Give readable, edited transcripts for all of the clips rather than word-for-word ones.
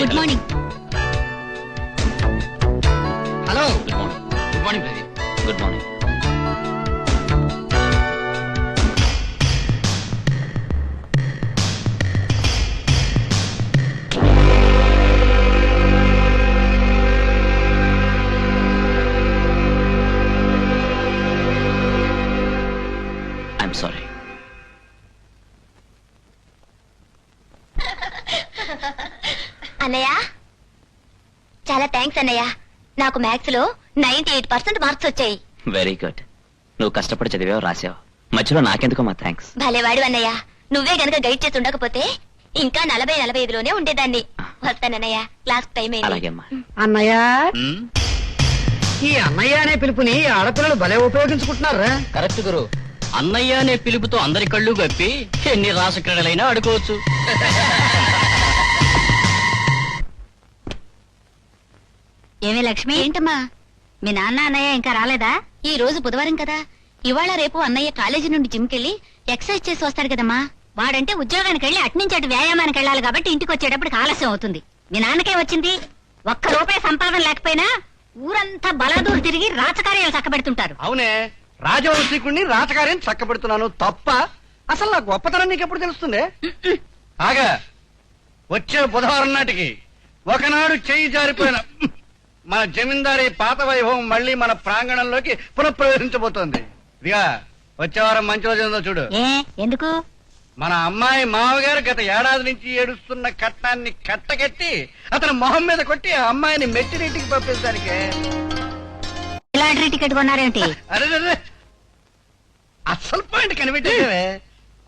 Good morning. Hello. Good morning. Good morning Pradeep. Good morning. I'm sorry. అన్నయ్య, చాలా thanks అన్నయ్య. నాకు మ్యాథ్స్ లో 98% మార్క్స్ వచ్చాయి. Very good. నువ్వు కష్టపడి చదివావు, రాసావు. మధ్యలో నాకెందుకో మా థ్యాంక్స్. భలేవాడు అన్నయ్య. నువ్వే గనక గైడ్ చేసి ఉండకపోతే ఇంకా 40-45లోనే ఉండేదాన్ని. వస్తానన్నయ్య, క్లాస్ టైం అలాగే అయింది. అమ్మా. అన్నయ్య, ఈ అన్నయ్య అనే పిలుపుని ఆడపిల్లలు భలే ఉపయోగించుకుంటున్నారా? కరెక్ట్ గురు. అన్నయ్య అనే పిలుపుతో అందరి కళ్ళు గప్పి ఎన్ని రాసక్రీడలైనా ఆడుకోవచ్చు. ఏమే లక్ష్మి? ఏంటమ్మా? మీ నాన్న అన్నయ్య ఇంకా రాలేదా? ఈ రోజు బుధవారం కదా, ఇవాళ రేపు అన్నయ్య కాలేజీ నుండి జిమ్ కెళ్ళి ఎక్సర్సైజ్ చేసి వస్తాడు కదమ్మా. వాడంటే ఉద్యోగానికి వెళ్ళి అట్నుంచి అటు వ్యాయామానికి వెళ్ళాలి కాబట్టి ఇంటికి వచ్చేటప్పుడు ఆలస్యం అవుతుంది. మీ నాన్నకే వచ్చింది. ఒక్క రూపాయి సంపాదన లేకపోయినా ఊరంతా బలాదూరు తిరిగి రాజకార్యాలు చక్కబెడుతుంటారు. అవునే, రాజవంశీకుణ్ణి రాజకార్యం చక్కబెడుతున్నాను తప్ప అసలు నా గొప్పతనం నీకెప్పుడు తెలుస్తుంది? ఆగా, వచ్చే బుధవారం నాటికి ఒకనాడు చెయ్యి జారిపోయిన మన జమీందారీ పాత వైభవం మళ్ళీ మన ప్రాంగణంలోకి పునఃప్రవేశించబోతోంది. ఇదిగా వచ్చే వారం మంచి రోజు ఉందో చూడు. ఎందుకు? మన అమ్మాయి మామగారు గత ఏడాది నుంచి ఏడుస్తున్న కట్నాన్ని కట్టగట్టి అతను మొహం మీద కొట్టి ఆ అమ్మాయిని మెట్టినీటికి పంపించడానికి. లాటరీ టికెట్ కొన్నారేంటి? అరే, అసలు పాయింట్ కనిపెట్టే.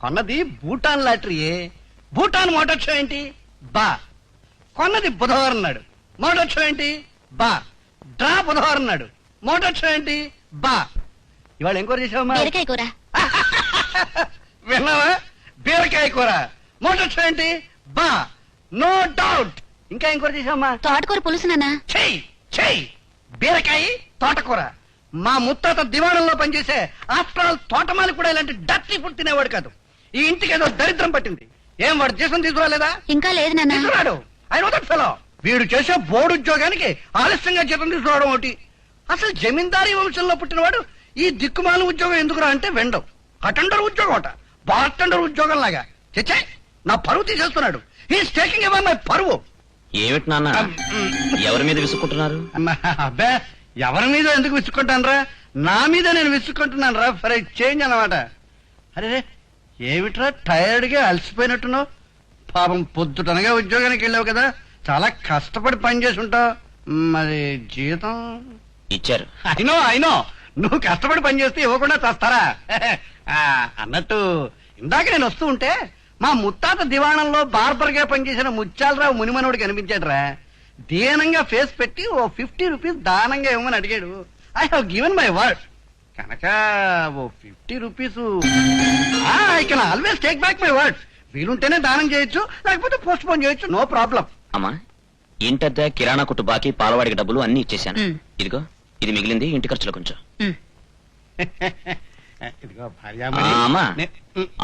కొన్నది భూటాన్ లాటరీయే. భూటాన్ మోటార్ షో ఏంటి? బా. కొన్నది బుధవారం నాడు. మోటార్ షో ఏంటి? బా. డ్రా బుధవారం నాడు. మోటార్ షో ఏంటి? బా. ఇవాళ ఏం కూర చేసావమ్మా? బీరకాయ కూర. విన్నావా? బీరకాయ కూర. మోటార్ షో ఏంటి? బా. No doubt. ఇంకా ఏం కూర చేసావమ్మా? తోటకూర పులుసు నాన్న. చెయ్యి చెయ్యి. బీరకాయ, తోటకూర. మా ముత్తాత దివాణంలో పనిచేసే ఆఫ్టర్ ఆల్ తోటమాలి కూడా ఇలాంటి డర్టీ ఫుడ్ తినేవాడు కాదు. ఈ ఇంటికి ఏదో దరిద్రం పట్టింది. ఏం వాడు జీతం తీసుకురాలేదా? ఇంకా లేదు నాన్న. తీసుకురాడు. I know that fellow. వీడు చేసే బోర్డు ఉద్యోగానికి ఆలస్యంగా జీతం తీసుకురావడం ఒకటి. అసలు జమీందారీ వంశంలో పుట్టినవాడు ఈ దిక్కుమాల ఉద్యోగం ఎందుకురా అంటే వెండవు. అటెండర్ ఉద్యోగం అట. బార్టెండర్ ఉద్యోగం లాగా చచ్చే నా పరువు తీసేస్తున్నాడు. హీస్ టేకింగ్ అవే మై పరువు. ఏమిటి నాన్న, ఎవరి మీద విసుక్కుంటున్నారు? అబ్బే, ఎవరి మీద ఎందుకు విసుక్కుంటానరా? నా మీద నేను విసుక్కుంటున్నాను రా. ఫర్ చేంజ్ అన్నమాట. అరే, ఏమిట్రా టైర్డ్ గా అలసిపోయినట్టున్నావు? పాపం పొద్దుటనగా ఉద్యోగానికి వెళ్ళావు కదా, చాలా కష్టపడి పని చేసి ఉంటావు. మరి జీతం ఇచ్చారు. అయినో నువ్వు కష్టపడి పని చేస్తే ఇవ్వకుండా చేస్తారా? అన్నట్టు ఇందాక నేను వస్తూ ఉంటే మా ముత్తాత దివాణంలో బార్బర్ గా పనిచేసిన ముత్యాలరావు మునిమనోడు కనిపించాడురా. దీనంగా ఫేస్ పెట్టి ఓ 50 రూపీస్ దానంగా ఇవ్వమని అడిగాడు. I have given my word. కనుక ఓ 50 rupees I can always take back my word. వీలుంటేనే దానం చేయొచ్చు, లేకపోతే పోస్ట్ పోన్ చేయొచ్చు. No problem. అమ్మా, ఇంటద్ద కిరాణా కొట్టు బాకీ, పాలవాడికి డబ్బులు అన్ని ఇచ్చేశాను. ఇదిగో, ఇది మిగిలింది ఇంటి ఖర్చులు కొంచెం. ఇదిగో అమ్మా,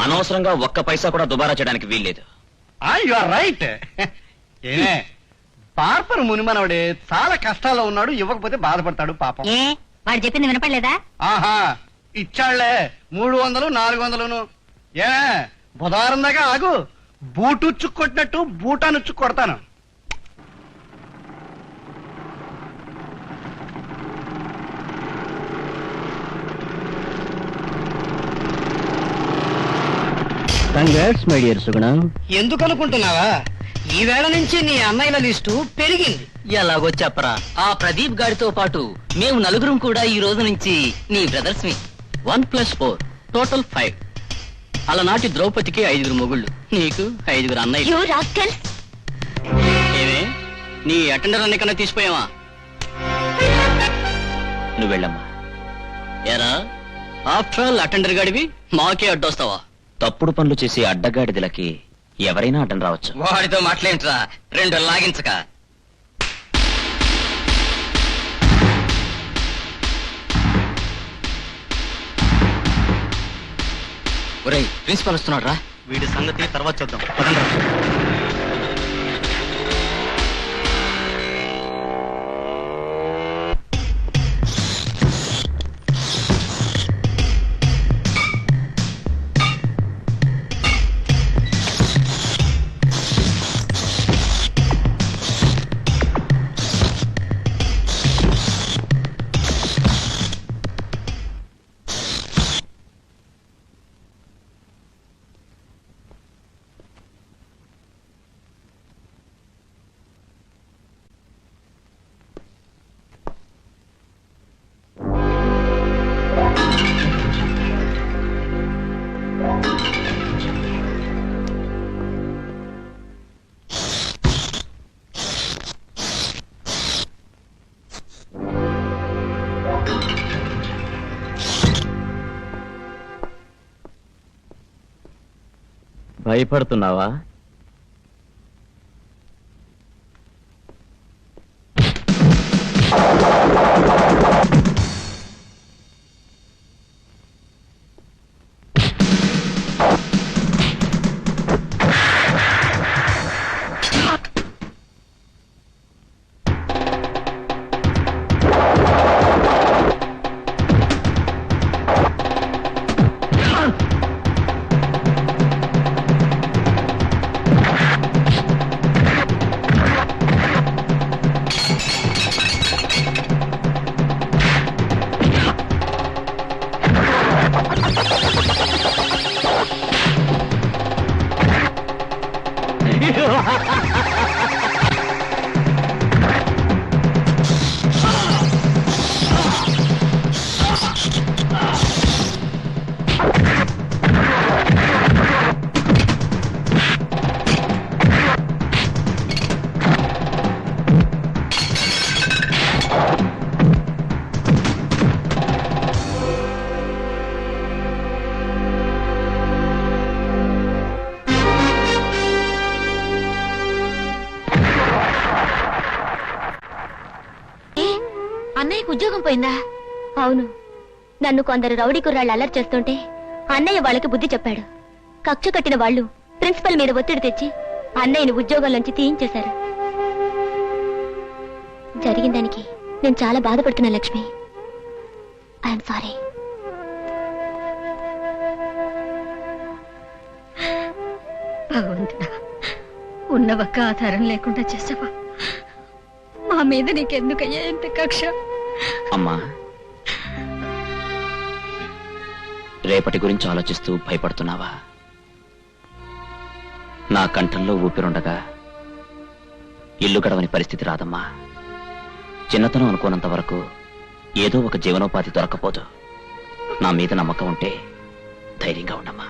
అనవసరంగా ఒక్క పైసా కూడా దుబారా చేయడానికి వీల్లేదు. You are right. ఏమే, బార్బర్ మునిమనవడే చాలా కష్టాల్లో ఉన్నాడు. ఇవ్వకపోతే బాధపడతాడు పాపం. వాడు చెప్పింది వినపడలేదా? ఆహా, ఇచ్చాళ్లే 300, 400. ఏ బుధవారం దాకా ఆగు. బూటుచ్చు కొట్టినట్టు బూటానుచ్చు కొడతాను. కంగ్రాట్స్ మై డియర్ సుగుణ. ఎందుకు అనుకుంటున్నావా? ఈ వేళ నుంచి నీ అన్నయ్యల లిస్టు పెరిగింది. ఎలాగో చెప్పరా, ఆ ప్రదీప్ గారితో పాటు మేము నలుగురం కూడా ఈ రోజు నుంచి నీ బ్రదర్స్ మీ. 1+4 టోటల్ 5. అలనాటి ద్రౌపదికి 5 మొగుళ్ళు, నీకు 5 అన్నయ్య. You rascal. ఏమే, నీ అటెండర్ అన్న కన్నా తీసిపోయావా? నువ్వు వెళ్ళమ్మా. ఎరా, ఆఫ్టర్ ఆల్ అటెండర్ గాడివి మాకే అడ్డొస్తావా? తప్పుడు పనులు చేసి అడ్డగాడిదలకి ఎవరైనా అడ్డం రావచ్చు. వాడితో మాట్లాడించరా, 2 లాగించక. ఒరేయ్, ప్రిన్సిపాల్ వస్తున్నాడు రా. వీడి సంగతి తర్వాత చూద్దాం. భయపడుతున్నావా? అన్నయ్యకు ఉద్యోగం పోయిందా? అవును, నన్ను కొందరు రౌడీ కుర్రాళ్ళు అల్లరి చేస్తుంటే అన్నయ్య వాళ్ళకి బుద్ధి చెప్పాడు. కక్ష కట్టిన వాళ్ళు ప్రిన్సిపల్ మీద ఒత్తిడి తెచ్చి అన్నయ్యని ఉద్యోగంలోంచి తీయించేశారు. జరిగిన దానికి నేను చాలా బాధపడుతున్నా లక్ష్మి. I'm sorry. భగవంతుడా, ఉన్న ఒక్క ఆధారం లేకుండా చేసావా? మా మీద నీకెందుకయ్యా ఎంత కక్ష? అమ్మా, రేపటి గురించి ఆలోచిస్తూ భయపడుతున్నావా? నా కంఠంలో ఊపిరుండగా ఇల్లు గడవని పరిస్థితి రాదమ్మా. చిన్నతనం అనుకోనంత వరకు ఏదో ఒక జీవనోపాధి దొరకపోదు. నా మీద నమ్మకం ఉంటే ధైర్యంగా ఉండమ్మా.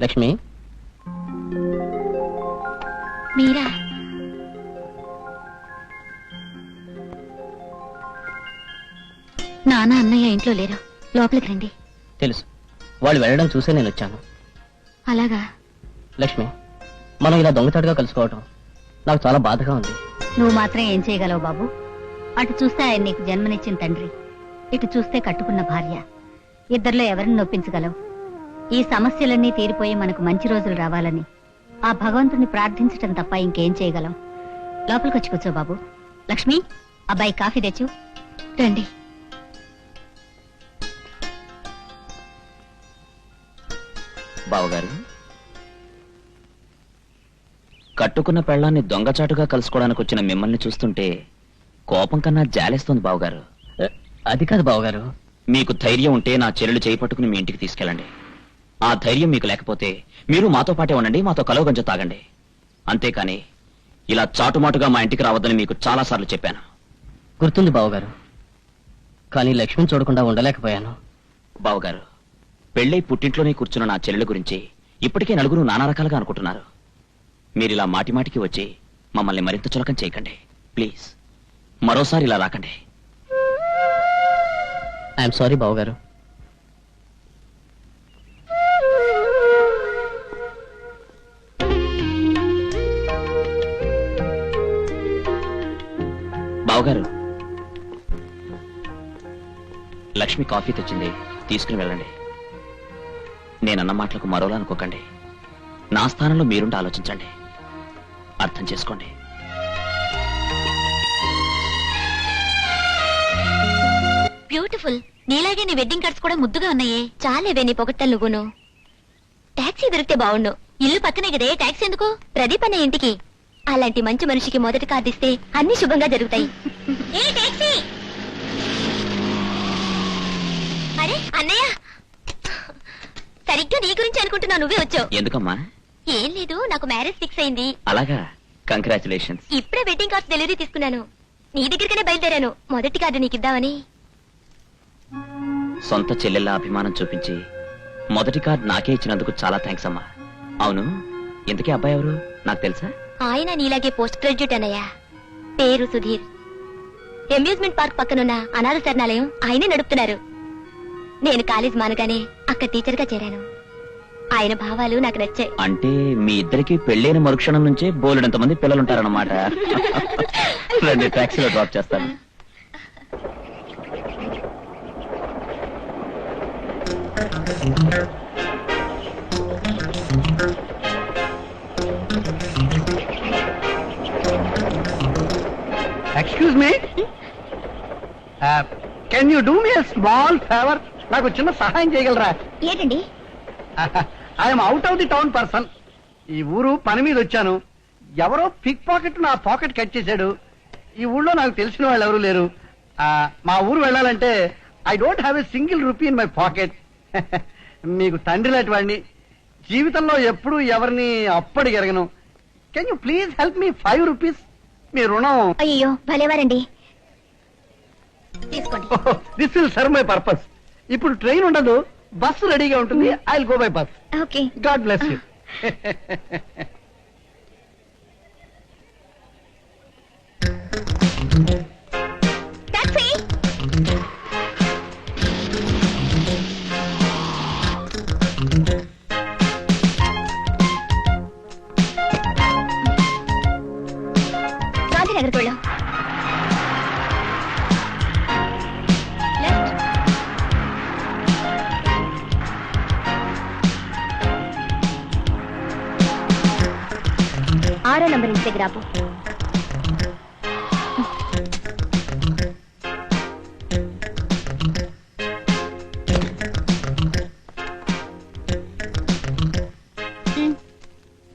లక్ష్మి, మీరా? నాన్న అన్నయ్య ఇంట్లో లేరు, లోపలికి రండి. తెలుసు, వాళ్ళు వెళ్ళడం చూసే నేను వచ్చాను. అలాగా? లక్ష్మి, మనం ఇలా దొంగచాటుగా కలుసుకోవటం నాకు చాలా బాధగా ఉంది. నువ్వు మాత్రం ఏం చేయగలవు బాబు? అటు చూస్తే ఆయన నీకు జన్మనిచ్చిన తండ్రి, ఇటు చూస్తే కట్టుకున్న భార్య. ఇద్దరిలో ఎవరిని నొప్పించగలవు? ఈ సమస్యలన్నీ తీరిపోయి మనకు మంచి రోజులు రావాలని ఆ భగవంతుని ప్రార్థించటం తప్ప ఇంకేం చేయగలం? లోపలికి వచ్చి కూర్చో బాబు. లక్ష్మి, అబ్బాయి కాఫీ తెచ్చు. రండి. బావగారు, కట్టుకున్న పెళ్ళాన్ని దొంగచాటుగా కలుసుకోవడానికి వచ్చిన మిమ్మల్ని చూస్తుంటే కోపం కన్నా జాలేస్తోంది బావగారు. అది కాదు బావగారు. మీకు ధైర్యం ఉంటే నా చెల్లెలు చేయి పట్టుకుని మీ ఇంటికి తీసుకెళ్ళండి. ఆ ధైర్యం మీకు లేకపోతే మీరు మాతో పాటే ఉండండి, మాతో కలవగంజ తాగండి. అంతేకాని ఇలా చాటుమాటుగా మా ఇంటికి రావద్దని మీకు చాలా సార్లు చెప్పాను. గుర్తుంది బావగారు, కానీ లక్ష్మిని చూడకుండా ఉండలేకపోయాను. బావగారు, పెళ్ళై పుట్టింట్లోనే కూర్చున్న నా చెల్లెల గురించి ఇప్పటికే నలుగురు నానా రకాలుగా అనుకుంటున్నారు. మీరిలా మాటిమాటికి వచ్చి మమ్మల్ని మరింత చులకం చేయకండి ప్లీజ్. మరోసారి ఇలా రాకండి. ఐఎమ్ సారీ బావగారు. బావగారు, లక్ష్మి కాఫీ తెచ్చింది, తీసుకుని వెళ్ళండి. నేనన్న మాటలకు మరోలా అనుకోకండి. నా స్థానంలో మీరుండి ఆలోచించండి, అర్థం చేసుకోండి. బ్యూటిఫుల్. నీలాగే నీ వెడ్డింగ్ కార్డ్స్ కూడా ముద్దుగా ఉన్నాయే. చాలేవే నీ పొగట్టలు నువ్వును. టాక్సీ దొరికితే బావుండు. ఇల్లు పక్కనే కదే, టాక్సీ ఎందుకు? ప్రదీప్ అనే ఇంటికి అలాంటి మంచి మనిషికి మొదటి కార్డు ఇస్తే అన్ని శుభంగా జరుగుతాయి. ఏ టాక్సీ! అరే అన్నయ్య, సరిగ్గా నీ గురించి అనుకుంటున్నా, నువ్వే వచ్చావు. ఎందుకమ్మా? ఏం లేదు, నాకు మ్యారేజ్ ఫిక్స్ అయింది. అలాగా, కంగ్రాచులేషన్స్. ఇప్పుడే వెడ్డింగ్ కార్డ్స్ డెలివరీ తీసుకున్నాను. నీ దగ్గరికనే బయలుదేరాను, మొదటి కార్డు నీకు ఇద్దామని. సొంత చెల్లెళ్ళ అభిమానం చూపించి మొదటి కార్డ్ నాకే ఇచ్చినందుకు చాలా థ్యాంక్స్ అమ్మా. అవును, ఇంతకీ అబ్బాయి ఎవరు నాకు తెలుసా? ఆయన నీలాగే పోస్ట్ గ్రాడ్యుయేట్ అన్నయ్య, పేరు సుధీర్. అమ్యూజ్మెంట్ పార్క్ పక్కనున్న అనాథ శరణాలయం ఆయనే నడుపుతున్నారు. నేను కాలేజ్ మానగానే అక్కడ టీచర్ గా చేరాను. ఆయన భావాలు నాకు నచ్చాయి. అంటే మీ ఇద్దరికి పెళ్ళైన మరుక్షణం నుంచే బోలెడంత మంది పిల్లలు ఉంటారన్నమాట. రెండు టాక్సీలో డ్రాప్ చేస్తాను. Excuse me, can you do me small favour? నాకు చిన్న సహాయం చేయగలరా? ఏంటండి? I'm out of the town person. ఈ ఊరు పని మీద వచ్చాను. ఎవరో పిక్ పాకెట్ నా పాకెట్ కట్ చేశాడు. ఈ ఊళ్ళో నాకు తెలిసిన వాళ్ళు ఎవరు లేరు. మా ఊరు వెళ్ళాలంటే I don't have a single rupee in my pocket. మీకు తండ్రి లాంటి వాడిని, జీవితంలో ఎప్పుడూ ఎవరిని అప్పటికి ఎరగను. Can you please help me 5 rupees? మీ రుణం. అయ్యో భలేవారండి, తీసుకోండి. This will serve my purpose. ఇప్పుడు ట్రైన్ ఉండదు, బస్సు రెడీగా ఉంటుంది. I will go by bus. Okay. God bless you. Taxi. గాంధీనగర్కి వెళ్ళాం. లెఫ్ట్. 6వ నంబర్ ఇంటి దగ్గర ఆపు.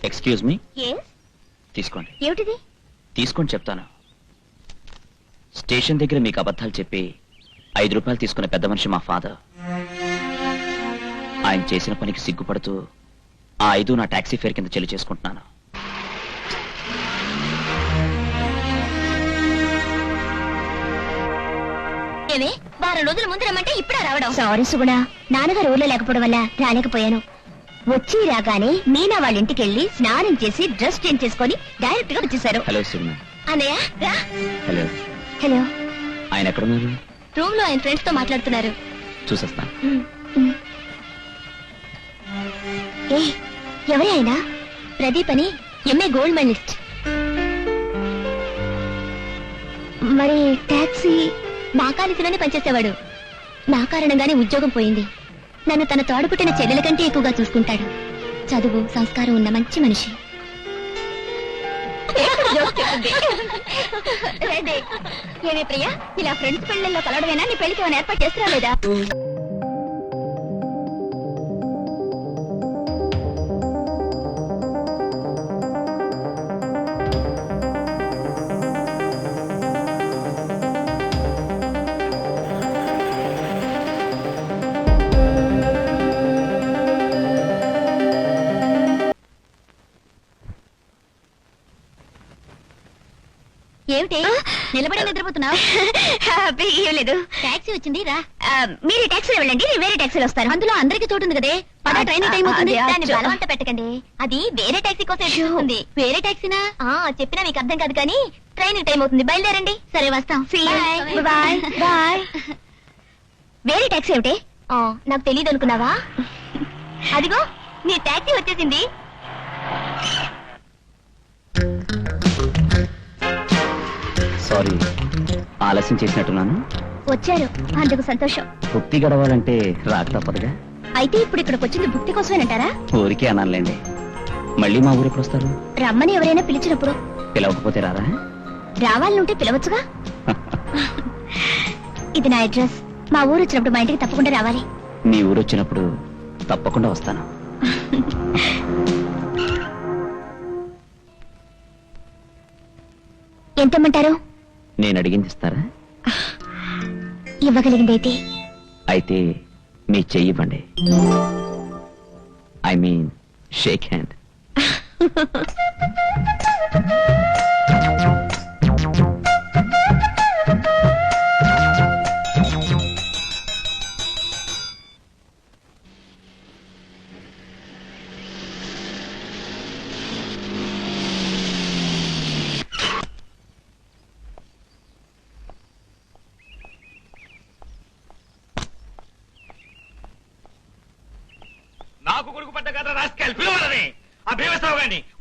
Excuse me, Yes? తీసుకోండి. ఏమిటిది? తీసుకొని చెప్తాను. స్టేషన్ దగ్గర మీకు అబద్ధాలు చెప్పి 5 రూపాయలు తీసుకున్న పెద్ద మనిషి మా ఫాదర్. ఆయన చేసిన పనికి సిగ్గుపడుతూ ఆ 5 నా టాక్సీ ఫేర్ కింద చెల్లి చేసుకుంటున్నాను. ఏమే, వారం రోజుల ముందు రమ్మంటే ఇప్పుడే రావడం? సారీ సుగుణ, నాన్నగారు ఊర్లో లేకపోవడం వల్ల రాలేకపోయాను. వచ్చి రాగానే మీనా వాళ్ళ ఇంటికి వెళ్ళి స్నానం చేసి డ్రెస్ చేంజ్ చేసుకొని డైరెక్ట్ గా వచ్చేసారు. హలో సుగుణ. అన్నయ్య రా. హలో. హలో. ఆయన ఎక్కడున్నారు? రూమ్ లో ఆయన ఫ్రెండ్స్ తో మాట్లాడుతున్నారు. చూసేస్తాను. ఏ ఎవరి ఆయన? ప్రదీప్ అని, ఎంఏ గోల్డ్ మెడలిస్ట్. మరి టాక్సీ నా కాలిసిలోనే పనిచేసేవాడు. నా కారణంగానే ఉద్యోగం పోయింది. నన్ను తన తోడపుట్టిన చెల్లెల కంటే ఎక్కువగా చూసుకుంటాడు. చదువు సంస్కారం ఉన్న మంచి మనిషి. ఏమే ప్రియా, ఇలా ఫ్రెండ్స్ పెళ్లిలో కలవడమేనా? నీ పెళ్లికి ఏమైనా ఏర్పాటు చేస్తున్నా లేదా? ఏమిటి నిలబడి నిద్రపోతున్నావు? ఏం లేదు, టాక్సీ వచ్చింది రా. మీరు టాక్సీలో వెళ్ళండి, నేను వేరే టాక్సీలో వస్తాను. అందులో అందరికి చోటు ఉంది కదే. ట్రైన్ టైం అవుతుంది. దాన్ని బలవంత పెట్టకండి, అది వేరే టాక్సీ కోసం ఎదురుస్తుంది. వేరే టాక్సీనా? చెప్పినా మీకు అర్థం కాదు కానీ ట్రైన్ టైం అవుతుంది, బయలుదేరండి. సరే వస్తాం. Bye bye. వేరే టాక్సీ ఏమిటి? నాకు తెలియదు అనుకున్నావా? అదిగో నీ టాక్సీ వచ్చేసింది. సారీ, ఆలస్యం చేసినట్టున్నాను. వచ్చారు, అందుకు సంతోషం. భుక్తి గడవాలంటే రాక తప్పదుగా. అయితే ఇప్పుడు ఇక్కడికి వచ్చింది భుక్తి కోసమేనంటారా? ఊరికే అనాలండి. మళ్ళీ మా ఊరు ఎప్పుడు వస్తారు? రమ్మని ఎవరైనా పిలిచినప్పుడు. పిలవకపోతే రారా? రావాలంటే పిలవచ్చుగా. ఇది నా అడ్రస్. మా ఊరు వచ్చినప్పుడు మా ఇంటికి తప్పకుండా రావాలి. మీ ఊరు వచ్చినప్పుడు తప్పకుండా వస్తాను. ఎంతమంటారు? నేను అడిగింది ఇస్తారా? ఇవ్వగలిగిందైతే. అయితే మీ చెయ్యి ఇవ్వండి. I mean shake hand.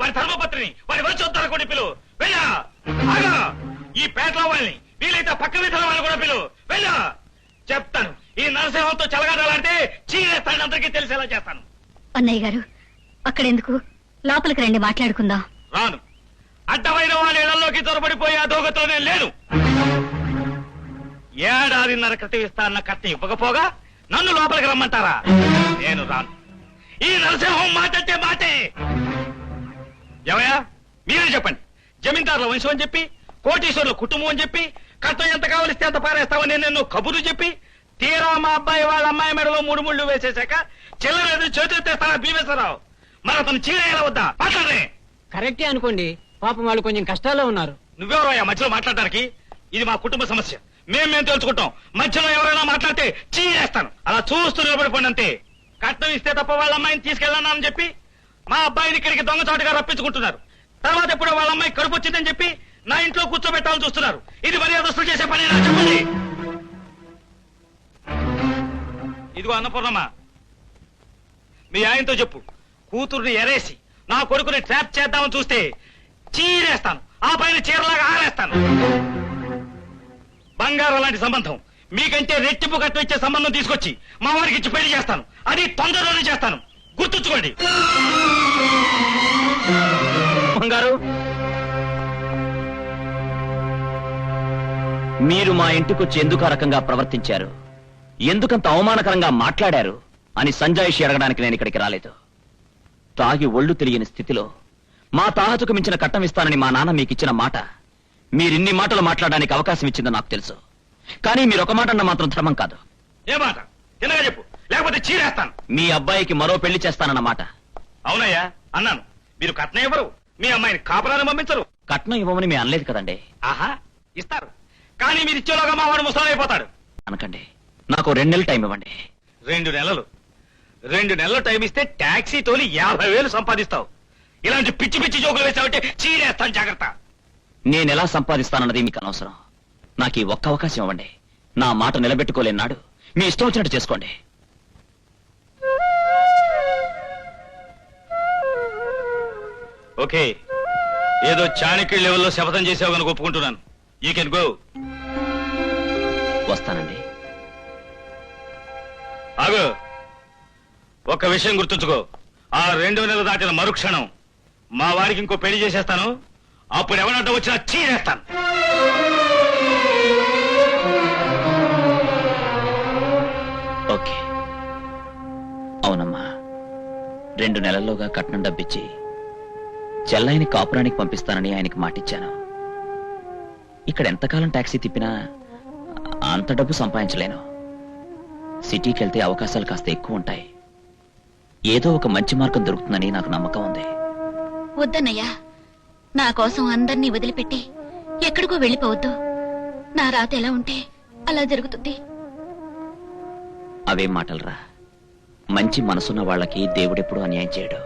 వారి ధర్మపత్రిని వారి వంశోత్తర కూడా పిలువు వెళ్ళా ఆగా ఈ పేటలో వాళ్ళని వీలైతే పక్క వీధుల వాళ్ళు కూడా పిలువు వెళ్ళా చెప్తాను ఈ నరసింహంతో చెలగాడాలంటే చీరేస్తాను అందరికీ తెలిసేలా చేస్తాను. అన్నయ్య గారు అక్కడెందుకు, లోపలికి రండి మాట్లాడుకుందాం. రాను. అడ్డమైన వాళ్ళ ఇళ్లలోకి చొరబడిపోయి ఆ దోగతో నేను లేను. ఏడాదిన్నర క్రితం ఇస్తాన్న కట్ట ఇవ్వకపోగా నన్ను లోపలికి రమ్మంటారా? నేను రాను. ఈ నరసింహం మాటంటే మాటే. ఏమయ్యా మీరే చెప్పండి. జమీందారుల వంశం అని చెప్పి, కోటీశ్వరుల కుటుంబం అని చెప్పి, కట్నం ఎంత కావలిస్తే అంత పారేస్తామని నేను కబుర్లు చెప్పి, తీరా మా అబ్బాయి వాళ్ళ అమ్మాయి మెడలో 3 ముళ్ళు వేసేశాక చిల్లర చేతులెత్తేస్తారా భీమేశ్వరరావు? మరి అతను చీరేయాల వద్దా? మాట్లాడరే. కరెక్టే అనుకోండి, పాపం వాళ్ళు కొంచెం కష్టాల్లో ఉన్నారు. నువ్వెవరయ్యా మధ్యలో మాట్లాడడానికి? ఇది మా కుటుంబ సమస్య, మేము తెలుసుకుంటాం. మధ్యలో ఎవరైనా మాట్లాడితే చీరేస్తాను. అలా చూస్తూ నిలబడిపోండి అంతే. కట్నం ఇస్తే తప్ప వాళ్ళ అమ్మాయిని తీసుకెళ్ళానని చెప్పి మా అబ్బాయిని ఇక్కడికి దొంగచాటుగా రప్పించుకుంటున్నారు. తర్వాత ఎప్పుడో వాళ్ళ అమ్మాయి కడుపు వచ్చిందని చెప్పి నా ఇంట్లో కూర్చోబెట్టాలని చూస్తున్నారు. ఇది మర్యాదస్తులు చేసే పని చెప్పండి. ఇదిగో అన్నపూర్ణమ్మ, మీ ఆయనతో చెప్పు, కూతుర్ని ఎరేసి నా కొడుకుని ట్రాప్ చేద్దామని చూస్తే చీరేస్తాను, ఆ పైన చీరలాగా ఆరేస్తాను. బంగారం లాంటి సంబంధం, మీకంటే రెట్టింపు కట్నం ఇచ్చే సంబంధం తీసుకొచ్చి మా వారికి ఇచ్చి పెళ్లి చేస్తాను. అది తొందరలోనే చేస్తాను, గుర్తుంచుకోండి. బంగారు, మీరు మా ఇంటికొచ్చి ఎందుకు ఆ రకంగా ప్రవర్తించారు, ఎందుకంత అవమానకరంగా మాట్లాడారు అని సంజాయిషి అడగడానికి నేను ఇక్కడికి రాలేదు. తాగి ఒళ్ళు తెలియని స్థితిలో మా తాహతుకు మించిన కట్నం ఇస్తానని మా నాన్న మీకు ఇచ్చిన మాట, మీరిన్ని మాటలు మాట్లాడడానికి అవకాశం ఇచ్చిందో నాకు తెలుసు. కానీ మీరు ఒక మాట అన్న మాత్రం ధర్మం కాదు. ఏ మాట? తినగా చెప్పు, లేకపోతే చీరేస్తాను. మీ అబ్బాయికి మరో పెళ్లి చేస్తానన్న మాట. అవునయ్యా అన్నాను. మీరు కట్నం ఇవ్వరు, మీ అమ్మాయిని కాపురాన్ని పంపించరు. కట్నం ఇవ్వమని మేము అనలేదు కదండి. ఆహా, ఇస్తారు. కానీ మీరు ఇచ్చేలోగా మా వాడు ముసలైపోతాడు. అనకండి, నాకు 2 నెలలు టైం ఇవ్వండి. 2 నెలలు? 2 నెలలు టైం ఇస్తే టాక్సీ తోలి 50,000 సంపాదిస్తావు. ఇలాంటి పిచ్చి పిచ్చి జోకులు వేసావంటే చీరేస్తాను, జాగ్రత్త. నేనెలా సంపాదిస్తానన్నది మీకు అనవసరం. నాకు ఈ ఒక్క అవకాశం ఇవ్వండి. నా మాట నిలబెట్టుకోలేనాడు మీ ఇష్టం వచ్చినట్టు చేసుకోండి. ఓకే, ఏదో చాణక్య లెవెల్లో శపథం చేసావు కనుక ఒప్పుకుంటున్నాను. You can go. వస్తానండి. ఆగు, ఒక్క విషయం గుర్తుంచుకో. ఆ 2 నెలలు దాటిన మరుక్షణం మా వారికి ఇంకో పెళ్లి చేసేస్తాను. అప్పుడు ఎవరంటే వచ్చినా చీరేస్తాను. ఓకే. అవునమ్మా, 2 నెలల్లోగా కట్నం డబ్బిచ్చి చెల్లైని కాపురానికి పంపిస్తానని ఆయనకి మాటిచ్చాను. ఇక్కడ ఎంతకాలం టాక్సీ తిప్పినా అంత డబ్బు సంపాదించలేను. సిటీకి వెళ్తే అవకాశాలు కాస్త ఎక్కువ ఉంటాయి. ఏదో ఒక మంచి మార్గం దొరుకుతుందని నాకు నమ్మకం ఉంది. వద్దన్నయ్యా, నా కోసం అందర్నీ వదిలిపెట్టి ఎక్కడికో వెళ్ళిపోవద్దు. నా రాత ఎలా ఉంటే అలా జరుగుతుంది. అవేం మాటలరా. మంచి మనసున్న వాళ్ళకి దేవుడెప్పుడు అన్యాయం చేయడు.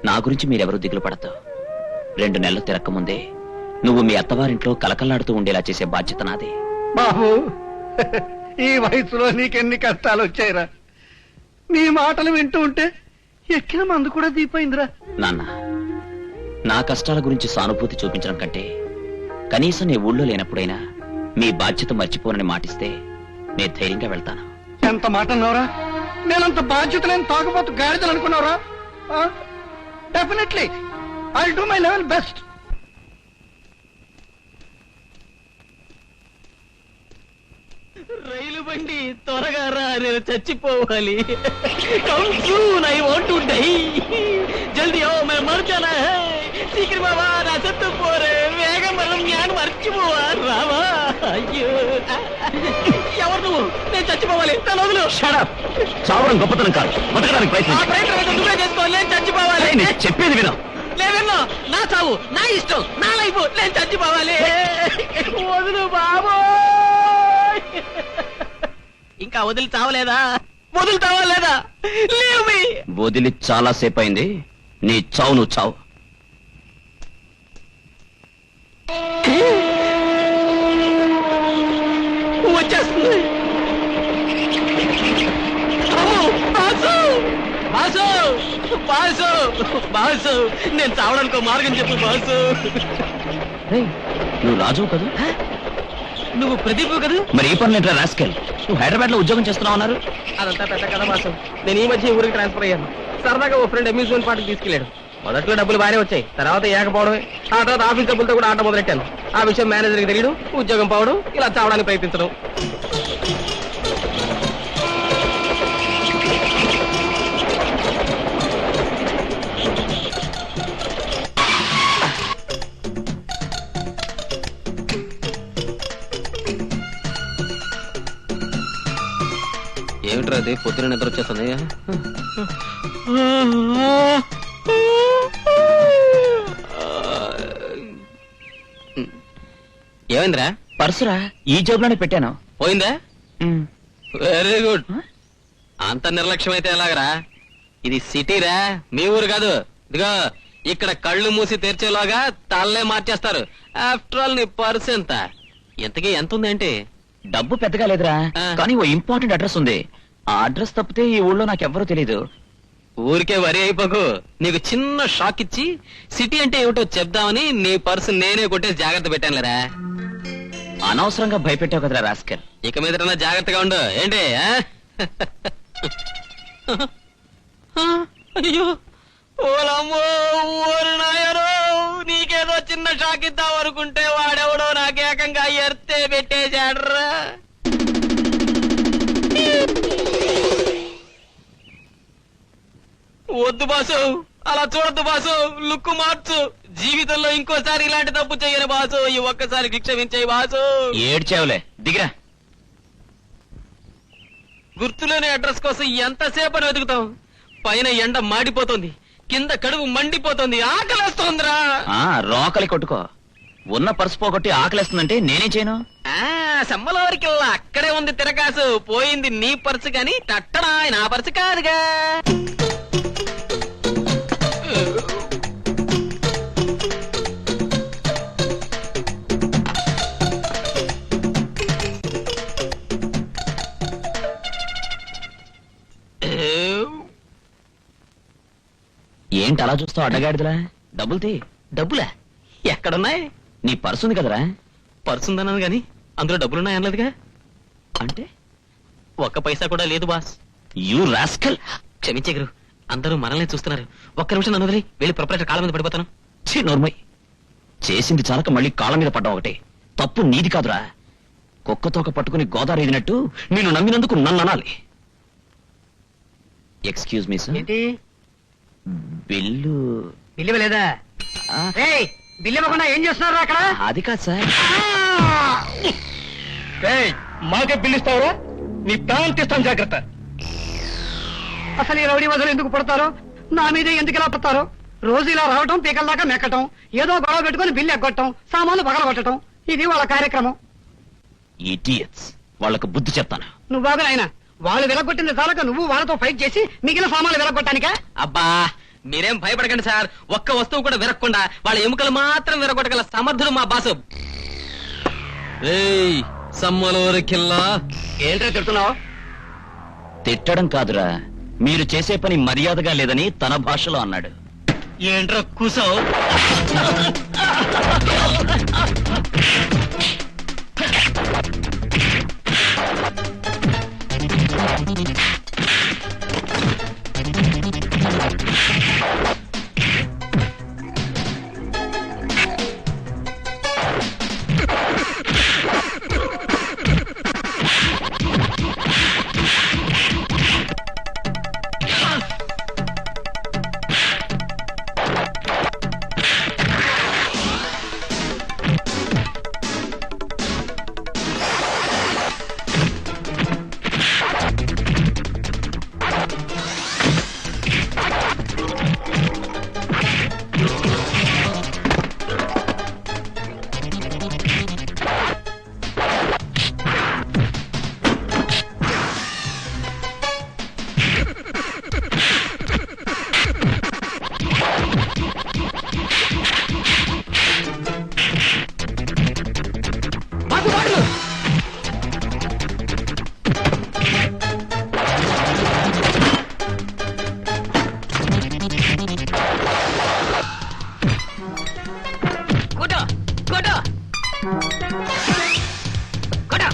నా గురించి మీరెవరూ దిగులు పడతావు. 2 నెలలు తిరక్కముందే నువ్వు మీ అత్తవారింట్లో కలకల్లాడుతూ ఉండేలా చేసే బాధ్యత నాది. బాబు, ఈ వయసులో నీకెన్ని కష్టాలు వచ్చాయిరా. నీ మాటలు వింటూ ఉంటే ఎక్కిన మందు కూడా దీపోయిందిరా. నాన్న, నా కష్టాల గురించి సానుభూతి చూపించడం కంటే కనీసం నీ ఊళ్ళో లేనప్పుడైనా మీ బాధ్యత మర్చిపోనని మాటిస్తే నేను ధైర్యంగా వెళ్తాను. ఎంత మాట అన్నావురా? నేనంత బాధ్యత లేని తాగుబోతు గాడిదలు అనుకున్నావురా? Definitely I will do my level best. రైలు బండి త్వరగా రా, నేను చచ్చిపోవాలి. Come soon, I want to die. జల్దీ ఓ, मैं मर जाना है. శీఘ్రం బావా, నా సత్తు పోరే. వేగం మనం జ్ఞానం మర్చిపోవా రావా. అయ్యో, ఎవరు నువ్వు? నేను చచ్చిపోవాలి, నన్ను వదులు. చావడం గొప్పతనం కాదు, బతకడానికి ఆ ప్రయత్నం. ప్రయత్నం నువ్వే చేసుకోవాలి, నేను చచ్చిపోవాలి. నేను చెప్పేది విను. లేవెన్నో, నా చావు నా ఇష్టం, నా లైఫ్, నేను చచ్చిపోవాలి. వదులు బాబో. ఇంకా వదిలి చావలేదా? వదులుతావా లేదా? Leave me. వదిలి చాలా సేపు అయింది. నీ చావు నువ్వు చావు. వచ్చేస్తుంది. అమ్మో, బాసు, బాసు, బాసు బాసు నేను చావడానికి ఒక మార్గం చెప్పు బాసు. రేయ్, నువ్వు రాజు కదూ? నువ్వు ప్రదీప్ కదూ? మరి ఈ పనులు ఏంట్రా రాస్కెల్? నువ్వు హైదరాబాద్ లో ఉద్యోగం చేస్తున్నావు అన్నారు. అదంతా పెద్ద కథ బాసు. నేను ఈ మధ్య ఈ ఊరికి ట్రాన్స్ఫర్ అయ్యాను. సరదాగా ఓ ఫ్రెండ్ అమ్యూజ్మెంట్ పార్టీకి తీసుకెళ్ళాడు. మొదట్లో డబ్బులు బాగానే వచ్చాయి, తర్వాత ఏకపోవడమే. ఆ తర్వాత ఆఫీస్ డబ్బులతో కూడా ఆట మొదలెట్టాను. ఆ విషయం మేనేజర్కి తెలియడం, ఉద్యోగం పోవడం, ఇలా చావడానికి ప్రయత్నించడం. ఏమిట్రా అది పొద్దున నిద్ర వచ్చేస్తుంది? ఏమైందిరా? పర్సురా, ఈ జేబులోనే పెట్టాను. పోయిందా? Very good. అంత నిర్లక్ష్యం అయితే ఎలాగరా? ఇది సిటీరా, మీ ఊరు కాదు. ఇదిగో ఇక్కడ కళ్ళు మూసి తెరిచేలాగా తల్లే మార్చేస్తారు. ఆఫ్టర్ ఆల్ నీ పర్స్ ఎంత? ఎంతకీ ఎంత ఉంది అంటే? డబ్బు పెద్దగా లేదురా, ఆ. కానీ ఓ ఇంపార్టెంట్ అడ్రస్ ఉంది. ఆ అడ్రస్ తప్పితే ఈ ఊళ్ళో నాకెవ్వరూ తెలీదు. ఊరికే వరి అయిపోకు. నీకు చిన్న షాక్ ఇచ్చి సిటీ అంటే ఏమిటో చెప్దామని నీ పర్సు నేనే కొట్టేసి జాగ్రత్త పెట్టానులేరా. అనవసరంగా భయపెట్టావు కదరా రాస్కెల్. ఇక మీద జాగ్రత్తగా ఉండు. ఏంటి ఆ? అయ్యో ఓలమ్మో, ఓరి నాయనో, నీకేదో చిన్న షాక్ ఇద్దాం అనుకుంటే వాడెవడో నాకేకంగా ఎర్తే పెట్టేశాడ్రా. వద్దు బాసు, అలా చూడద్దు బాసు, లుక్కు మార్చు. జీవితంలో ఇంకోసారి ఇలాంటి తప్పు చెయ్యను బాసు. ఈ ఒక్కసారి క్షమించేయి బాసు. ఏడ్చావులే, దిగిరా. గుర్తులేని అడ్రస్ కోసం ఎంతసేపని వెతుకుతాం? పైన ఎండ మాడిపోతుంది, కింద కడుపు మండిపోతుంది, ఆకలేస్తోందిరా. రోకలి కొట్టుకో. ఉన్న పర్సు పోగొట్టి ఆకలేస్తుందంటే నేనేం చేయను? సమ్మలో వరకెల్లా అక్కడే ఉంది తిరకాసు. పోయింది నీ పర్సు గాని తట్టడా నా పర్సు కాదుగా. ఏంటి అలా చూస్తావు అడ్డగాడిదలా? డబ్బులు తీ. డబ్బులా? ఎక్కడున్నాయి? నీ పర్సు ఉంది కదరా. పర్సు ఉందన్నాను గాని అందులో డబ్బులున్నాయి అనలేదుగా. అంటే ఒక్క పైసా కూడా లేదు బాస్. You rascal. క్షమించే గురు, అందరూ మనల్ని చూస్తున్నారు. ఒక్క నిమిషం నన్ను వదిలి వెళ్ళి ప్రొపరేటర్ కాళ్ళ మీద పడిపోతాను. నోర్మై, చేసింది చాలక మళ్ళీ కాళ్ళ మీద పడ్డా ఒకటి. తప్పు నీది కాదురా. కుక్కతోక పట్టుకుని గోదావరి ఎదినట్టు నేను నమ్మినందుకు నన్ను అనాలి. Excuse me sir. ఏంటి బిల్లు బిల్లు లేదా? ఆ, బిల్లు ఇవ్వకుండా ఏం చేస్తున్నారు అక్కడ? అది కాదు సార్. మాకే బిల్లు ఇస్తావురా? నీ ప్రాణం తీస్తాను, జాగ్రత్త. అసలు ఈ రౌడీ వదలు ఎందుకు పడతారో, నా మీదే ఎందుకు ఇలా పడతారో? రోజు ఇలా రావటం, పీకల దాకా మెక్కటం, ఏదో గొడవ పెట్టుకుని బిల్లు ఎగ్గొట్టడం, సామాన్లు పగలగొట్టడం, ఇది వాళ్ళ కార్యక్రమం. ఇడియట్స్. వాళ్ళకు బుద్ధి చెప్తాను. నువ్వు బాగా ఆయన వాళ్ళు వెలగొట్టింది చాలక నువ్వు వాళ్ళతో ఫైట్ చేసి మిగిలిన సామాన్లు వెలగొట్టానికా? అబ్బా మీరేం భయపడకండి సార్. ఒక్క వస్తువు కూడా విరక్కుండా వాళ్ళ ఎముకలు మాత్రం విరగొట్టగల సమర్థుడు మా బాసు. సమ్మలోరికిల్లా ఏంట్రా తిడుతున్నావు? తిట్టడం కాదురా, మీరు చేసే పని మర్యాదగా లేదని తన భాషలో అన్నాడు. ఏంట్రా కూసావు? కొట్టు కొట్టు కొట్టు.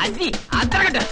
అది అద్దరగట్టు.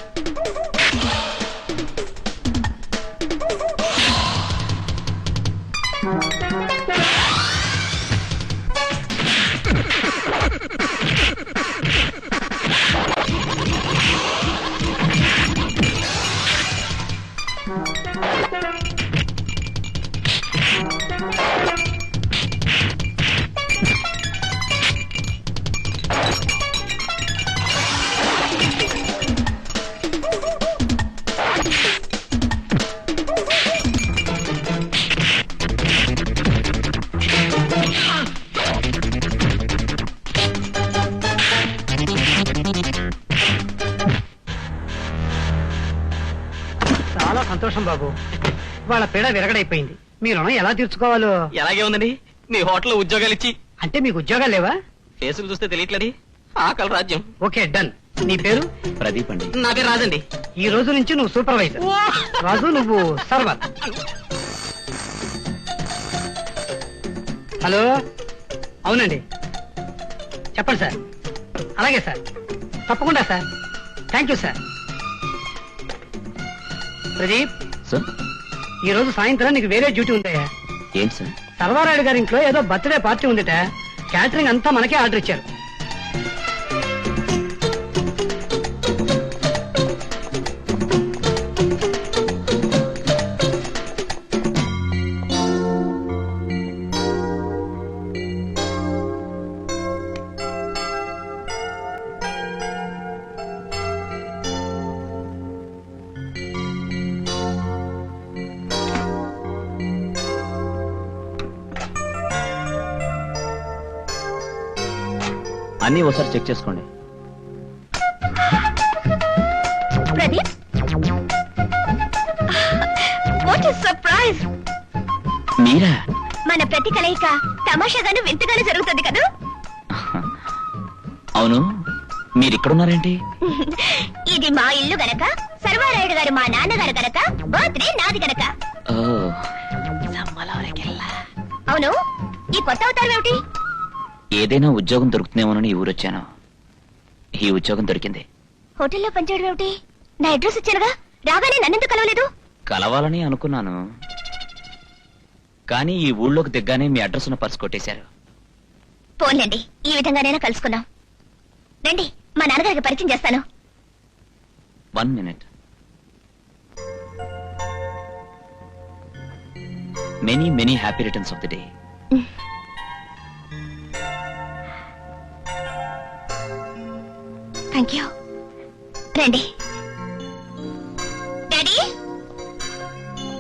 చాలా సంతోషం బాబు, వాళ్ళ పీడ విరగడైపోయింది. మీ రుణం ఎలా తీర్చుకోవాలో. ఎలాగే ఉందండి మీ హోటల్లో ఉద్యోగాలు ఇచ్చి? అంటే మీకు ఉద్యోగాలు లేవా? ఫేసులు చూస్తే తెలియట్లేదు. ఆకలి రాజ్యం. Okay, done. నీ పేరు? ప్రదీప్ అండి. నా పేరు రాజండి. ఈ రోజు నుంచి నువ్వు సూపర్వైజర్. రాజు, నువ్వు సర్వర్. హలో, అవునండి, చెప్పండి సార్. అలాగే సార్, తప్పకుండా sir. Thank you sir. Pradeep, sir ఈ రోజు సాయంత్రం నీకు వేరే డ్యూటీ ఉందయ్యా. ఏంటి సార్? సర్వారాయుడు గారి ఇంట్లో ఏదో బర్త్డే పార్టీ ఉందిట. క్యాటరింగ్ అంతా మనకే ఆర్డర్ ఇచ్చారు. అన్నీ ఒకసారి చెక్ చేసుకోండి. Pradeep, what is surprise! మీరా? మన ప్రతి కలయిక తమాషాగాను వింతగానే జరుగుతుంది కదా. అవును, మీరిక్కడున్నారేంటి? ఇది మా ఇల్లు గనక, సర్వారాయుడు గారు మా నాన్నగారు గనక, బర్త్డే నాది గనక. ఓ, అవును, ఈ కొత్త అవతారం ఏమిటి? ఏదైనా ఉద్యోగం దొరుకుతుందేమోనని ఈ ఊరొచ్చాను. ఈ ఉద్యోగం దొరికింది. హోటల్లో పనిచేయడం ఏమిటి? నా అడ్రస్ ఇచ్చానుగా, రాగానే నన్నెందుకు కలవలేదు? కలవాలని అనుకున్నాను, కానీ ఈ ఊళ్ళోకి దిగ్గానే మీ అడ్రస్ ఉన్న పర్స్ కొట్టేశారు. పోన్లేండి, ఈ విధంగానైనా కలుసుకున్నాం. రండి, మా నాన్నగారికి పరిచయం చేస్తాను. 1 minute. Many happy returns of the day. Thank you. రండి. Daddy,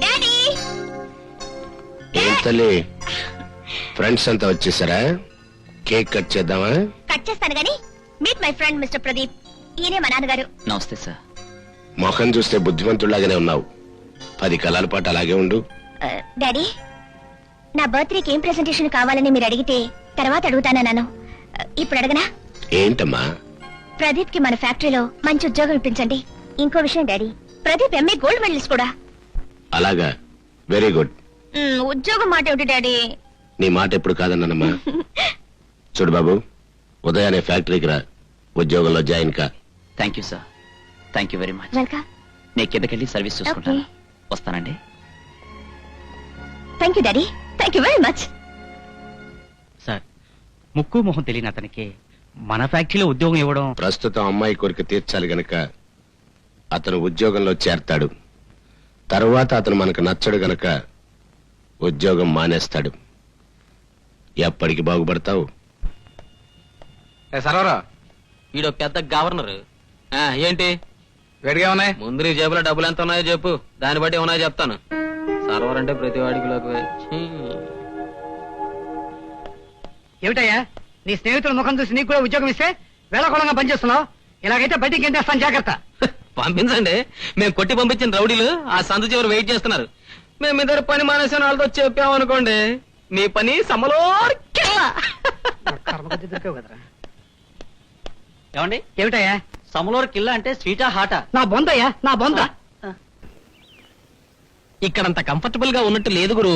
daddy. ఏం తల్లి, ఫ్రెండ్స్ అంతా వచ్చేసారా? కేక్ కట్ చేద్దామా? కట్ చేస్తాను గాని, meet my friend mister Pradeep. ఈయనే మా నాన్నగారు. నమస్తే సార్. మొఖం చూస్తే బుద్ధిమంతుడిలాగానే ఉన్నావు. 10 కాలాల పాటు అలాగే ఉండు. డాడీ, నా బర్త్డేకి ఏం ప్రెజెంటేషన్ కావాలని మీరు అడిగితే తర్వాత అడుగుతానన్నాను. ఇప్పుడు అడగనా? ఏంటమ్మా? ప్రదీప్ కి మన ఫ్యాక్టరీలో మంచి ఉద్యోగం ఇప్పించండి. ఇంకో విషయం daddy, Pradeep MA gold medallist కూడా. అలాగా, వెరీ గుడ్. ఉద్యోగం మాట ఏమిటి డాడీ? నీ మాట ఎప్పుడు కాదన్నానమ్మా. చూడు బాబు, ఉదయాన్నే ఫ్యాక్టరీకి రా, ఉద్యోగంలో జాయిన్ కా. Thank you sir. Thank you very much. Welcome. నేను కిందకెళ్ళి సర్వీస్ చూసుకుంటాను. వస్తానండి. Thank you daddy. Thank you very much. Sir, ముక్కు మొహం తెలియని అతనికి మన ఫ్యాక్టరీలో ఉద్యోగం ఇవ్వడం. ప్రస్తుతం అమ్మాయి కోరిక తీర్చాలి గనక అతను ఉద్యోగంలో చేరతాడు. తరువాత అతను మనకు నచ్చడు గనక ఉద్యోగం మానేస్తాడు. ఎప్పటికి బాగుపడతావు? సర్వరా, వీడు పెద్ద గవర్నర్. ఏంటి వేడిగా ఉన్నాయి? ముందు నీ జేబులో డబ్బులు ఎంత ఉన్నాయో చెప్పు, దాన్ని బట్టి ఉన్నాయో చెప్తాను. సర్వర్ అంటే ప్రతి వాడికి లోకి. ఏమిటయ్యా, నీ స్నేహితుల ముఖం చూసి నీకు కూడా ఉద్యోగం ఇస్తే వేళకోళంగా పనిచేస్తున్నావు. ఇలాగైతే బయటికి ఎంటేస్తాను, జాగ్రత్త. పంపించండి, మేము కొట్టి పంపించిన రౌడీలు ఆ సందు చివరి వెయిట్ చేస్తున్నారు. మేము ఇద్దరు పని మానేసిన వాళ్ళతో చెప్పామనుకోండి, మీ పని సమలో. కర్మ కొద్దీ దొరికావు కదరా. ఏమండి, ఏమిటయ్యా? సమలోర్ కిల్లా అంటే స్వీటా హాటా? నా బొందయ్యా, నా బొంద. ఇక్కడంత కంఫర్టబుల్ గా ఉన్నట్టు లేదు గురు.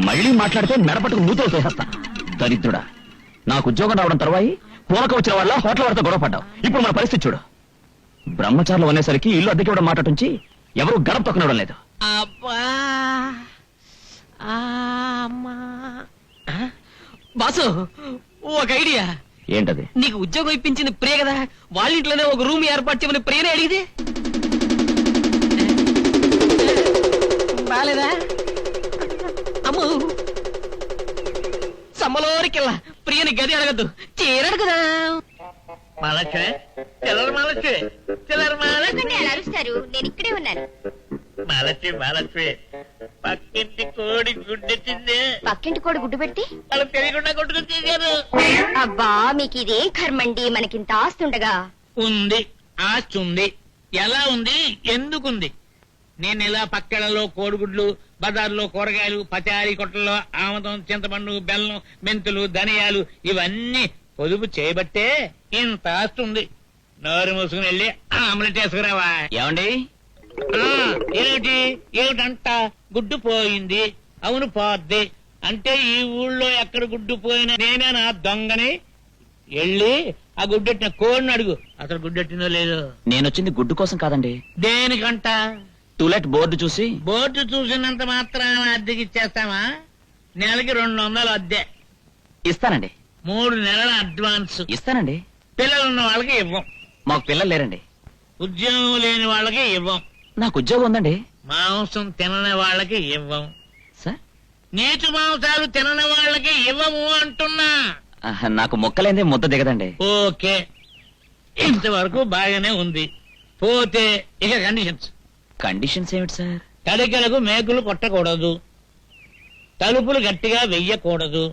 మళ్ళీ మాట్లాడితే మెడపట్టుకు మూతో చేసేస్తా. దరిద్రుడా, నాకు ఉద్యోగం రావడం తర్వాయి పూనక వచ్చిన వాళ్ళ హోటల్ వారితో గొడవ పడ్డావు. ఇప్పుడు మన పరిస్థితి చూడు. బ్రహ్మచారులు అనేసరికి ఇల్లు అద్దెకి ఇవ్వడం మాట్లాడుంచి ఎవరు గడప తొక్కనవడం లేదు. బాసు, ఒక ఐడియా. ఏంటది? నీకు ఉద్యోగం ఇప్పించింది ప్రియ కదా, వాళ్ళ ఇంట్లోనే ఒక రూమ్ ఏర్పాటు చేయమని ప్రియనే అడిగితే బాలేదా? అమ్మో, సమ్మలోరికెళ్ళా ప్రియని గది అడగద్దు, చీరడు కదా. మహాలక్ష్మి, చిల్లర మహాలక్ష్మి, చిల్లర మహాలక్ష్మి, అలా అరుస్తారు, నేను ఇక్కడే ఉన్నాను. మహాలక్ష్మి, మహాలక్ష్మి, పక్కింటి కోడి గుడ్డెచ్చింది. పక్కింటి కోడి గుడ్డు పెట్టి వాళ్ళకి తెలియకుండా కొట్టుకు తీశారు. అబ్బా, మీకు ఇదే కర్మండి, మనకింత ఆస్తుండగా. ఉంది, ఆస్తి ఉంది. ఎలా ఉంది, ఎందుకుంది? నేను ఇలా పక్కలలో కోడిగుడ్లు, బజార్లో కూరగాయలు, పచారీ కొట్టల్లో ఆమదం, చింతపండు, బెల్లం, మెంతులు, ధనియాలు ఇవన్నీ పొదుపు చేయబట్టే ఇంత ఆస్తి ఉంది. నోరు మూసుకుని వెళ్ళి ఆమ్లెట్ వేసుకురావా. ఏమండి? ఏమిటి ఏమిటంట? గుడ్డు పోయింది. అవును, పోద్ది. అంటే ఈ ఊళ్ళో ఎక్కడ గుడ్డు పోయినా నేనేనా దొంగని? వెళ్ళి ఆ గుడ్డెట్టిన కోడిని అడుగు, అసలు గుడ్డెట్టిందో లేదో. నేనొచ్చింది గుడ్డు కోసం కాదండి. దేనికంట? టూలెట్ బోర్డు చూసి. బోర్డు చూసినంత మాత్రాన అద్దెకి ఇచ్చేస్తామా? నెలకి 200 అద్దె ఇస్తానండి. 3 నెలల అడ్వాన్స్ ఇస్తానండి. పిల్లలున్న వాళ్ళకి ఇవ్వం. మాకు పిల్లలు లేరండి. ఉద్యోగం లేని వాళ్ళకి ఇవ్వం. నాకు ఉద్యోగం ఉందండి. మాంసం తినని వాళ్ళకి ఇవ్వం. సార్, నీచు మాంసాలు తినని వాళ్ళకి ఇవ్వము అంటున్నా. నాకు మొక్కలేందే ముద్ద దిగదండి. ఓకే, ఇంతవరకు బాగానే ఉంది. పోతే ఇక కండిషన్స్. కండిషన్స్ ఏమిటి సార్? తడికలకు మేకులు కొట్టకూడదు, తలుపులు గట్టిగా వెయ్యకూడదు,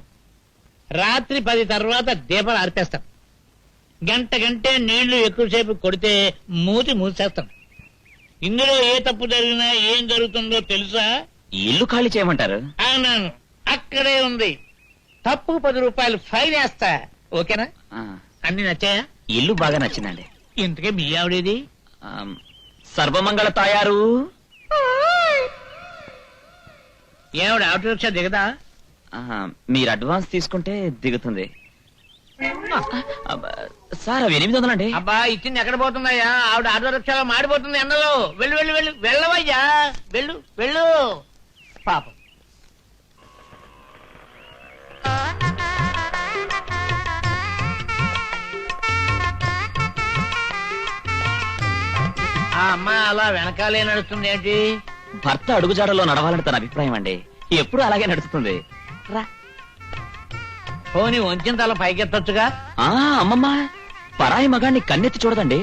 రాత్రి 10 తర్వాత దీపాలు ఆర్పేస్తాం, గంటే నీళ్లు ఎక్కువసేపు కొడితే మూతి మూసేస్తాం. ఇందులో ఏ తప్పు జరిగినా ఏం జరుగుతుందో తెలుసా? ఇల్లు ఖాళీ చేయమంటారు? అన్నాను, అక్కడే ఉంది. తప్పు 10 రూపాయలు ఫైన్ వేస్తా. ఓకేనా? అన్ని నచ్చాయా? ఇల్లు బాగా నచ్చిందండి. ఇంతకే మీ ఆవిడేది? సర్వమంగళ తాయారు. ఏవిడ ఆటో రిక్షా దిగదా? మీరు అడ్వాన్స్ తీసుకుంటే దిగుతుంది. సార్, అవి 800 అండి. అబ్బా, ఇచ్చింది ఎక్కడ పోతుందయ్యా? ఆవిడ ఆటో రిక్షాలో మాడిపోతుంది ఎండలో. వెళ్ళు వెళ్ళు వెళ్ళు, వెళ్ళవయ్యా, వెళ్ళు వెళ్ళు. పాపం. ఆ అమ్మ అలా వెనకాలే నడుస్తుంది ఏంటి? భర్త అడుగుజాడలో నడవాలని తన అభిప్రాయం అండి. ఎప్పుడు అలాగే నడుస్తుంది. పోనీ వంచిన తల పైకెత్తొచ్చుగా. అమ్మమ్మ, పరాయి మగాన్ని కన్నెత్తి చూడదండి.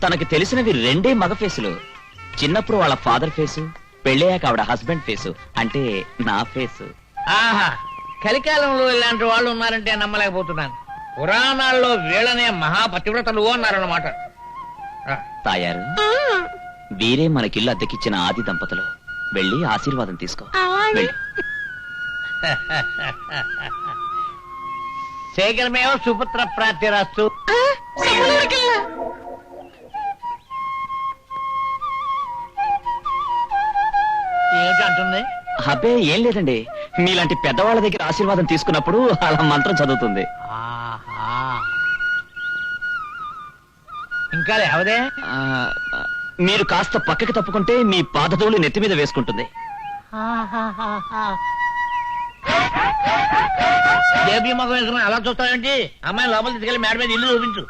తనకి తెలిసినవి 2 మగ ఫేసులు. చిన్నప్పుడు వాళ్ళ ఫాదర్ ఫేసు, పెళ్ళయ్యాక ఆవిడ హస్బెండ్ ఫేసు, అంటే నా ఫేసు. ఆహా, కలికాలంలో ఇలాంటి వాళ్ళు ఉన్నారంటే నమ్మలేకపోతున్నాను. పురాణాల్లో వీళ్ళనే మహాపతివ్రతలు అన్నారన్నమాట. తాయారు, వీరే మనకిల్లు అద్దెకిచ్చిన ఆది దంపతులు. వెళ్ళి ఆశీర్వాదం తీసుకో. వెళ్ళు. శేఖరమేవ సుపుత్ర ప్రాప్తిరాస్తు. ఏమిటి అంటుంది? అబ్బే, ఏం లేదండి. మీలాంటి పెద్దవాళ్ళ దగ్గర ఆశీర్వాదం తీసుకున్నప్పుడు అలా మంత్రం చదువుతుంది. ఇంకా లేవదే? మీరు కాస్త పక్కకి తప్పుకుంటే మీ పాదధూళి నెత్తి మీద వేసుకుంటుంది. దేవి మొగం వేసుకుని అలా చూస్తావేంటి? అమ్మాయి లోపల తీసుకెళ్ళి మేడ మీద ఇల్లు చూపించు.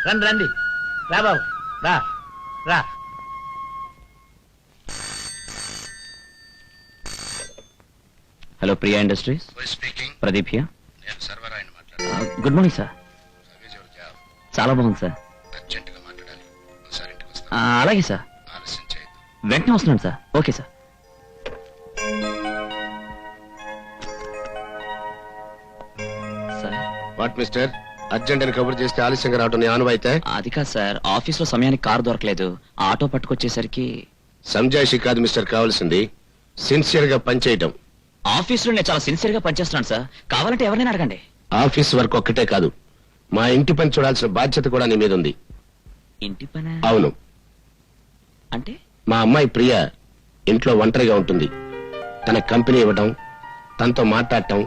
రండి రండి, రా బాబు, రా రా. Hello, Priya industries. Pradeep here. Good morning sir. చాలా బాగుంది సార్. అలాగే సార్, వెంటనే వస్తున్నాను sir. Okay sir. What mister, urgent అని కబుర్ చేస్తే ఆలస్యంగా రావడం నీ ఆనవాయితే? అది కాదు సార్, ఆఫీస్ లో సమయానికి కారు దొరకలేదు. ఆటో పట్టుకొచ్చేసరికి. సంజాయిషి కాదు మిస్టర్ కావాల్సింది, సిన్సియర్ గా పనిచేయటం. ఆఫీస్ లో నేను చాలా సిన్సియర్ గా పనిచేస్తున్నాను సార్. కావాలంటే ఎవరినైనా అడగండి. ఆఫీస్ వర్క్ ఒక్కటే కాదు, మా ఇంటి పని చూడాల్సిన బాధ్యత కూడా నీ మీద ఉంది. ఇంటి పని అవును, అంటే? మా అమ్మాయి ప్రియ ఇంట్లో ఒంటరిగా ఉంటుంది. తన కంపెనీ ఇవ్వటం, తనతో మాట్లాడటం,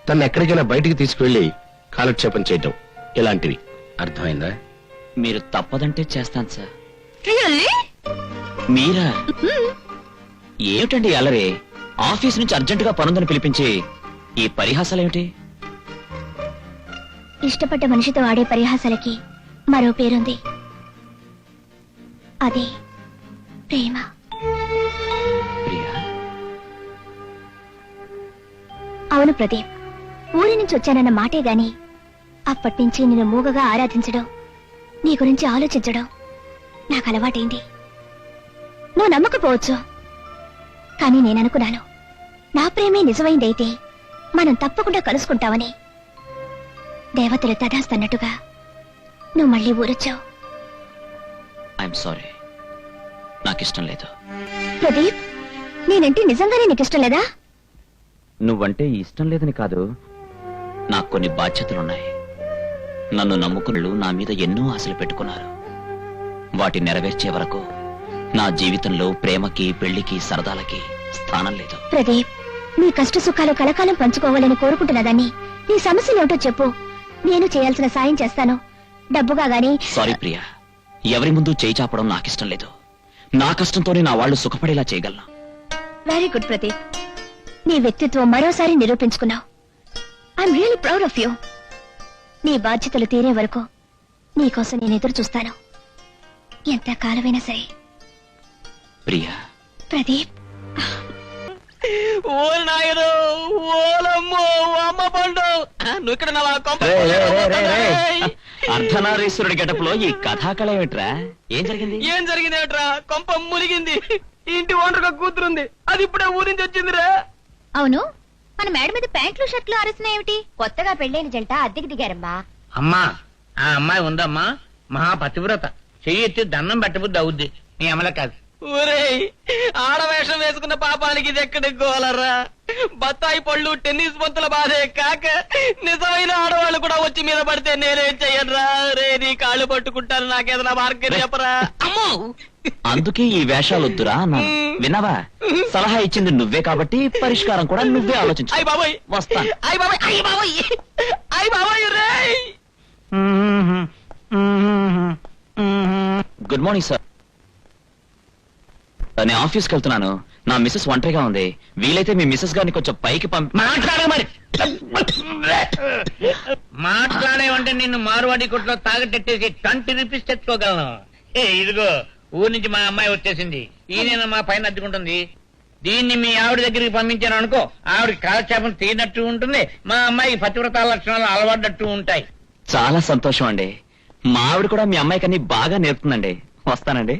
తను ఎక్కడికైనా బయటికి తీసుకువెళ్లి కాలక్షేపం చేయటం, ఇలాంటివి. అర్థమైందా? మీరు తప్పదంటే చేస్తాను సార్. రియల్లీ? మీరా? ఏమిటండి అలరే? ఆఫీస్ నుంచి అర్జెంటుగా పనుందని పిలిపించి ఈ పరిహాసాలేమిటి? ఇష్టపడ్డ మనిషితో ఆడే పరిహాసాలకి మరో పేరుంది, అదే ప్రేమ. ప్రియా, అవును ప్రదీప్, ఊరి నుంచి వచ్చానన్న మాటే గాని అప్పటి నుంచి నిన్ను మూగగా ఆరాధించడం, నీ గురించి ఆలోచించడం నాకు అలవాటైంది. నువ్వు నమ్మకపోవచ్చు, కానీ నేననుకున్నాను నా ప్రేమే నిజమైందైతే మనం తప్పకుండా కలుసుకుంటామని. దేవతలు తదాస్తన్నట్టుగా నువ్వు మళ్ళీ ఊరొచ్చావు. ఐఎమ్ సారీ, నాకిష్టం లేదు. ప్రదీప్, నేనంటే నిజంగానే నీకిష్టం లేదా? నువ్వంటే ఇష్టం లేదని కాదు, నాకు కొన్ని బాధ్యతలున్నాయి. నన్ను నమ్ముకున్నళ్ళు నా మీద ఎన్నో ఆశలు పెట్టుకున్నారు. వాటి నెరవేర్చే వరకు నా జీవితంలో ప్రేమకి, పెళ్లికి, సరదాలకి స్థానం లేదు. ప్రదీప్, నీ కష్ట సుఖాలు కలకాలం పంచుకోవాలని కోరుకుంటున్నదాన్ని నీ సమస్యలేమిటో చెప్పు, నేను చేయాల్సిన సాయం చేస్తాను. డబ్బుగా గాని. సారీ ప్రియా, ఎవరి ముందు చేయి చాపడం నాకిష్టం లేదు. నా కష్టంతోనే నా వాళ్ళు సుఖపడేలా చేయగలను. వెరీ గుడ్ ప్రదీప్, నీ వ్యక్తిత్వం మరోసారి నిరూపించుకున్నావు. I'm really proud of you. నీ బాధ్యతలు తీరే వరకు నీకోసం నేను ఎదురు చూస్తాను, ఎంత కాలమైనా సరే. ప్రియా. ప్రదీప్, ఓ నాయనో, ఓలమ్మో, అమ్మ పండు, నువ్వు ఇక్కడ నా కొంప. అర్ధనారీశ్వరుడి గెటప్లో ఈ కథాకళ ఏమిట్రా? ఏం జరిగింది? ఏం జరిగింది ఏమిట్రా? కొంప మునిగింది. ఇంటి ఓనర్గా కూతురుంది, అది ఇప్పుడే ఊరి నుంచి వచ్చిందిరా. అవును, మన మేడ మీద ప్యాంట్లు షర్ట్లు ఆరేసినాయేమిటి? కొత్తగా పెళ్ళైన జంట అద్దెకి దిగారమ్మా. అమ్మా, ఆ అమ్మాయి ఉందమ్మా, మహాపతివ్రత. చెయ్యి ఎత్తి దండం పెట్టబుద్ది అవుద్ది, నీ అమల కాదు. ఊరేయ్, ఆడవేషం వేసుకున్న పాపానికి ఇది ఎక్కడికి గోలరా? బత్తాయి పళ్ళు, టెన్నిస్ బంతుల బాధే కాక నిజమైన ఆడవాళ్ళు కూడా వచ్చి మీద పడితే నేనేం చెయ్యనురా? రే, నీ కాళ్ళు పట్టుకుంటాను, నాకేదైనా మార్గం చెప్పరా? అమ్మో, అందుకే ఈ వేషాలొద్దురా అన్నాను. విన్నావా? సలహా ఇచ్చింది నువ్వే కాబట్టి పరిష్కారం కూడా నువ్వే ఆలోచించు. అయ్ బాబాయ్, వస్తా. అయ్ బాబాయ్, అయ్ బాబాయ్, అయ్ బాబాయ్ రేయ్. Good morning sir. నేను ఆఫీస్కి వెళ్తున్నాను. నా మిస్సెస్ ఒంటరిగా ఉంది. వీలైతే మీ మిస్సెస్ గారిని కొంచెం పైకి మాట్లాడే మరి మాట్లాడేవంటే నిన్ను మారువాడి కొట్లో తాగటెట్టేసి 20 రూపీస్ తెచ్చుకోగలను. ఇదిగో, ఊరి నుంచి మా అమ్మాయి వచ్చేసింది. ఈయన మా పైన అద్దుకుంటుంది. దీన్ని మీ ఆవిడ దగ్గరికి పంపించాను అనుకో, ఆవిడ కాలక్షేపం తీరినట్టు ఉంటుంది, మా అమ్మాయికి పతివ్రత లక్షణాలు అలవాడ్డట్టు ఉంటాయి. చాలా సంతోషం అండి. మా ఆవిడ కూడా మీ అమ్మాయికి అన్ని బాగా నేర్పుతుందండి. వస్తానండి.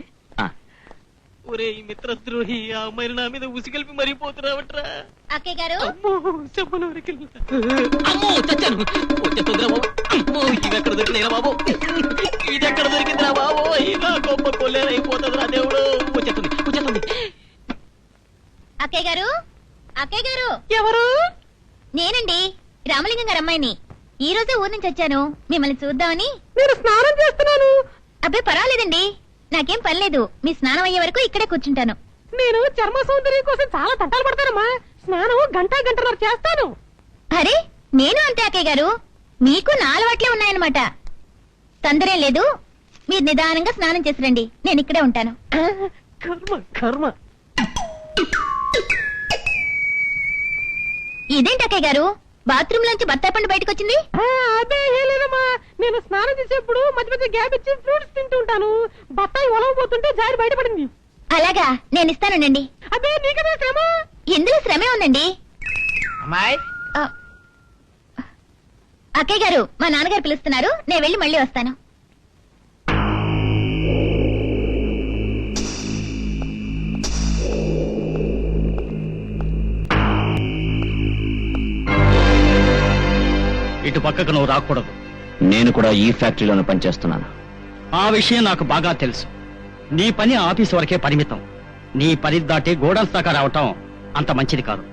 ఒరే ఈ మిత్రద్రోహి, ఆ అమ్మాయిని నా మీద ఉసిగలిపి మరిపోతున్నావట్రా. అక్కయ్య గారు, అమ్మో, అమ్మో, చచ్చాను. వచ్చేస్తుందిరా బాబు. అమ్మో, ఇది ఎక్కడ దొరికిందిరా బాబు? ఇది ఎక్కడ దొరికిందిరా బాబు? నా గొప్ప కొల్లేరైపోతుందిరా దేవుడు. వచ్చేస్తుంది, వచ్చేస్తుంది. అక్కయ్య గారు, అక్కయ్య గారు. ఎవరు? నేనండి, రామలింగం గారు అమ్మాయిని. ఈ రోజే ఊరి నుంచి వచ్చాను, మిమ్మల్ని చూద్దామని. నేను స్నానం చేస్తున్నాను. అబ్బే పర్వాలేదండి, నాకేం పనిలేదు. మీ స్నానం అయ్యే వరకు ఇక్కడే కూర్చుంటాను. నేను చర్మ సౌందర్యం కోసం చాలా తంటాలు పడతానమ్మా. స్నానం గంటన్నర చేస్తాను. అరే, నేను అంతే అక్కయ్య గారు, మీకు నా అలవాట్లే ఉన్నాయన్నమాట. తొందరేం లేదు, మీరు నిదానంగా స్నానం చేసి రండి, నేను ఇక్కడే ఉంటాను. కర్మ కర్మ. ఇదేంటి అక్కయ్య గారు, బాత్రూమ్ లోంచి బత్తాయి పండు బయటకు వచ్చింది? అదే లేదమ్మా, నేను స్నానం చేసేప్పుడు మధ్య మధ్య గ్యాప్ ఇచ్చి ఫ్రూట్స్ తింటుంటాను. బత్తాయి ఒలవబోతుంటే జారి బయటపడింది. అలాగా, నేను ఇస్తానండి. అదే నీకదే శ్రమ. ఇందులో శ్రమే ఉందండి. అమ్మాయి, అక్కయ్య గారు, మా నాన్నగారు పిలుస్తున్నారు, నేను వెళ్ళి మళ్ళీ వస్తాను. ఇటు పక్కకు నువ్వు రాకూడదు. నేను కూడా ఈ ఫ్యాక్టరీలోనే పనిచేస్తున్నాను. ఆ విషయం నాకు బాగా తెలుసు. నీ పని ఆఫీస్ వరకే పరిమితం. నీ పని దాటి గోడౌన్స్ దాకా రావటం అంత మంచిది కాదు.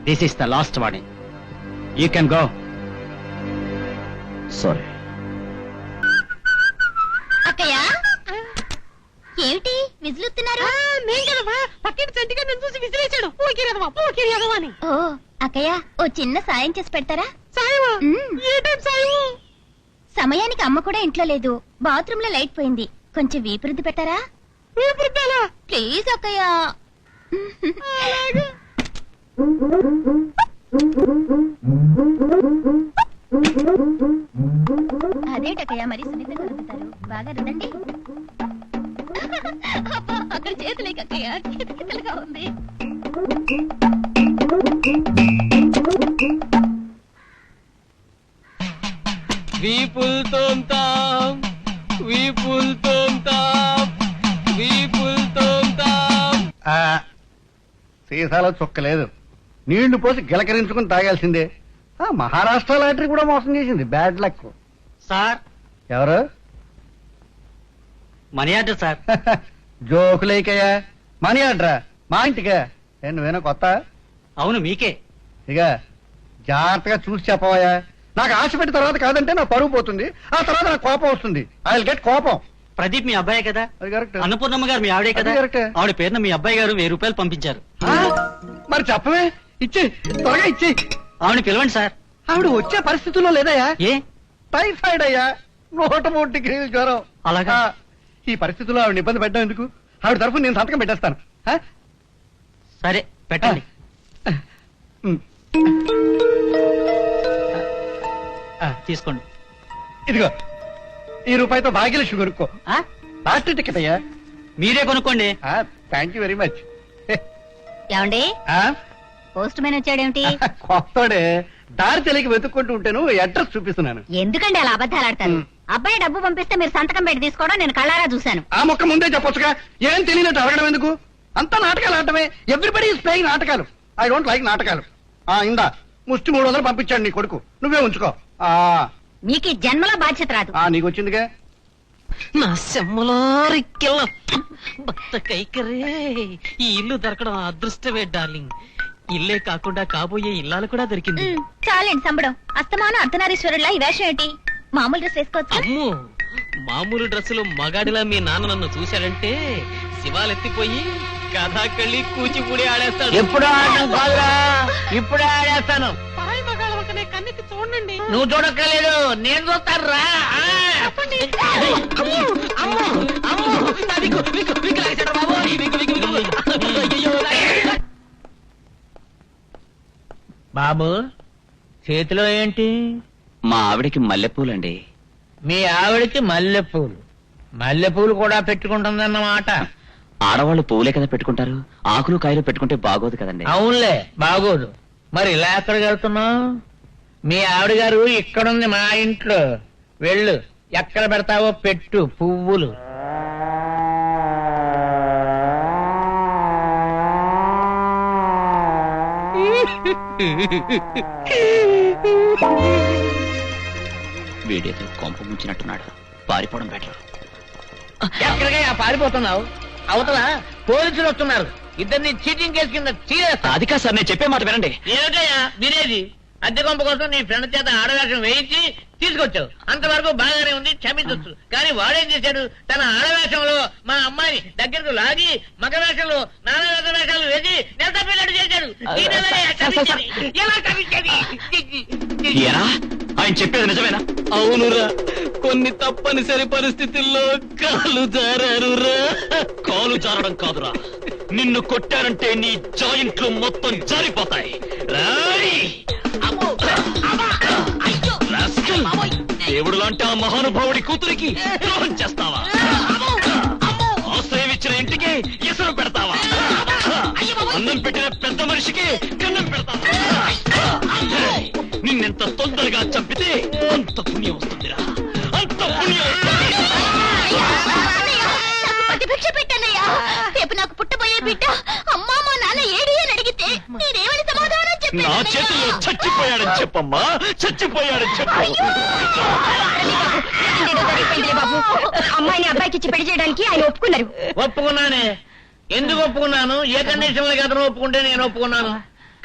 This is the last warning. You can go. Sorry. ఏమిటి విజులుతున్నారు? పక్కింటి చంటిగా నన్ను చూసి విసిరేశాడు. అని ఓ అక్కయ్య, ఓ చిన్న సాయం చేసి పెడతారా? సాయమా? మ్మ్. ఏ టైం సాయము? సమయానికి అమ్మ కూడా ఇంట్లో లేదు, బాత్రూమ్ లో లైట్ పోయింది, కొంచెం వీపురుద్ది పెట్టారా? వీపురుద్దాలా? ప్లీజ్ అక్కయ్య. అదేటక్కయ్య మరి సున్నితంగా రుద్దుతారు, బాగా రుద్దండి. అబ్బా, అక్కడ చేతులేకక్కయ్య, కితకితలుగా ఉంది. వీపుల్ తోంతాం, వీపుల్ తోంతాం, వీపుల్ తోంతాం. సీసాలో చుక్కలేదు, నీళ్లు పోసి గిలకరించుకుని తాగాల్సిందే. మహారాష్ట్ర లాటరీ కూడా మోసం చేసింది, బ్యాడ్ లక్. సార్ ఎవరు? Money order sir. జోకులేకయ్యా, మనీ ఆర్డరా? మా ఇంటికా? నువ్వేనా కొత్త? అవును మీకే. ఇక జాగ్రత్తగా చూసి చెప్పవయ్యా. నాకు ఆశ పెట్టి తర్వాత కాదంటే నా పరువు పోతుంది, ఆ తర్వాత నాకు కోపం వస్తుంది. ఐ విల్ గెట్ కోపం. ప్రదీప్ మీ అబ్బాయే కదా? అది కరెక్ట్. అన్నపూర్ణమ్మ గారు మీ ఆవిడే కదా? అది కరెక్టే. ఆవిడ పేరున మీ అబ్బాయి గారు 1000 రూపాయలు పంపించారు. మరి చెప్పవే, ఇచ్చి త్వరగా ఇచ్చి. ఆవిడ పిలవండి సార్. ఆవిడ వచ్చే పరిస్థితుల్లో లేదయ్యా, ఏ? టైఫాయిడ్ అయ్యా, 103 డిగ్రీల జ్వరం. అలాగా? ఈ పరిస్థితుల్లో ఆవిడ ఇబ్బంది పెట్టడం ఎందుకు? ఆవిడ తరఫున నేను సంతకం పెట్టేస్తాను. సరే పెట్టండి. తీసుకోండి. ఇదిగో, ఈ రూపాయితో భాగ్యలక్ష్మి కొనుక్కో. ఆ? లాటరీ టికెట్ అయ్యా. మీరే కొనుక్కోండి. Thank you very much. ఏమండి, పోస్ట్ మ్యాన్ వచ్చాడేమిటి? కొత్తడే, దారి తెలియక వెతుక్కుంటూ ఉంటాను, అడ్రస్ చూపిస్తున్నాను. ఎందుకండి అలా అబద్ధాలు ఆడతారు? అబ్బాయి డబ్బు పంపిస్తే మీరు సంతకం పెట్టి తీసుకోవడం నేను కళ్ళారా చూశాను. ఆ మొక్క ముందే చెప్పొచ్చుగా, ఏం తెలియనట్టు అడగడం ఎందుకు? అంతా నాటకాలు ఆడటమే. ఎవ్రీబడి ఈస్ ప్లేయింగ్ నాటకాలు. ఐ డోంట్ లైక్ నాటకాలు. ఇందా ముష్టి 300 పంపించాడు నీ కొడుకు, నువ్వే ఉంచుకో. మీకు ఈ జన్మలో బాధ్యత రాదు. నీకు వచ్చిందిగా. నా సెమ్మలో రిక్కెళ్ళ భర్త కైకరే, ఈ ఇల్లు దొరకడం అదృష్టమే డార్లింగ్. ఇల్లే కాకుండా కాబోయే ఇల్లాలు కూడా దొరికింది. చాలండి సంబడం. అస్తమానం అర్ధనారీశ్వరులా ఈ వేషం ఏంటి? మామూలు డ్రెస్ వేసుకోవచ్చు. అమ్మో, మామూలు డ్రెస్సులో మగాడిలా మీ నాన్న నన్ను చూశాడంటే శివాలెత్తిపోయి కథాకళ్ళి కూచిపూడి ఆడేస్తాడు. ఎప్పుడు ఆడటం కాదురా, ఇప్పుడే ఆడేస్తాను. కన్నెత్తి చూడండి. నువ్వు చూడక్కర్లేదు, నేను చూస్తాను రా. బాబు, చేతిలో ఏంటి? మా ఆవిడికి మల్లెపూలండి. మీ ఆవిడకి మల్లెపూలు. మల్లెపూలు కూడా పెట్టుకుంటుందన్నమాట. ఆడవాళ్ళు పువ్వులే కదా పెట్టుకుంటారు, ఆకులు కాయలు పెట్టుకుంటే బాగోదు కదండి. అవునులే, బాగోదు. మరి ఇలా ఎక్కడికి వెళ్తున్నావు? మీ ఆవిడ గారు ఇక్కడుంది మా ఇంట్లో. వెళ్ళు, ఎక్కడ పెడతావో పెట్టు పువ్వులు. వీడియోతో కొంప ముంచినట్టున్నాడు, పారిపోవడం బెటర్. ఎక్కడికైనా పారిపోతున్నావు? అవతల పోలీసులు వస్తున్నారు, ఇద్దరిని చీటింగ్ కేసు కింద చీరేస్తా. అది కాదు సార్, నేను చెప్పే మాట వినండి. ఏమిటయ్యా వినేది? అద్దె కొంప కోసం నీ ఫ్రెండ్ చేత ఆడవేషం వేయించి తీసుకొచ్చావు. అంతవరకు బాగానే ఉంది, క్షమించొచ్చు. కానీ వాడేం చేశాడు? తన ఆడవేషంలో మా అమ్మాయిని దగ్గరకు లాగి మగ వేషంలో నానా వేషాలు వేసి నెలతప్పినట్టు చేశాడు. ఎలా క్షమించేది? ఏరా, ఆయన చెప్పేది నిజమేనా? అవునురా, కొన్ని తప్పనిసరి పరిస్థితుల్లో కాలు జారారురా. కాలు జారడం కాదురా, నిన్ను కొట్టారంటే నీ జాయింట్లు మొత్తం జారిపోతాయి. దేవుడు లాంటి ఆ మహానుభావుడి కూతురికి ద్రోహం చేస్తావా? ఆశ్రయం ఇచ్చిన ఇంటికి ఎసరు పెడతావా? అన్నం పెట్టిన పెద్ద మనిషికి కన్నం పెడతావా? నిన్నెంత తొందరగా చంపితే అంత పుణ్యం వస్తుందిరా, అంత పుణ్యం వస్తుంది. భిక్ష పెట్టన్నయ్యా. రేపు నాకు పుట్టబోయే బిడ్డ అమ్మా మా నాన్న ఏడి అని అడిగితే నేనేమని సమాధానం నా చేతుల్లో చచ్చిపోయాడని చెప్పమ్మా, చచ్చిపోయాడని చెప్పు. బాబు, అమ్మాయిని అబ్బాయికి ఇచ్చి పెళ్లి చేయడానికి ఆయన ఒప్పుకున్నారు. ఒప్పుకున్నానే. ఎందుకు ఒప్పుకున్నాను? ఏ కండిషన్లకి అతను ఒప్పుకుంటే నేను ఒప్పుకున్నాను.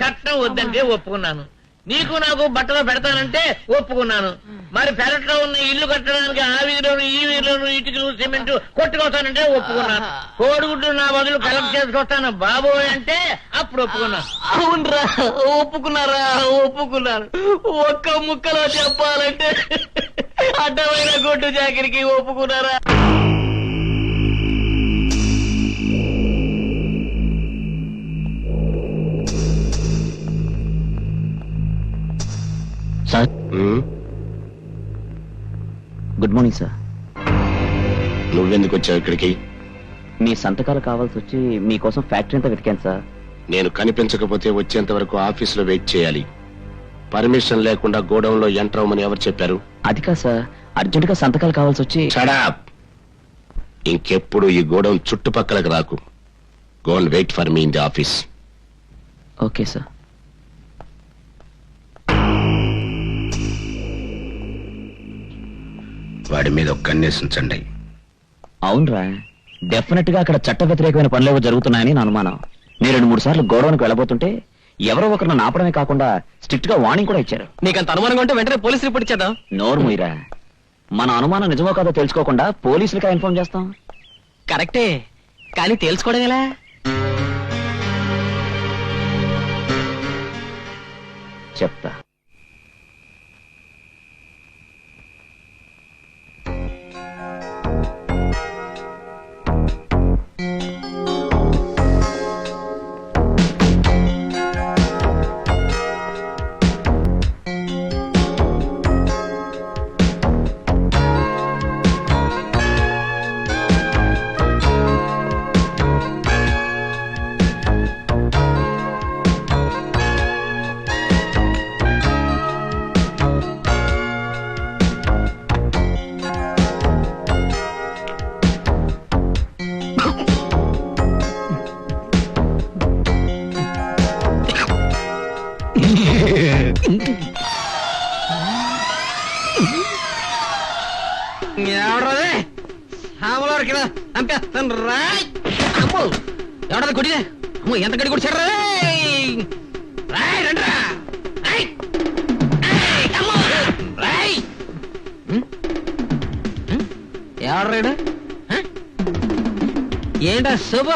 కట్నం వద్దంటే ఒప్పుకున్నాను. నీకు నాకు బట్టలు పెడతానంటే ఒప్పుకున్నాను. మరి పెరట్లో ఉన్న ఇల్లు కట్టడానికి ఆ వీధిలోను ఈ వీధిలోను ఇటుకలు సిమెంట్ కొట్టుకొస్తానంటే ఒప్పుకున్నాను. కోడిగుడ్లు నా బదులు కలెక్ట్ చేసుకొస్తాను బాబోయ్ అంటే అప్పుడు ఒప్పుకున్నాను. అవునరా, ఒప్పుకున్నారా? ఒప్పుకున్నాను. ఒక్క ముక్కలో చెప్పాలంటే అడ్డమైన గొడ్డు చాకిరికి ఒప్పుకున్నారా? Sir, good morning sir. నువ్వెందుకు వచ్చావు ఇక్కడికి? మీ సంతకాలు కావాల్సి వచ్చి మీకోసం ఫ్యాక్టరీ అంతా వెతికాను సార్. నేను కనిపించకపోతే వచ్చేంత వరకు ఆఫీసులో వెయిట్ చేయాలి. పర్మిషన్ లేకుండా గోడౌన్ లో ఎంటర్ అవ్వమని ఎవరు చెప్పారు? అది కాదు సార్, అర్జెంట్ గా సంతకాలు కావాల్సి వచ్చి. Shut up! ఇంకెప్పుడు ఈ గోడౌన్ చుట్టుపక్కలకు రాకు. Go and wait for me in the office. Okay sir. వాడి మీద ఒక కన్నేసించండి. అవునరా, డెఫినెట్ గా అక్కడ చట్ట వ్యతిరేకమైన పనులేవో జరుగుతున్నాయని నా అనుమానం. నేను 2-3 సార్లు గోడౌన్కి వెళ్ళబోతుంటే ఎవరో ఒకరు నన్ను ఆపడమే కాకుండా స్ట్రిక్ట్ గా వార్నింగ్ కూడా ఇచ్చారు. నీకంత అనుమానంగా ఉంటే వెంటనే పోలీస్ రిపోర్ట్ ఇచ్చేద్దాం. నోరు మూయిరా, మన అనుమానం నిజమో కాదో తెలుసుకోకుండా పోలీసులకి ఇన్ఫార్మ్ చేస్తాం. కరెక్టే, కానీ తెలుసుకోవడం ఎలా? చెప్తా. ఎవడదే సామలోరు కింద చంపేస్తాను రాయ్. అమ్మో, ఎవడది కొట్టిదే? అమ్మో, ఎంత గడి కొడిచారు రాయ్. రండిరా రాయ్. అమ్మో రాయ్. ఎవడ్రాడు? ఏంటా శుభ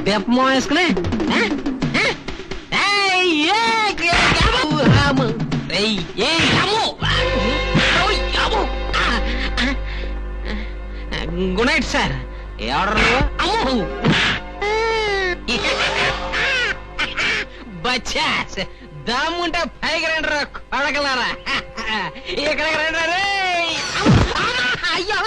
దెప్పమో వేసుకునే? Good night sir. ఎవరు? బచ్చాస్, దమ్ముంటే పైకి రండి కొడగలరా. ఇక్కడికి రండి రే. అయ్యో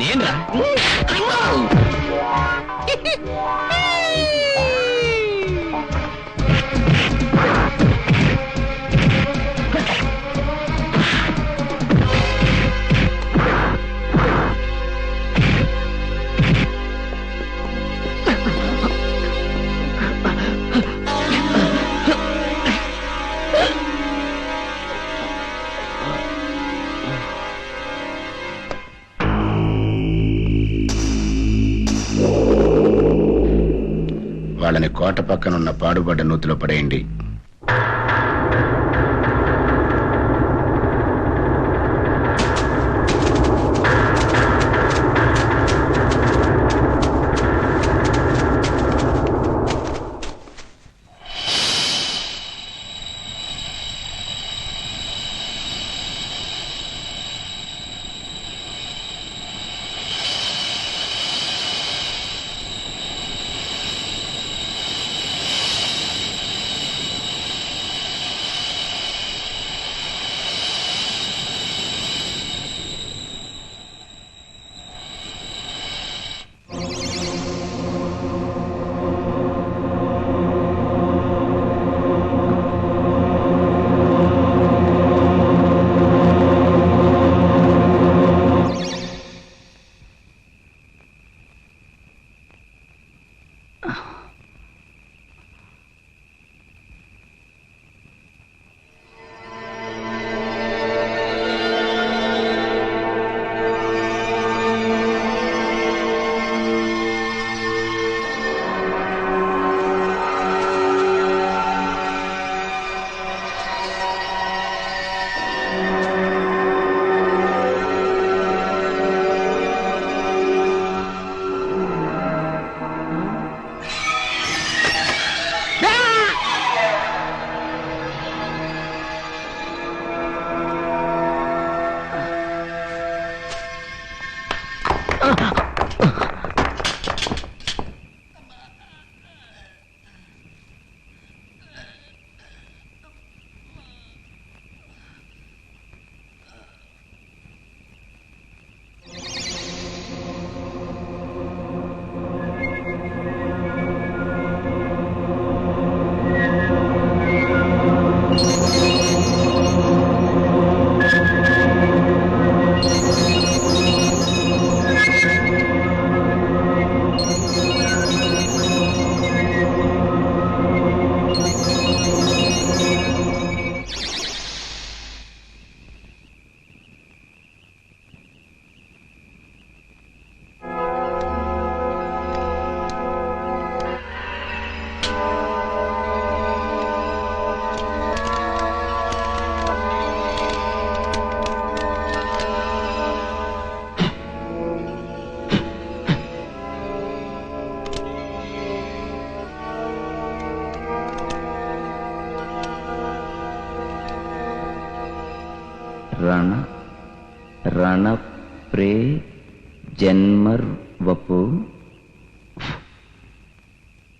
నేనురా. వాళ్ళని కోట పక్కనున్న పాడుబడ్డ నూతిలో పడేయండి. రణ రణ ప్రే జన్మర్ వపు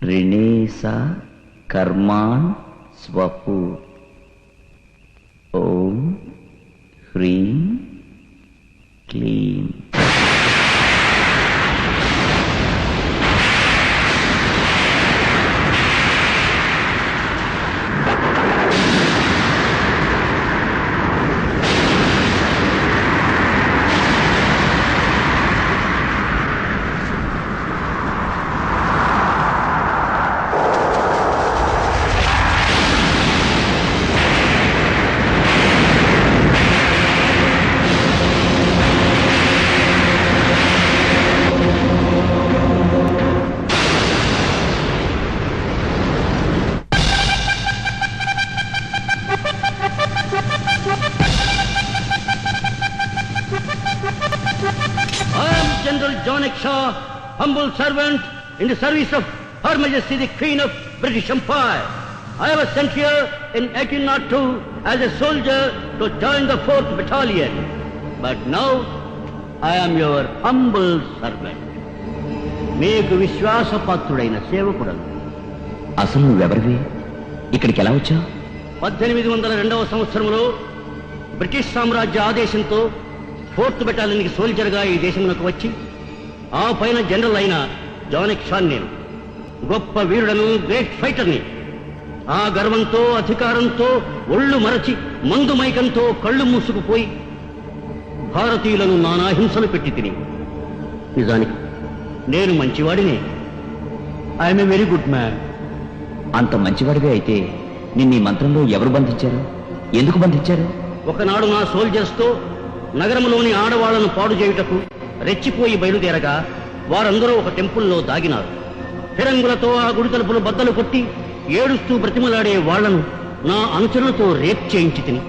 రిణేస కర్మాన్ స్వపు ఓం హ్రీం క్లీం. I am General John X. Shaw, humble servant in the service of Her Majesty the Queen of British Empire. I was sent here in 1802 as a soldier to join the 4th Battalion. But now I am your humble servant. మీకు విశ్వాసపాత్రుడైన సేవకుడను. అసలు నువ్వెవరివి? ఇక్కడికి ఎలా వచ్చావు? 1802వ సంవత్సరంలో British సామ్రాజ్య ఆదేశంతో 4th బెటాలియన్కి సోల్జర్గా ఈ దేశంలోకి వచ్చి ఆ పైన జనరల్ అయిన జాన్ ఎక్స్ షా నేను గొప్ప వీరుడను, గ్రేట్ ఫైటర్ని. ఆ గర్వంతో అధికారంతో ఒళ్ళు మరచి మందు మైకంతో కళ్ళు మూసుకుపోయి భారతీయులను నానా హింసలు పెట్టి తిని నిజానికి నేను మంచివాడినే. I'm a very good man. అంత మంచివాడివే అయితే నిన్ను ఈ మంత్రంలో ఎవరు బంధించారు? ఎందుకు బంధించారు? ఒకనాడు నా సోల్జర్స్తో నగరంలోని ఆడవాళ్లను పాడు చేయుటకు రెచ్చిపోయి బయలుదేరగా వారందరూ ఒక టెంపుల్లో దాగినారు. ఫిరంగులతో ఆ గుడి తలుపులు బద్దలు కొట్టి ఏడుస్తూ బ్రతిమలాడే వాళ్లను నా అనుచరులతో రేప్ చేయించి తిని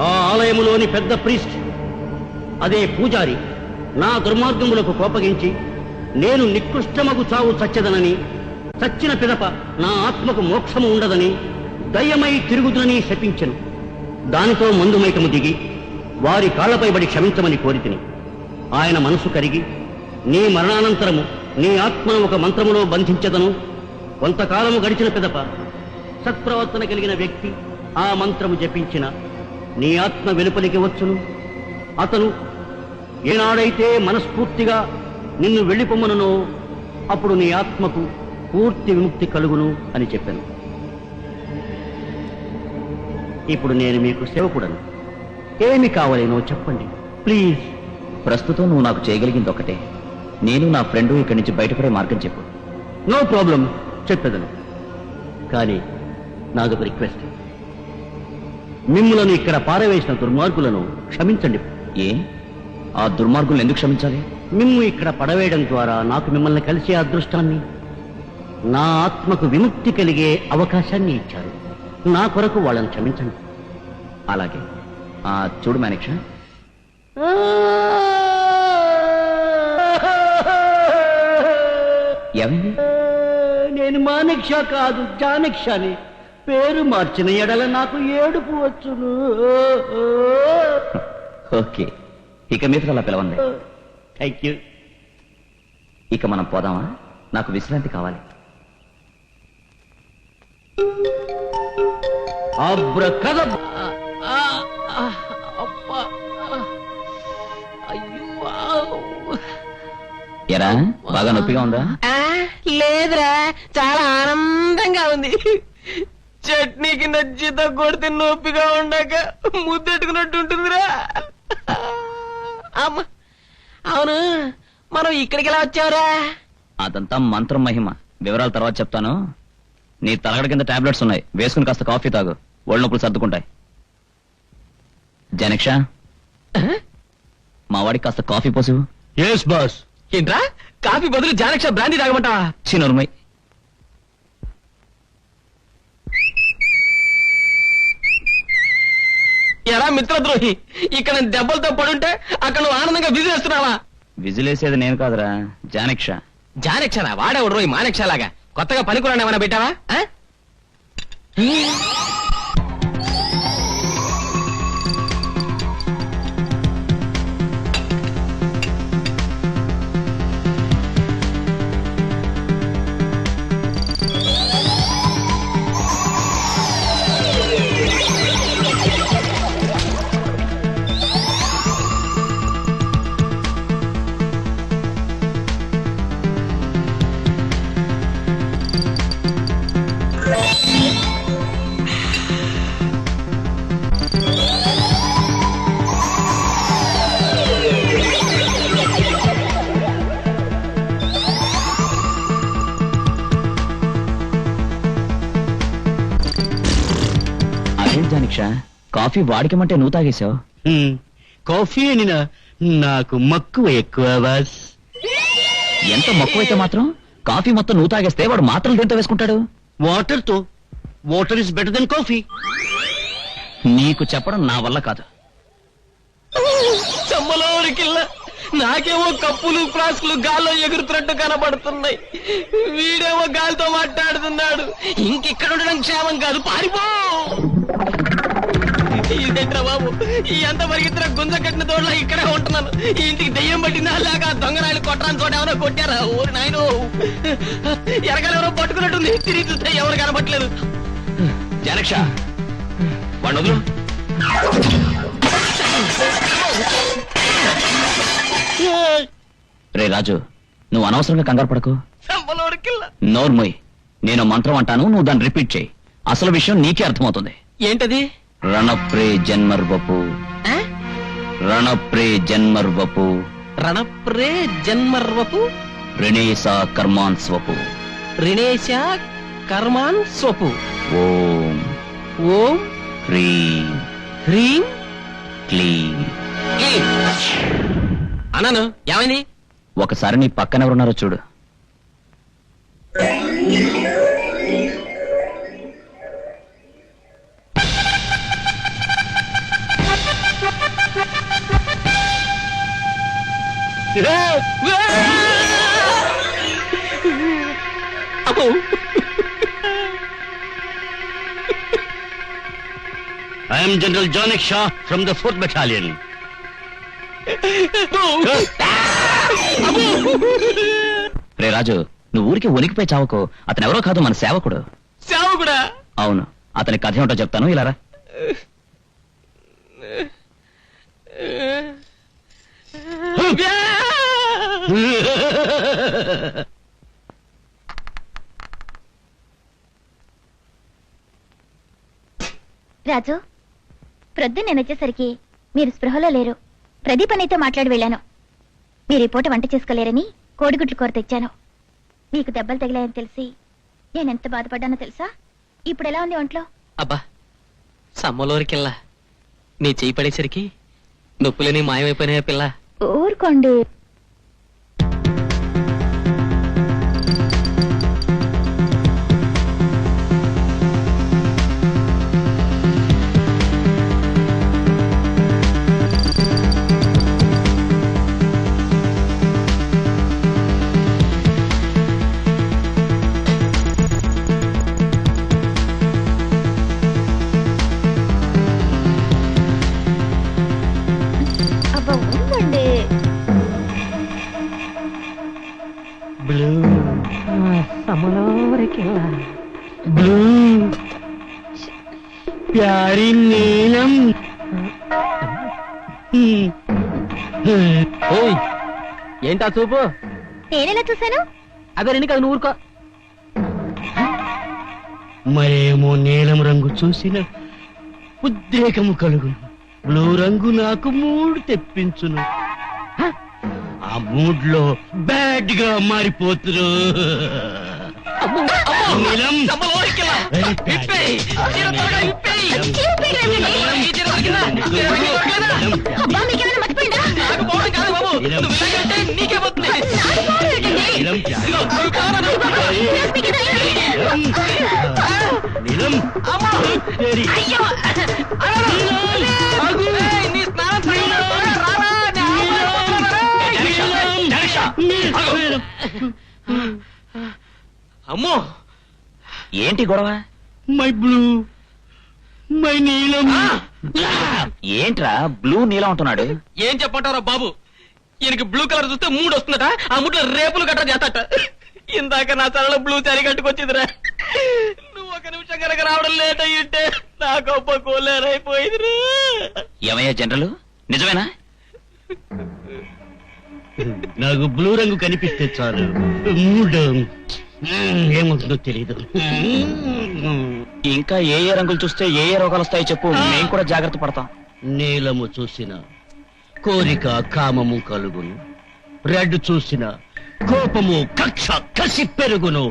ఆ ఆలయములోని పెద్ద ప్రీస్ట్, అదే పూజారి, నా దుర్మార్గములకు కోపగించి నేను నికృష్టమగు చావు చచ్చదనని, చచ్చిన పిదప నా ఆత్మకు మోక్షము ఉండదని, దయ్యమై తిరుగుదునని శపించెను. దానితో మందుమైకము దిగి వారి కాళ్లపై బడి క్షమించమని కోరితిని. ఆయన మనసు కరిగి, నీ మరణానంతరము నీ ఆత్మను ఒక మంత్రములో బంధించదను. కొంతకాలము గడిచిన పిదప సత్ప్రవర్తన కలిగిన వ్యక్తి ఆ మంత్రము జపించిన నీ ఆత్మ వెలుపలికి వచ్చును. అతను ఏనాడైతే మనస్ఫూర్తిగా నిన్ను వెళ్ళిపోమ్మనో అప్పుడు నీ ఆత్మకు పూర్తి విముక్తి కలుగును అని చెప్పాను. ఇప్పుడు నేను మీకు సేవకుడను. ఏమి కావాలేనో చెప్పండి ప్లీజ్. ప్రస్తుతం నువ్వు నాకు చేయగలిగింది ఒకటే. నేను నా ఫ్రెండ్ ఇక్కడి నుంచి బయటపడే మార్గం చెప్పు. నో ప్రాబ్లం, చెప్పేదను. కానీ నాదొక రిక్వెస్ట్. మిమ్ములను ఇక్కడ పారవేసిన దుర్మార్గులను క్షమించండి. ఏ? ఆ దుర్మార్గులను ఎందుకు క్షమించాలి? మిమ్ము ఇక్కడ పడవేయడం ద్వారా నాకు మిమ్మల్ని కలిసే అదృష్టాన్ని, నా ఆత్మకు విముక్తి కలిగే అవకాశాన్ని ఇచ్చారు. నా కొరకు వాళ్ళని క్షమించండి. అలాగే. చూడు మానిక్ష, ఏమైంది? నేను మానిక్ష కాదు, జానక్షాని. పేరు మార్చిన ఎడల నాకు ఏడుపు వచ్చును. ఓకే, ఇక మీద అలా పిలవండి. Thank you. ఇక మనం పోదామా? నాకు విశ్రాంతి కావాలి. ఎరా, బాగా నొప్పిగా ఉందా? లేదురా, చాలా ఆనందంగా ఉంది. చట్నీకి నచ్చితో కొడితే నొప్పిగా ఉండక ముద్దెట్టుకున్నట్టు ఉంటుందిరా. అమ్మ, అవును, మనం ఇక్కడికి ఎలా వచ్చావురా? అదంతా మంత్రం మహిమ. వివరాలు తర్వాత చెప్తాను. నీ తలగడ కింద టాబ్లెట్స్ ఉన్నాయి, వేసుకుని కాస్త కాఫీ తాగు, ఒళ్ళు నొప్పులు సర్దుకుంటాయి. జనక్ష, మా వాడికి కాస్త కాఫీ పోసు. Yes boss. ఏంట్రా, కాఫీ బదులు జానక్ష బ్రాండీ తాగమంటావా? చిన్నరుమై. ఎలా మిత్రద్రోహి, ఇక్కడ దెబ్బలతో పడుంటే అక్కడ నువ్వు ఆనందంగా విజిలేస్తున్నావా? విజిలేసేది నేను కాదురా, జానక్ష. జానక్షనా? వాడేవాడు రోయి మానక్షలాగా కొత్తగా పనికిరాని ఏమైనా పెట్టావా? అదేంటి జానిక్ష, కాఫీ వాడికమంటే నువ్వు తాగేశావు. కాఫీ అని నాకు మక్కువ ఎక్కువ బాస్. ఎంత మక్కువైతే మాత్రం కాఫీ మొత్తం నువ్వు తాగేస్తే వాడు మాత్రం దేంతో వేసుకుంటాడు? వాటర్ తో. Water is better than coffee. నీకు చెప్పడం నా వల్ల కాదు. చమ్మలోరికిల్ల నాకేమో కప్పులు ఫ్లాస్కులు గాల్లో ఎగురుతున్నట్టు కనబడుతున్నాయి. వీడేమో గాలితో మాట్లాడుతున్నాడు. ఇంకెక్కడ ఉండడం క్షేమం కాదు, పారిపో. ఇదేంట్రా బాబు, ఈ అంత పరిగెత్తిన గుంజ కట్టిన తోడులా ఇక్కడే ఉంటున్నాను. ఈ ఇంటికి దెయ్యం పట్టిందా లేక దొంగరాయలు కొట్టడానికి చోట ఏమైనా కొట్టారా? ఊరి నాయన ఎరగలెవరో పట్టుకున్నట్టుంది. తిరిగి చూస్తే ఎవరు కనబట్టలేదు. జానక్ష, వాడు వదులు. రే రాజు, నువ్వు అనవసరంగా కంగారు పడకు. నోర్మోయ్, నేను మంత్రం అంటాను, నువ్వు దాన్ని రిపీట్ చేయి. అసలు విషయం నీకే అర్థమవుతుంది. ఏంటది? రణప్రే జన్మర్వపు, రణప్రే జన్మర్వపు, రణప్రే జన్మర్వపు, రిణేశ కర్మాన్ స్వపు, రిణేశ కర్మాన్ స్వపు. ఓం ఓం హ్రీం హ్రీం క్లీం. అన్నాను, ఏమైంది? ఒకసారి నీ పక్కన ఎవరున్నారో చూడు. I am General Jonik Shah from the 4th Battalion. రే రాజు, నువ్వు ఊరికి ఉనికిపోయి చావకు. అతను ఎవరో కాదు, మన సేవకుడు. సేవకుడా? అవును. అతని కథ ఏమిటో చెప్తాను, ఇలా రా. రాజు, ప్రొద్దున నేను వచ్చేసరికి మీరు స్పృహలో లేరు. ప్రదీప్ అన్నయ్యతో మాట్లాడి వెళ్ళాను. మీరు ఈ పూట వంట చేసుకోలేరని కోడిగుడ్లు కూర తెచ్చాను. మీకు దెబ్బలు తగిలాయని తెలిసి నేనెంత బాధపడ్డానో తెలుసా? ఇప్పుడు ఎలా ఉంది ఒంట్లో? అబ్బా, సమ్మలోరికెల్లా నీ చేయి పడేసరికి నొప్పులని మాయమైపోయినాయా పిల్ల? ఊరుకోండి. ప్యారి నీలం. ఓయ్, ఏంటా చూపు? నేనెలా చూశాను? అదే రెండు కదా, నువ్వు ఊరుకో. మరేమో నీలం రంగు చూసిన ఉద్రేకము కలుగును. బ్లూ రంగు నాకు మూడ్ తెప్పించును. ఆ మూడ్ లో బ్యాడ్ గా మారిపోతురు. నీలం అమ్మో, ఏంటి గొడవ? మై బ్లూ, మై నీలం. ఏంట్రా బ్లూ నీలం అంటున్నాడు? ఏం చెప్పంటారా బాబు? ఈయనకి బ్లూ కలర్ చూస్తే మూడు వస్తుందట. ఆ మూట్లో రేపులు గట్రా చేస్తాట. ఇందాక నా తలలో బ్లూ చరి కట్టుకొచ్చిందిరా. నువ్వు ఒక నిమిషం కనుక రావడం లేట్ అయ్యింటే నా గొప్ప కోలేరైపోయిందిరా. ఏమయ్యా జనరల్, నిజమేనా? నాకు బ్లూ రంగు కనిపిస్తే చాలు మూడు ఏమవుతుందో తెలీదు. ఇంకా ఏ ఏ రంగులు చూస్తే ఏ ఏ రోగాలు వస్తాయో చెప్పు, మేము కూడా జాగ్రత్త పడతాం. నీలము చూసిన కోరిక కామము కలుగును. రెడ్ చూసిన కోపము కక్ష కసి పెరుగును.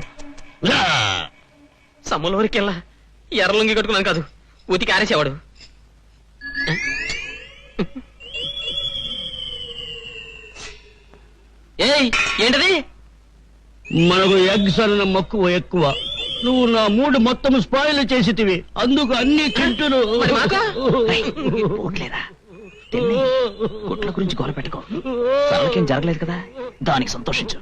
సమ్మలోరికెల్లా ఎర్రలుంగి కట్టుకున్నాను కాదు, ఉతికి ఆరేసేవాడు. ఏయ్ ఏంటది? మనకు ఎగ్స్ అన్న మక్కువ ఎక్కువ. నువ్వు నా మూడు మొత్తం స్పాయిల్ చేసితివి, అందుకు అన్ని తింటును. మరి మాకు? పోట్లేదా తిన్ని. గుట్ల గురించి గోల పెట్టుకో. సరళకేం జరగలేదు కదా, దానికి సంతోషించు.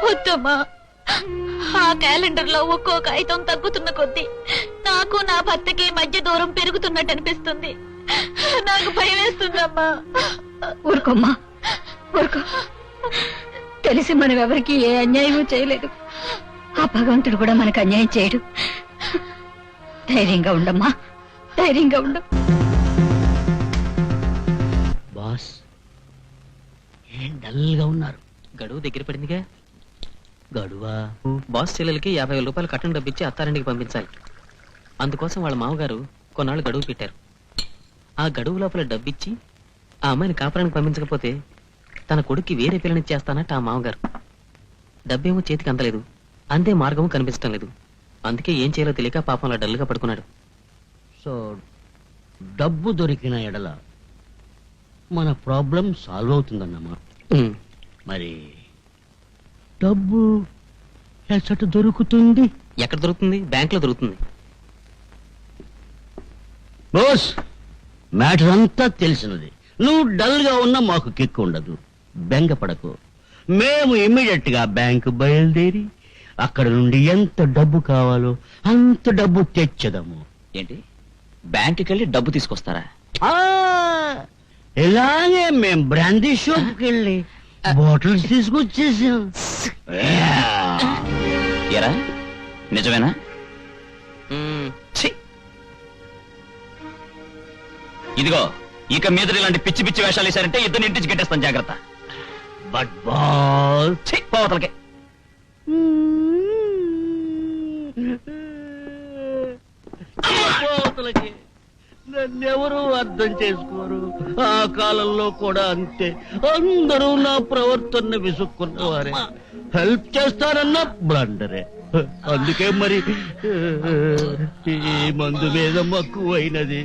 వద్దమ్మా, ఆ క్యాలెండర్ లో ఒక్కో కాగితం తగ్గుతున్న కొద్దీ నాకు నా భర్తకి మధ్య దూరం పెరుగుతున్నట్టు అనిపిస్తుంది. నాకు భయం వేస్తుందమ్మా. ఊరుకోమ్మా, ఊరుకో. తెలిసి మనం ఎవరికి ఏ అన్యాయమూ చేయలేదు. ఆ భగవంతుడు కూడా మనకు అన్యాయం చేయడు. ధైర్యంగా ఉండమ్మా, ధైర్యంగా ఉండు. బాస్ ఏం డల్ గా ఉన్నారు? గడువు దగ్గర పడిందిగా. గడువా? బాస్ చెల్లెలకి 50,000 రూపాయలు కట్నం డబ్బిచ్చి అత్తారింటికి పంపించాలి. అందుకోసం వాళ్ళ మామగారు కొన్నాళ్ళు గడువు పెట్టారు. ఆ గడువు లోపల డబ్బిచ్చి ఆ అమ్మాయిని కాపురానికి పంపించకపోతే తన కొడుక్కి వేరే పిల్లనిచ్చేస్తానట్టు ఆ మామగారు. డబ్బేమో చేతికి అందలేదు, అంతే మార్గము కనిపించడం లేదు. అందుకే ఏం చేయాలో తెలియక పాపం అలా డల్గా పడుకున్నాడు. సో డబ్బు దొరికిన ఎడల మన ప్రాబ్లం సాల్వ్ అవుతుందన్నమా? మరి డబ్బు ఎచ్చట దొరుకుతుంది? ఎక్కడ దొరుకుతుంది? బ్యాంక్ లో దొరుకుతుంది. బోస్, మ్యాటర్ అంతా తెలిసినది. నువ్వు డల్ గా ఉన్నా మాకు కిక్ ఉండదు. బెంగపడకు. మేము ఇమ్మీడియట్ గా బ్యాంకు బయలుదేరి అక్కడ నుండి ఎంత డబ్బు కావాలో అంత డబ్బు తెచ్చదము. ఏంటి, బ్యాంకుకి వెళ్ళి డబ్బు తీసుకొస్తారా? ఇలాగే మేం బ్రాందీ షాప్ కి వెళ్ళి బాటిల్స్ తీసుకొచ్చేసాం. ఎరా నిజమేనా? ఛీ! ఇదిగో, ఇక మీద ఇలాంటి పిచ్చి పిచ్చి వేషాలు వేశారంటే ఇద్దరు ఇంటికి గట్టేస్తాను, జాగ్రత్త. But ball పోవతలకే. నన్నెవరూ అర్థం చేసుకోరు. ఆ కాలంలో కూడా అంతే. అందరూ నా ప్రవర్తన విసుక్కున్నవారే. హెల్ప్ చేస్తారన్న బ్లండరే. అందుకే మరి ఈ మందు మీద మక్కువైనది.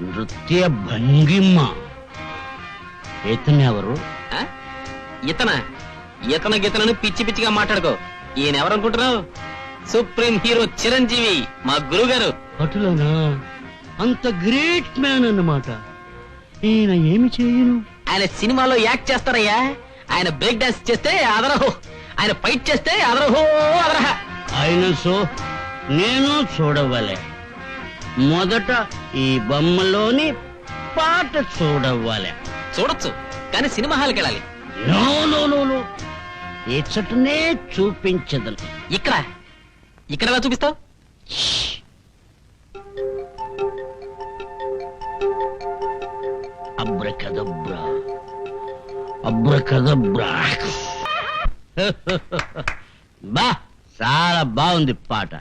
నృత్య భంగిమ. ఇతనెవరు? ఇతన గీతనని పిచ్చి పిచ్చిగా మాట్లాడుకో. ఈయన ఎవరనుకుంటున్నావు? సుప్రీం హీరో చిరంజీవి, మా గురువు గారు. అటులనా? అంత గ్రేట్ మ్యాన్ అన్నమాట. ఈయన ఏమి చేయను? ఆయన సినిమాలో యాక్ట్ చేస్తారయ్యా. ఆయన బ్రేక్ డాన్స్ చేస్తే అదరహో, ఆయన ఫైట్ చేస్తే అదరహో అదరహ. ఆయన సో నేను చూడవలే. మొదట ఈ బొమ్మలోని పాట చూడవ్వాలి. చూడొచ్చు, కానీ సినిమా హాల్కి వెళ్ళాలి. నో నో నో నో, ఇచ్చటనే చూపించదను. ఇక్కడ ఎలా చూపిస్తావు? Abracadabra, abracadabra. బా, చాలా బాగుంది పాట.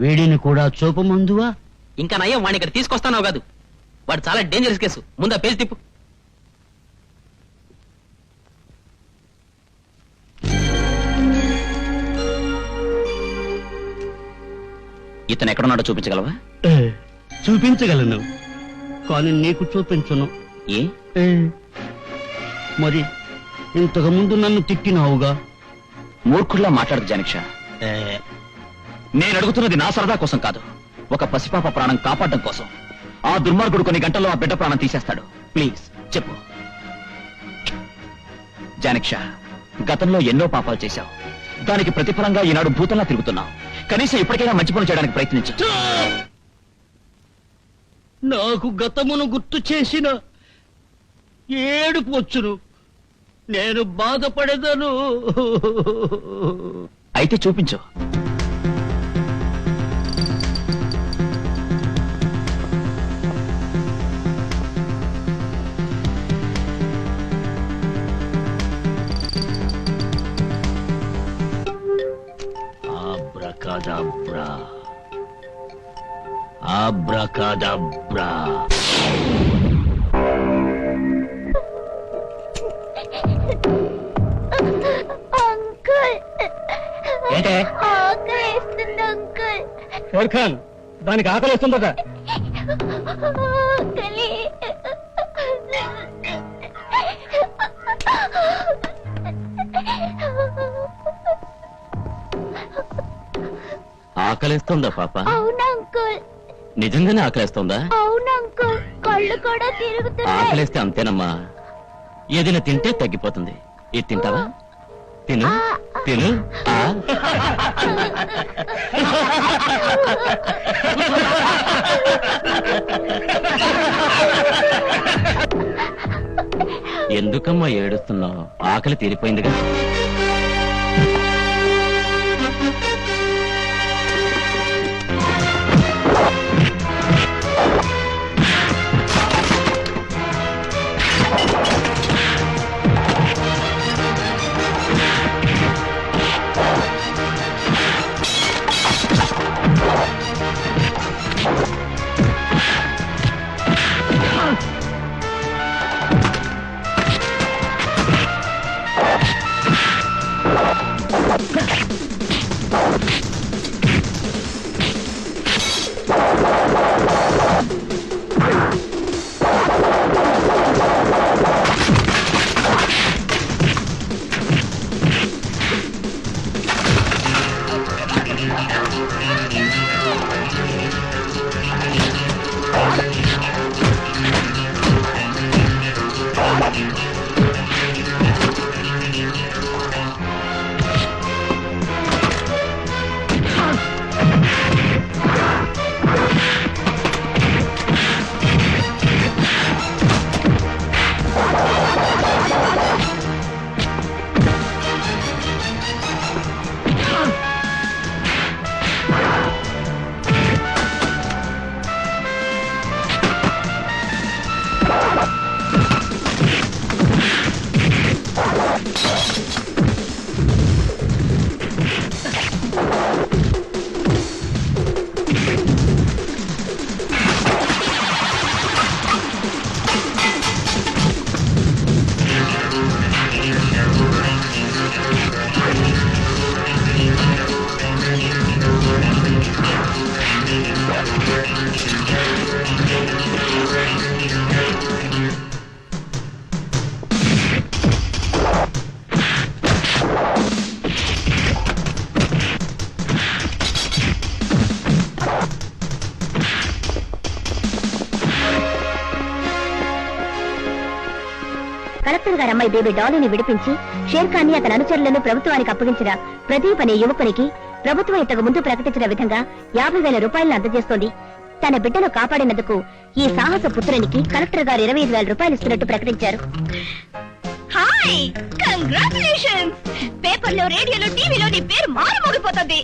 వీడిని కూడా చూపమందువా? ఇంకా నయ్యం, వాడిని ఇక్కడ తీసుకొస్తానో కాదు. వాడు చాలా డేంజరస్ కేసు. ముందా పేరు తిప్పు. ఇతను ఎక్కడున్నాడో చూపించగలవా? చూపించగలను, కానీ నీకు చూపించను. ఏ? మరి ఇంతకు ముందు నన్ను తిట్టినావుగా. మూర్ఖుల్లా మాట్లాడదు జానిక్ష. నేను అడుగుతున్నది నా సరదా కోసం కాదు, ఒక పసిపాప ప్రాణం కాపాడడం కోసం. ఆ దుర్మార్గుడు కొన్ని గంటల్లో ఆ బిడ్డ ప్రాణం తీసేస్తాడు. ప్లీజ్ చెప్పు జానిక్ష. గతంలో ఎన్నో పాపాలు చేశావు, దానికి ప్రతిఫలంగా ఈనాడు భూతంలా తిరుగుతున్నావు. కనీసం ఇప్పటికైనా మంచి పనులు చేయడానికి ప్రయత్నించు. నాకు గతమును గుర్తు చేసిన ఏడుపు వచ్చును. నేను బాధపడేదను. అయితే చూపించు. ఆబ్రకాదబ్రా. అంకుల్ ఏంటే ఆకలిస్తుంది అంకుల్. ఖాన్ దానికి ఆకలి వస్తుందట. ఆకలి. ఆకలేస్తోందా పాప? అవును అంకుల్. నిజంగానే ఆకలేస్తోందా? అవును అంకుల్. కళ్ళు కూడా తిరుగుతున్నాయి. ఆకలేస్తే అంతేనమ్మా, ఏదైనా తింటే తగ్గిపోతుంది. ఇది తింటావా? తిను తిను. ఆ? ఎందుకమ్మా ఏడుస్తున్నావు? ఆకలి తీరిపోయిందిగా. కలెక్టర్ గారు అమ్మాయి బేబీ డాలీని విడిపించి షేర్ ఖాన్ ని అతని అనుచరులను ప్రభుత్వానికి అప్పగించిన ప్రదీప్ అనే యువకునికి ప్రభుత్వం ఇంతకు ముందు ప్రకటించిన విధంగా 50,000 రూపాయలను అందజేస్తోంది. తన బిడ్డను కాపాడినందుకు ఈ సాహస పుత్రునికి కలెక్టర్ గారు 25,000 రూపాయలు ఇస్తున్నట్టు ప్రకటించారు. Hi, congratulations! పేపర్లో, రేడియోలో, టీవీలో నీ పేరు మారుమోగిపోతుంది.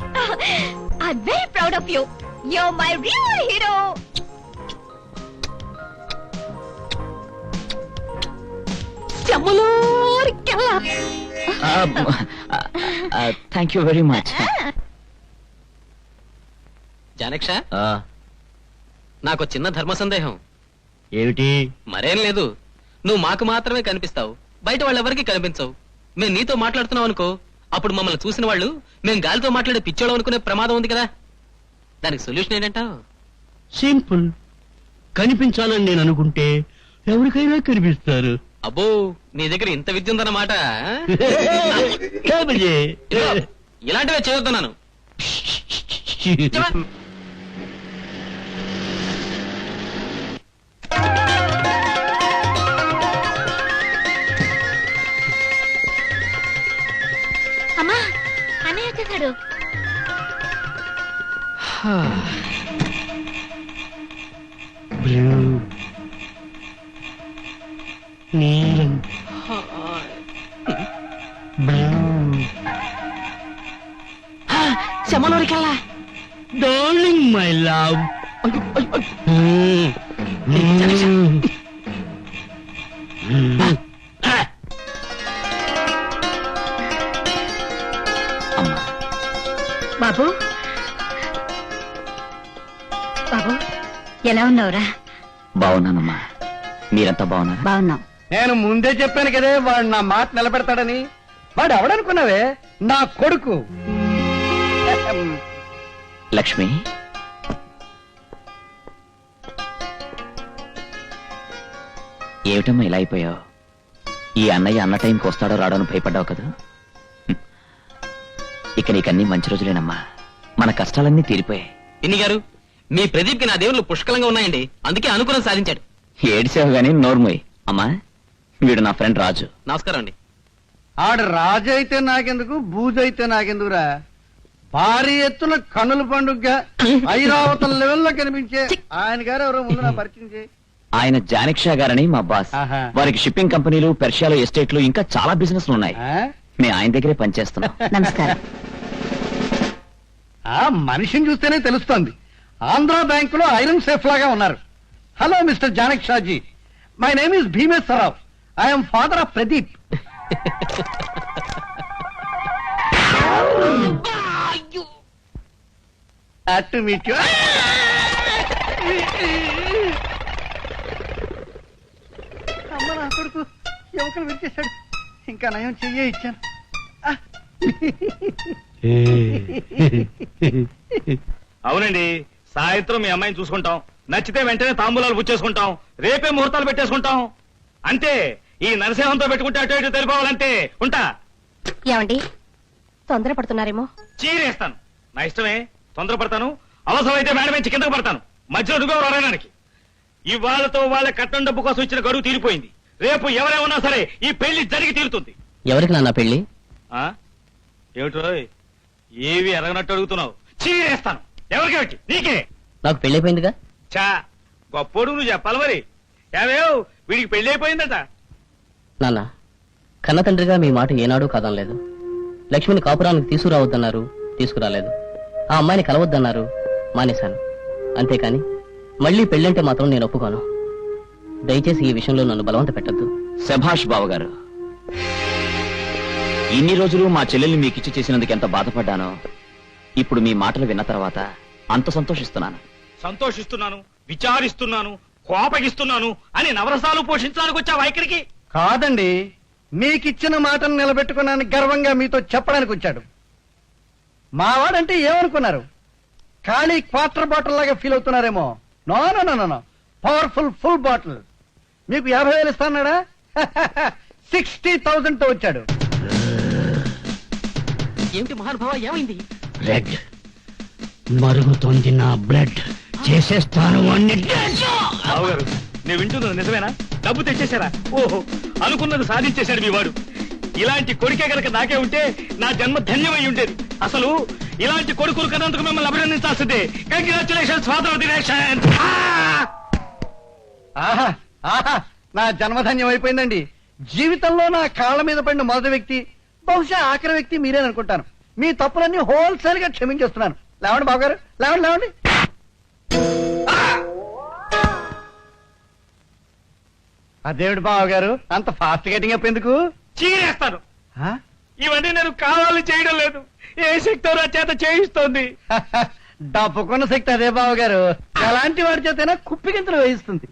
I am very proud of you. You are my real hero. Thank you very much. Janaksha, నాకు చిన్న ధర్మ సందేహం. ఏమిటి? మరేం లేదు, నువ్వు మాకు మాత్రమే కనిపిస్తావు, బయట వాళ్ళెవరికి కనిపించవు. మేము నీతో మాట్లాడుతున్నాం అనుకో, అప్పుడు మమ్మల్ని చూసిన వాళ్ళు మేము గాలితో మాట్లాడే పిచ్చోళం అనుకునే ప్రమాదం ఉంది కదా. దానికి సొల్యూషన్ ఏంటంటావు? సింపుల్. కనిపించాలని నేను అనుకుంటే ఎవరికైనా కనిపిస్తారు. అబ్బో, నీ దగ్గర ఇంత విద్య ఉందన్నమాట. కాబోయే. ఇదిగో, ఇలాంటివే చేయొద్దన్నాను. చెప్పా. అమ్మా, అన్నయ్య వచ్చేసాడు. బ్లూ, నీలం, శమలోరికల్లా డార్లింగ్ మై లవ్. బాబు, బాబు, ఎలా ఉన్నావురా? బాగున్నానమ్మా. మీరంతా బాగున్నారా? బాగున్నాం. నేను ముందే చెప్పాను కదే వాడు నా మాట నిలబెడతాడని. వాడు ఎవడనుకున్నావే? నా కొడుకు. లక్ష్మి, ఏమిటమ్మా ఇలా అయిపోయావు? ఈ అన్నయ్య అన్న టైంకి వస్తాడో రాడో అని భయపడ్డావు కదా. ఇక నీకన్నీ మంచి రోజులేనమ్మా. మన కష్టాలన్నీ తీరిపోయాయి. పిన్ని గారు, మీ ప్రదీప్కి నా దేవుళ్ళు పుష్కలంగా ఉన్నాయండి, అందుకే అనుకూలం సాధించాడు. ఏడిసావు గాని నోర్మోయ్. అమ్మా, వీడు నా ఫ్రెండ్ రాజు. నమస్కారం అండి. ఆడు రాజు అయితే నాకెందుకు, బూజు అయితే నాకెందుకురా? భారీ ఎత్తున కన్నుల పండుగ ఐరావతం లెవెల్లో కనిపించే ఆయన గారు ఎవరో ముందు నా పరిచయం చేయి. ఆయన జానిక్షా గారని మా బాస్. ఆహా. వారికి షిప్పింగ్ కంపెనీలు, పెర్షియాలో ఎస్టేట్లు, ఇంకా చాలా బిజినెస్లు ఉన్నాయి. ఆ? మేము ఆయన దగ్గరే పనిచేస్తున్నాం. నమస్కారం. ఆ మనిషిని చూస్తేనే తెలుస్తోంది. ఆంధ్ర బ్యాంకులో ఐరన్ సేఫ్ లాగా ఉన్నారు. Hello mister Janak Shaji, my name is Bhimeswararao. I'm father of Pradeep. To meet you. అమ్మ నా కొడుకు యువకులు విరిచేశాడు. ఇంకా నయం చెయ్యే ఇచ్చాను. అవునండి, సాయంత్రం మీ అమ్మాయిని చూసుకుంటాం. నచ్చితే వెంటనే తాంబూలాలు పుచ్చేసుకుంటాం. రేపే ముహూర్తాలు పెట్టేసుకుంటాం. అంతే. ఈ నరసింహంతో పెట్టుకుంటే అటు ఇటు తెలిపోవాలంటే ఉంటా. ఏమండి, తొందరపడుతున్నారేమో? చీరేస్తాను. నా ఇష్టమే, తొందరపడతాను. అవసరమైతే మేడం నుంచి కిందకు పడతాను. మధ్యలో నువ్వెవరు రాయడానికి. ఇవాళతో వాళ్ళ కట్టం డబ్బు కోసం ఇచ్చిన గడువు తీరిపోయింది. రేపు ఎవరేమన్నా సరే ఈ పెళ్లి జరిగి తీరుతుంది. ఎవరికి నాన్న పెళ్లి? ఆ ఏమిటో ఏవి ఎరగనట్టు అడుగుతున్నావు? చీరేస్తాను. ఎవరికేమిటి? నీకే. నాకు పెళ్ళైపోయిందిగా. చా గొప్పోడు నువ్వు చెప్పాలి మరి. ఏవేవ్ వీడికి పెళ్లి అయిపోయిందట. నాన్న, కన్న తండ్రిగా మీ మాట ఏనాడూ కాదనలేదు. లక్ష్మిని కాపురానికి తీసుకురావద్దన్నారు, తీసుకురాలేదు. ఆ అమ్మాయిని కలవద్దన్నారు, మానేశాను. అంతేకాని మళ్ళీ పెళ్ళంటే మాత్రం నేను ఒప్పుకోను. దయచేసి ఈ విషయంలో నన్ను బలవంత పెట్టద్దు. శభాష్ బావగారు. ఇన్ని రోజులు మా చెల్లెల్ని మీకిచ్చి చేసినందుకు ఎంత బాధపడ్డానో ఇప్పుడు మీ మాటలు విన్న తర్వాత అంత సంతోషిస్తున్నాను. సంతోషిస్తున్నాను, విచారిస్తున్నాను, కోపగిస్తున్నాను అని నవరసాలు పోషించడానికి వచ్చావా ఇక్కడికి? కాదండి, మీకిచ్చిన మాటను నిలబెట్టుకున్నాను గర్వంగా మీతో చెప్పడానికి వచ్చాడు. మావాడంటే ఏమనుకున్నారు? ఖాళీ క్వార్టర్ బాటిల్ లాగా ఫీల్ అవుతున్నారేమో. No no no no, powerful full bottle. మీకు 50,000 ఇస్తాన్నాడా? 60,000 తో వచ్చాడు. ఏమిటి మహానుభావ, ఏమైంది? రెడ్ మరుగుతోంది నా బ్లడ్. చేసేస్తాను బావగారు, నేను వింటున్నది నిజమేనా? డబ్బు తెచ్చేశారా? ఓహో, అనుకున్నది సాధించేశాడు మీ వాడు. ఇలాంటి కొడుకే గనక నాకే ఉంటే నా జన్మ ధన్యమై ఉండేది. అసలు ఇలాంటి కొడుకులు కన్నందుకు మిమ్మల్ని అభినందించాల్సిందే. Congratulations father దినేషన్. ఆహా ఆహా, నా జన్మధన్యం అయిపోయిందండి. జీవితంలో నా కాళ్ళ మీద పడిన మొదటి వ్యక్తి, బహుశా ఆఖరి వ్యక్తి మీరేననుకుంటాను. మీ తప్పులన్నీ హోల్సేల్ గా క్షమించేస్తున్నాను. లేవండి బాబుగారు, లేవండి లేవండి. అదేవిడు బావగారు, అంత ఫాస్ట్ గెటింగ్ అప్ ఎందుకు? చీరేస్తాను. ఆ? ఇవన్నీ నేను కావాలని చేయడం లేదు. ఏ శక్తి నా చేత చేయిస్తోంది. డబ్బుకున్న శక్తి అదే బావగారు. ఎలాంటి వాడి చేతైనా కుప్పిగింతలు వేయిస్తుంది.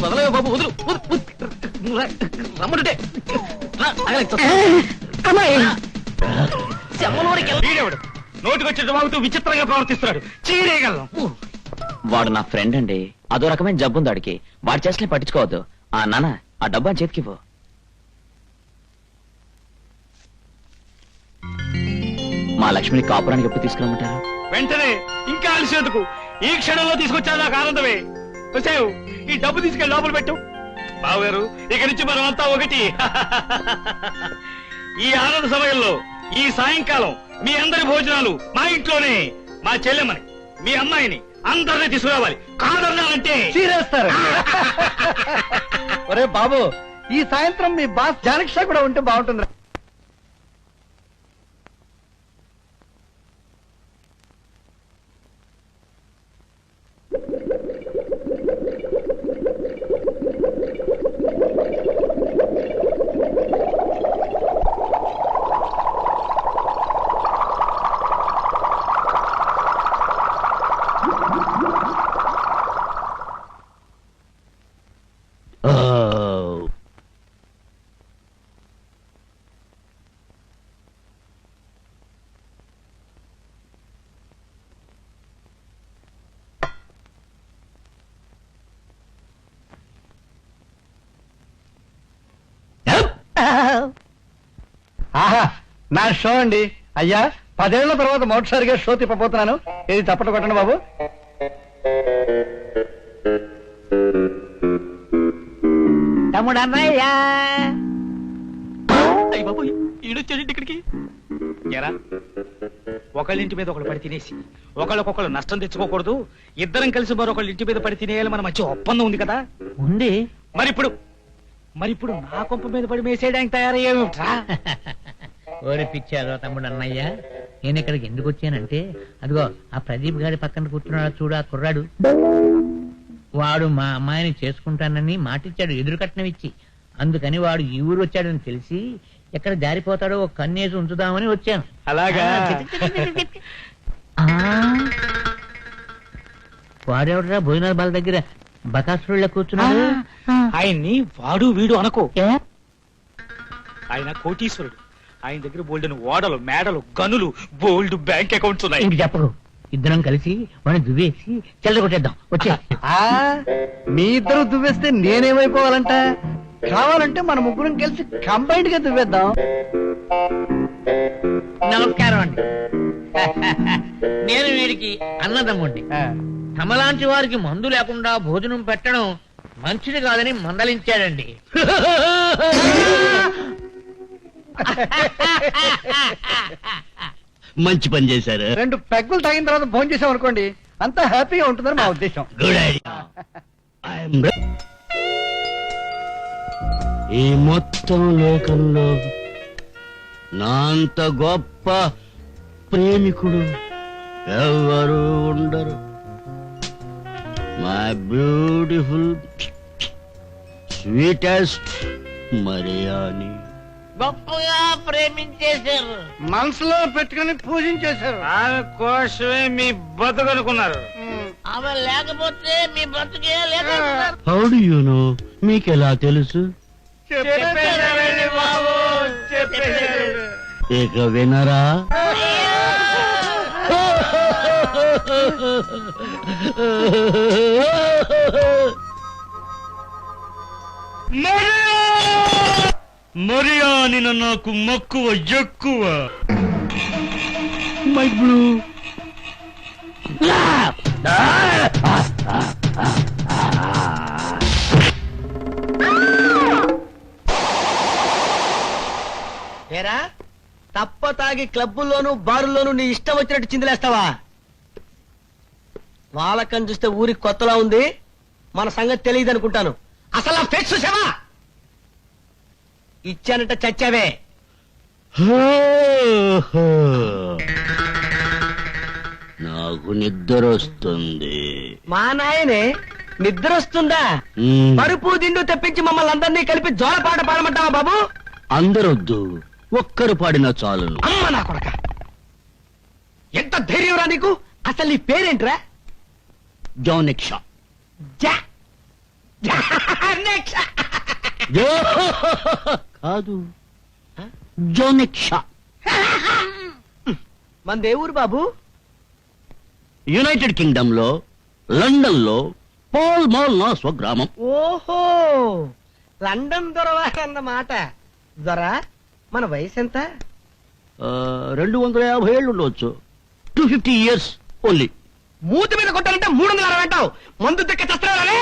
వదలవే బాబు, వదులు. రమ్మంటే వీడెవడు నోటికొచ్చేట్టు వాగుతూ విచిత్రంగా ప్రవర్తిస్తున్నాడు. చీరేయగలను. వాడు నా ఫ్రెండ్ అండి. అదో రకమైన జబ్బుంది వాడికి. వాడి చేస్తలే పట్టించుకోవద్దు. ఆ నాన్న, ఆ డబ్బా చేతికివ్వు. మా లక్ష్మిని కాపురానికి ఎప్పుడు తీసుకురమ్మంటారు? వెంటనే. ఇంకా అలసేందుకు? ఈ క్షణంలో తీసుకొచ్చా నాకు ఆనందమే. వచ్చావు, ఈ డబ్బు తీసుకెళ్ళి లోపల పెట్టు. బావగారు, ఇక నుంచి మనం అంతా ఒకటి. ఈ ఆనంద సమయంలో ఈ సాయంకాలం మీ అందరి భోజనాలు మా ఇంట్లోనే. మా చెల్లెమ్మని, మీ అమ్మాయిని అందరినీ తీసుకురావాలి. కాదన్నానంటే చీరేస్తారు. ఒరే బాబు, ఈ సాయంత్రం మీ బాస్ జానక్ష కూడా ఉంటే బాగుంటుంది. ఆహా, నా షో అండి అయ్యా. 10 ఏళ్ల తర్వాత మొదటిసారిగా షో తిప్పబోతున్నాను. ఇది చప్పట్లు కొట్టండి బాబు. తమ్ముడు అన్నయ్య అయ్య బాబు ఈడొచ్చాడు ఇక్కడికి. ఎరా ఒకళ్ళింటి మీద ఒకళ్ళు పడి తినేసి ఒకళ్ళకొకళ్ళు నష్టం తెచ్చుకోకూడదు, ఇద్దరం కలిసి మరొకళ్ళ ఇంటి మీద పడి తినేయాలి, మన మధ్య ఒప్పందం ఉంది కదా. ఉంది. మరిప్పుడు నా కొంప మీద పడి మేసేయడానికి తయారయ్యేమిట్రా? ఓరి పిచ్చారో తమ్ముడు అన్నయ్య, నేను ఇక్కడికి ఎందుకు వచ్చానంటే అదిగో ఆ ప్రదీప్ గారి పక్కన కూర్చున్నాడు చూడు, ఆ కుర్రాడు. వాడు మా అమ్మాయిని చేసుకుంటానని మాటిచ్చాడు, ఎదురు కట్నం ఇచ్చి. అందుకని వాడు ఈ ఊరు వచ్చాడని తెలిసి ఎక్కడ జారిపోతాడో ఒక కన్నేసి ఉంచుదామని వచ్చాను. అలాగా? వాడెవడరా భోజనాల బాల దగ్గర బకాసురుళ్ళ కూర్చున్నాడు? ఆయన్ని వాడు వీడు అనుకో, ఆయన కోటీశ్వరుడు. ఆయన దగ్గర బోల్డెన్ ఓడలు, మేడలు, గనులు, బోల్డ్ బ్యాంక్ అకౌంట్స్ ఉన్నాయి. ఇంక చెప్పకు, ఇద్దరం కలిసి వాడిని దువ్వేసి చెల్లగొట్టేద్దాం. వచ్చే మీ ఇద్దరు దువ్వేస్తే నేనేమైపోవాలంట? కావాలంటే మన ముగ్గురం కలిసి కంబైన్డ్ గా దువ్వేద్దాం. నమస్కారం అండి. నేను వీడికి అన్నదమ్ముండి. తమలాంటి వారికి మందు లేకుండా భోజనం పెట్టడం మంచిది కాదని మందలించాడండి. మంచి పని చేశారు. 2 పెగ్గులు తాగిన తర్వాత భోజనం చేసాం అనుకోండి, అంతా హ్యాపీగా ఉంటుందని మా ఉద్దేశం. Good idea. ఈ మొత్తం లోకంలో నా అంత గొప్ప ప్రేమికుడు ఎవరు ఉండరు. మై బ్యూటిఫుల్ స్వీటెస్ట్ మరియాని గొప్పగా ప్రేమించేశారు, మనసులో పెట్టుకుని పూజించేశారు. ఆమె కోసమే మీ బతుకనుకున్నారు. ఆమె లేకపోతే మీ బ్రతుకే లేక. How do you know? మీకెలా తెలుసు? చెప్పేశారండి బాబు, చెప్పేశారు. ఇక వినరా? మరియాని నాకు మక్కువ ఎక్కువ. మై బ్లూ ఏరా తప్ప తాగి క్లబ్బుల్లోనూ బారుల్లోనూ నీ ఇష్టం వచ్చినట్టు చిందులేస్తావా? వాళ్ళకని చూస్తే ఊరికి కొత్తలా ఉంది, మన సంగతి తెలియదు అనుకుంటాను. అసలు ఆ ఫేస్ చూసావా? ఇచ్చానంట చచ్చావే. నాకు నిద్ర వస్తుంది. మా నాయనే నిద్ర వస్తుందా? పరుపు దిండు తెప్పించి మమ్మల్ని అందరినీ కలిపి జోలపాట పాడమంటావా బాబు? అందరొద్దు, ఒక్కరు పాడినా చాలును. అమ్మ నా కొడక, ఎంత ధైర్యంరా నీకు? అసలు నీ పేరేంట్రా? జానిక్ షా. కాదు, జోనిక్ షా. మందే ఊరు బాబు? యునైటెడ్ కింగ్డమ్ లో, లండన్ లో పాల్ మాల్ నా స్వగ్రామం. ఓహో, లండన్ దొరవారన్నమాట. దొర, మన వయసు ఎంత? 250 ఏళ్ళు ఉండవచ్చు. 250 years ఓన్లీ. మూతి మీద కొట్టాలంటే 360 అంటావు. మందు తెక్క చస్తున్నాడే.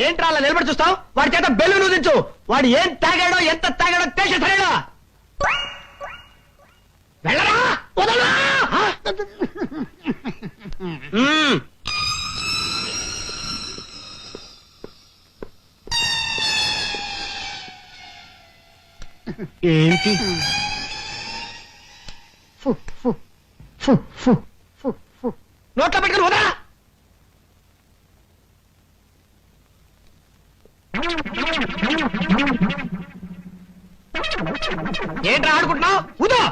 ఏంట్రా అలా నిలబడి చూస్తావు? వాడి చేత బెల్లు నూదించు. వాడు ఏం తాగాడో ఎంత తాగాడో తేల్చేస్తాడా? వెళ్ళరా, వదలరా. ఏంటి? నోట్లో పెట్టుకుని వదరా. ఏంట్రా ఆడుకుంటున్నావు? ఉదా.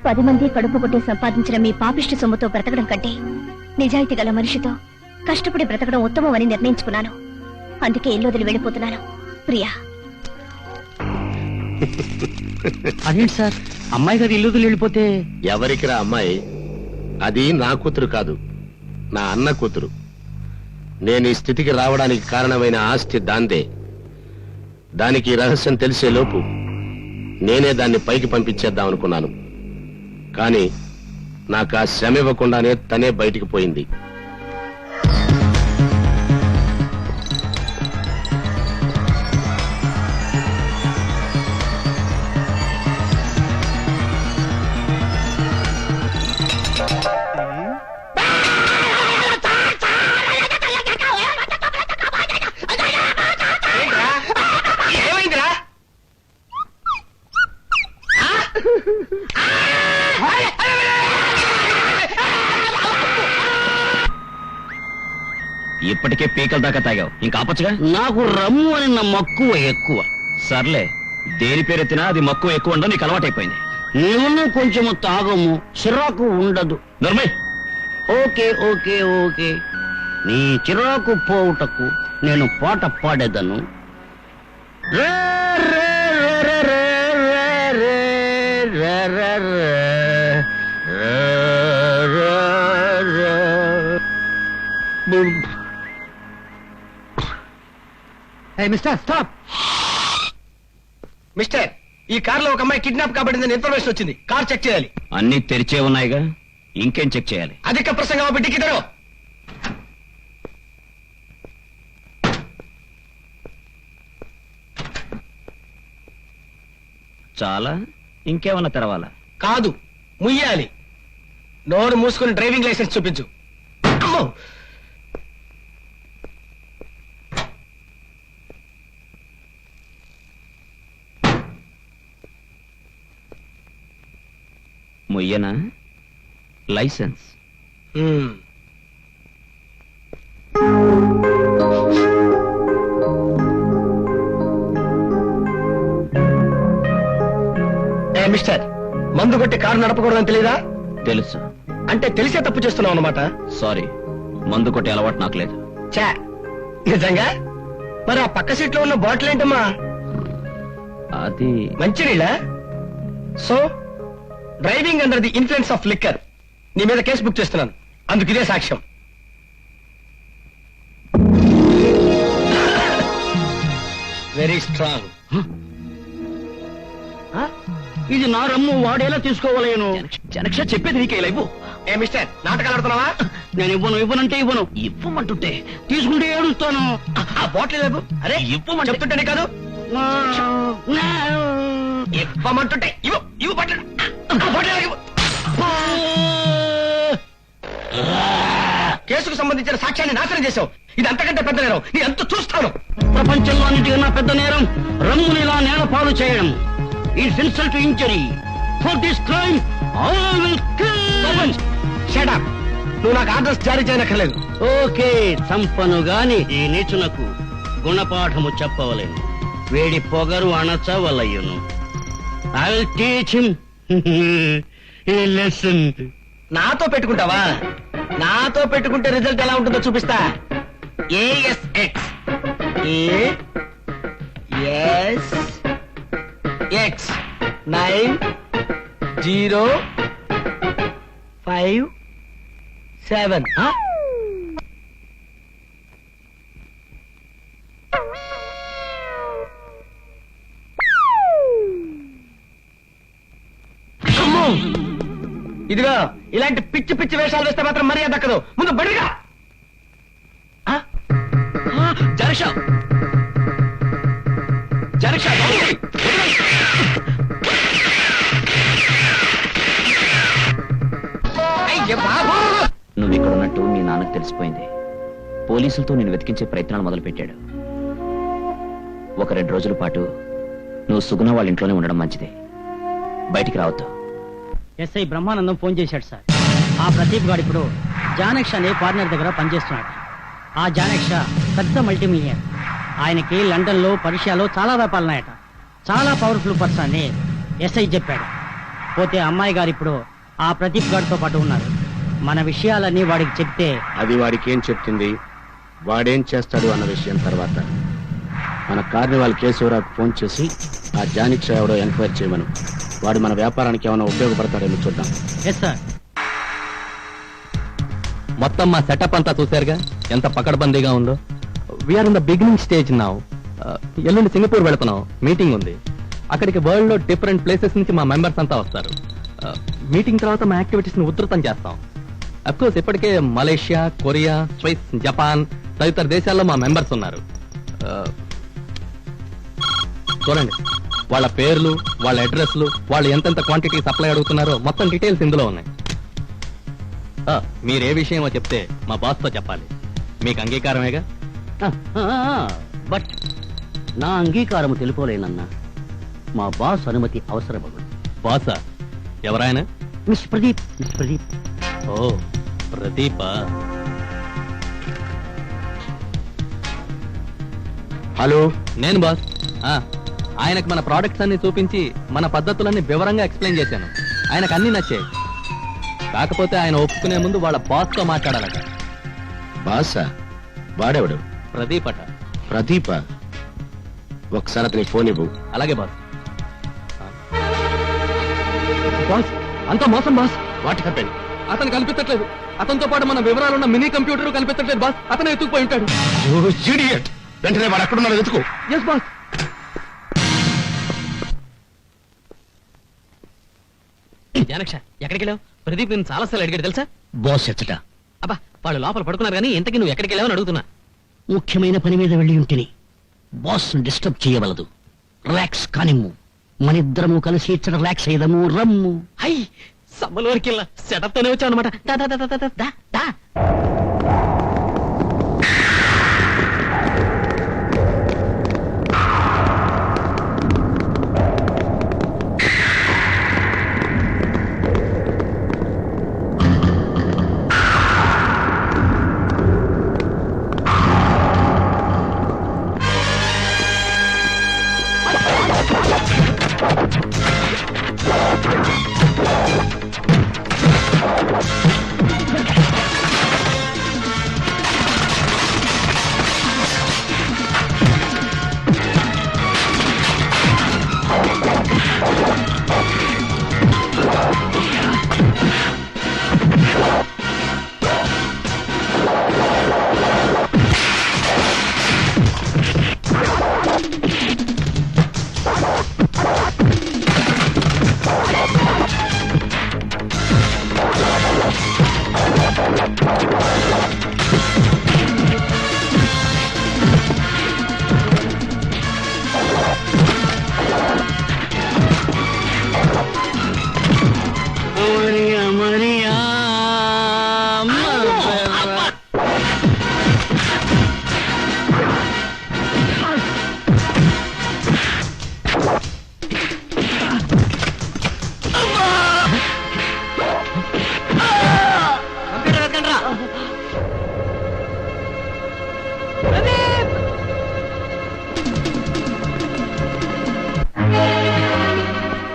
10 మంది కడుపు కొట్టి సంపాదించిన మీ పాపిష్టి సొమ్ముతో బ్రతకడం కంటే నిజాయితీ గల మనిషితో కష్టపడి బ్రతకడం ఉత్తమం అని నిర్ణయించుకున్నాను. అందుకే ఇల్లు వదిలి వెళ్ళిపోతున్నాను. ప్రియా. అదేంటి సార్, అమ్మాయి గారు ఇల్లు వదిలి వెళ్ళిపోతే? ఎవరికిరా అమ్మాయి? అది నా కూతురు కాదు, నా అన్న కూతురు. నేను ఈ స్థితికి రావడానికి కారణమైన ఆస్తి దాందే. దానికి ఈ రహస్యం తెలిసే లోపు నేనే దాన్ని పైకి పంపించేద్దాం అనుకున్నాను. కానీ నాకు ఆ శ్రమ ఇవ్వకుండానే తనే బయటికి పోయింది. ఏమైందిరా? ఇప్పటికే పీకల దాకా తాగావు, ఇంకా ఆపచ్చుగా. నాకు రమ్ము అని నా మక్కువ ఎక్కువ. సర్లే, దేని పేరెత్తినా అది మక్కువ ఎక్కువ ఉండదు, నీకు అలవాటైపోయింది. నేను కొంచెము తాగము, చిరాకు ఉండదు. నర్మయ్, ఓకే ఓకే ఓకే. నీ చిరాకు పోవుటకు నేను పాట పాడేదను. రే రే రే రే రే రే రే రే రే రే. Mister stop. మిస్టర్, ఈ కారులో ఒక అమ్మాయి కిడ్నాప్ కాబడిందని ఇన్ఫర్మేషన్ వచ్చింది. కార్ చెక్ చేయాలి. అన్ని తెరిచే ఉన్నాయిగా, ఇంకేం చెక్ చేయాలి? అధిక ప్రసంగం బిడ్డకి తెరవు. చాలా, ఇంకేమన్నా తెరవాలా? కాదు, ముయ్యాలి. నోరు మూసుకుని డ్రైవింగ్ లైసెన్స్ చూపించు. అమ్మో! ముయ్యనా? లైసెన్స్? మిస్టర్, మందు కొట్టి కారు నడపకూడదని తెలీదా? తెలుసు. అంటే తెలిసే తప్పు చేస్తున్నావు అన్నమాట. సారీ, మందు కొట్టే అలవాటు నాకు లేదు. చా, నిజంగా? మరి ఆ పక్క సీట్లో ఉన్న బాటిల్ ఏంటమ్మా? అది మంచినీళ్ళ? So driving under the influence of liquor. నీ మీద కేసు బుక్ చేస్తున్నాను. అందుకు ఇదే సాక్ష్యం. Very strong. ఇది నా రమ్ము, వాడేలా తీసుకోవాలేను? జనక్ష చెప్పేది నీకే ఇవ్వు. ఏ మిస్టర్, నాటకాలు ఆడుతున్నావా? నేను ఇవ్వను, ఇవ్వనంటే ఇవ్వను. ఇవ్వమంటుంటే తీసుకుంటే ఏడుస్తాను. ఆ బాటిల్ లేవు. అరే ఇవ్వమంటే చెప్తుంటేనే కాదు, ఇవ్వమంటుంటే ఇవ్వు. ఇవ్వు బాటిల్. బాటిల్ ఇవ్వు. కేసుకు సంబంధించిన సాక్ష్యాన్ని నాశనం చేశావు. ఇది అంతకంటే పెద్ద నేరం. నీ అంత చూస్తాను. ప్రపంచంలో అన్నిటికన్నా పెద్ద నేరం రమ్ముని ఇలా నేల పాలు చేయడం. It's insult to injury. For this crime I will kill. Shut up. నువ్వు నాకు ఆర్డర్స్ జారీ చేయనక్కర్లేదు. ఓకే, చంపను గాని ఈ నీచునకు గుణపాఠము చెప్పవలేను. వేడి పొగరు అణచవలయ్యును. I will teach him a lesson. నాతో పెట్టుకుంటావా? నాతో పెట్టుకుంటే రిజల్ట్ ఎలా ఉంటుందో చూపిస్తా. ASX ASX 9057. ఇదిగో, ఇలాంటి పిచ్చి పిచ్చి వేషాలు వేస్తే మాత్రం మర్యాద దక్కదు. ముందు బడిగా జనక్ష జనక్ష నువ్వు ఇక్కడ ఉన్నట్టు మీ నాన్నకు తెలిసిపోయింది. పోలీసులతో నేను వెతికించే ప్రయత్నాలు మొదలుపెట్టాడు. 1-2 రోజుల పాటు నువ్వు సుగుణ వాళ్ళ ఇంట్లోనే ఉండడం మంచిది. బయటికి రావద్దు. ఎస్ఐ బ్రహ్మానందం ఫోన్ చేశాడు సార్. ఆ ప్రదీప్ గారు ఇప్పుడు జానక్ష అనే పార్ట్నర్ దగ్గర పనిచేస్తున్నాడు. ఆ జానక్ష పెద్ద మల్టీమిలియనర్. ఆయనకి లండన్ లో పర్షియాలో చాలా వ్యాపారాలున్నాయట. చాలా పవర్ఫుల్ పర్సన్ అని ఎస్ఐ చెప్పాడు. పోతే అమ్మాయి గారు ఇప్పుడు ఆ ప్రదీప్ గారితో పాటు ఉన్నారు. మన విషయాలన్నీ వాడికి చెప్తే అది వాడికి ఏం చెప్తుంది, వాడేం చేస్తాడు అన్న విషయం తర్వాత. మన కార్నివాల్ కేశవరావుకు ఫోన్ చేసి ఆ జానిక్ షా ఎవడో ఎంక్వైరీ చేయమను. వాడు మన వ్యాపారానికి ఏమైనా ఉపయోగపడతాడేమో చూద్దాం. Yes sir. మొత్తం మా సెటప్ అంతా చూశారుగా ఎంత పకడ్బందీగా ఉందో. We're in the beginning stage now. ఎల్లుండి సింగపూర్ వెళుతున్నాం, మీటింగ్ ఉంది. అక్కడికి వరల్డ్ లో డిఫరెంట్ ప్లేసెస్ నుంచి మా మెంబర్స్ అంతా వస్తారు. మీటింగ్ తర్వాత మా యాక్టివిటీస్ ని ఉధృతం చేస్తాం. అఫ్కోర్స్ ఇప్పటికే మలేషియా, కొరియా, స్విస్, జపాన్ తదితర దేశాల్లో మా మెంబర్స్ ఉన్నారు. చూడండి, వాళ్ళ పేర్లు, వాళ్ళ అడ్రస్లు, వాళ్ళు ఎంతెంత క్వాంటిటీ సప్లై అడుగుతున్నారో మొత్తం డీటెయిల్స్ ఇందులో ఉన్నాయి. మీరే విషయమో చెప్తే మా బాస్తో చెప్పాలి. మీకు అంగీకారమేగా? బట్ నా అంగీకారము తెలుపోలేనన్నా. మా బాస్ అనుమతి అవసరమగు. బాసా? ఎవరాయన? మిస్ ప్రదీప్. మిస్ ప్రదీప్. ఓ ప్రదీపా? హలో, నేను బాస్. ఆయనకు మన ప్రోడక్ట్స్ అన్ని చూపించి మన పద్ధతులన్నీ వివరంగా ఎక్స్ప్లెయిన్ చేశాను. ఆయనకు అన్ని నచ్చాయి. కాకపోతే ఆయన ఒప్పుకునే ముందు వాళ్ళ బాస్ తో మాట్లాడాలట. బాసా? వాడెవడు? ప్రదీప్ అట. ప్రదీప? ఒకసారి అతని ఫోన్ ఇవ్వు. అలాగే బాస్. బాస్, అంతా మోసం బాస్. What happen? అతను కనిపించట్లేదు. అతనితో పాటు మన వివరాలున్న మినీ కంప్యూటర్ కనిపించట్లేదు బాస్. అతను ఎత్తుకుపోయి ఉంటాడు. వెంటనే వాడు అక్కడున్నాడు, వెతుకు. Yes boss. జానక్ష, ఎక్కడికి వెళ్ళావు? ప్రదీప్ నేను చాలాసార్లు అడిగాడు తెలుసా? బాస్ ఎచ్చట. అబ్బా, వాళ్ళు లోపల పడుకున్నారు కానీ ఇంతకీ నువ్వు ఎక్కడికి వెళ్ళావు అని అడుగుతున్నా. ముఖ్యమైన పని మీద వెళ్ళి ఉంటిని. బాస్ డిస్టర్బ్ చేయవలదు. రిలాక్స్ కానిమ్ము. మనిద్దరము కలిసి ఇచ్చట రిలాక్స్ అయ్యదము. రమ్ము. హై, సమ్మల వరకు వెళ్ళా సెటప్ తోనే వచ్చావు అనమాట. దా దా దా దా దా దా.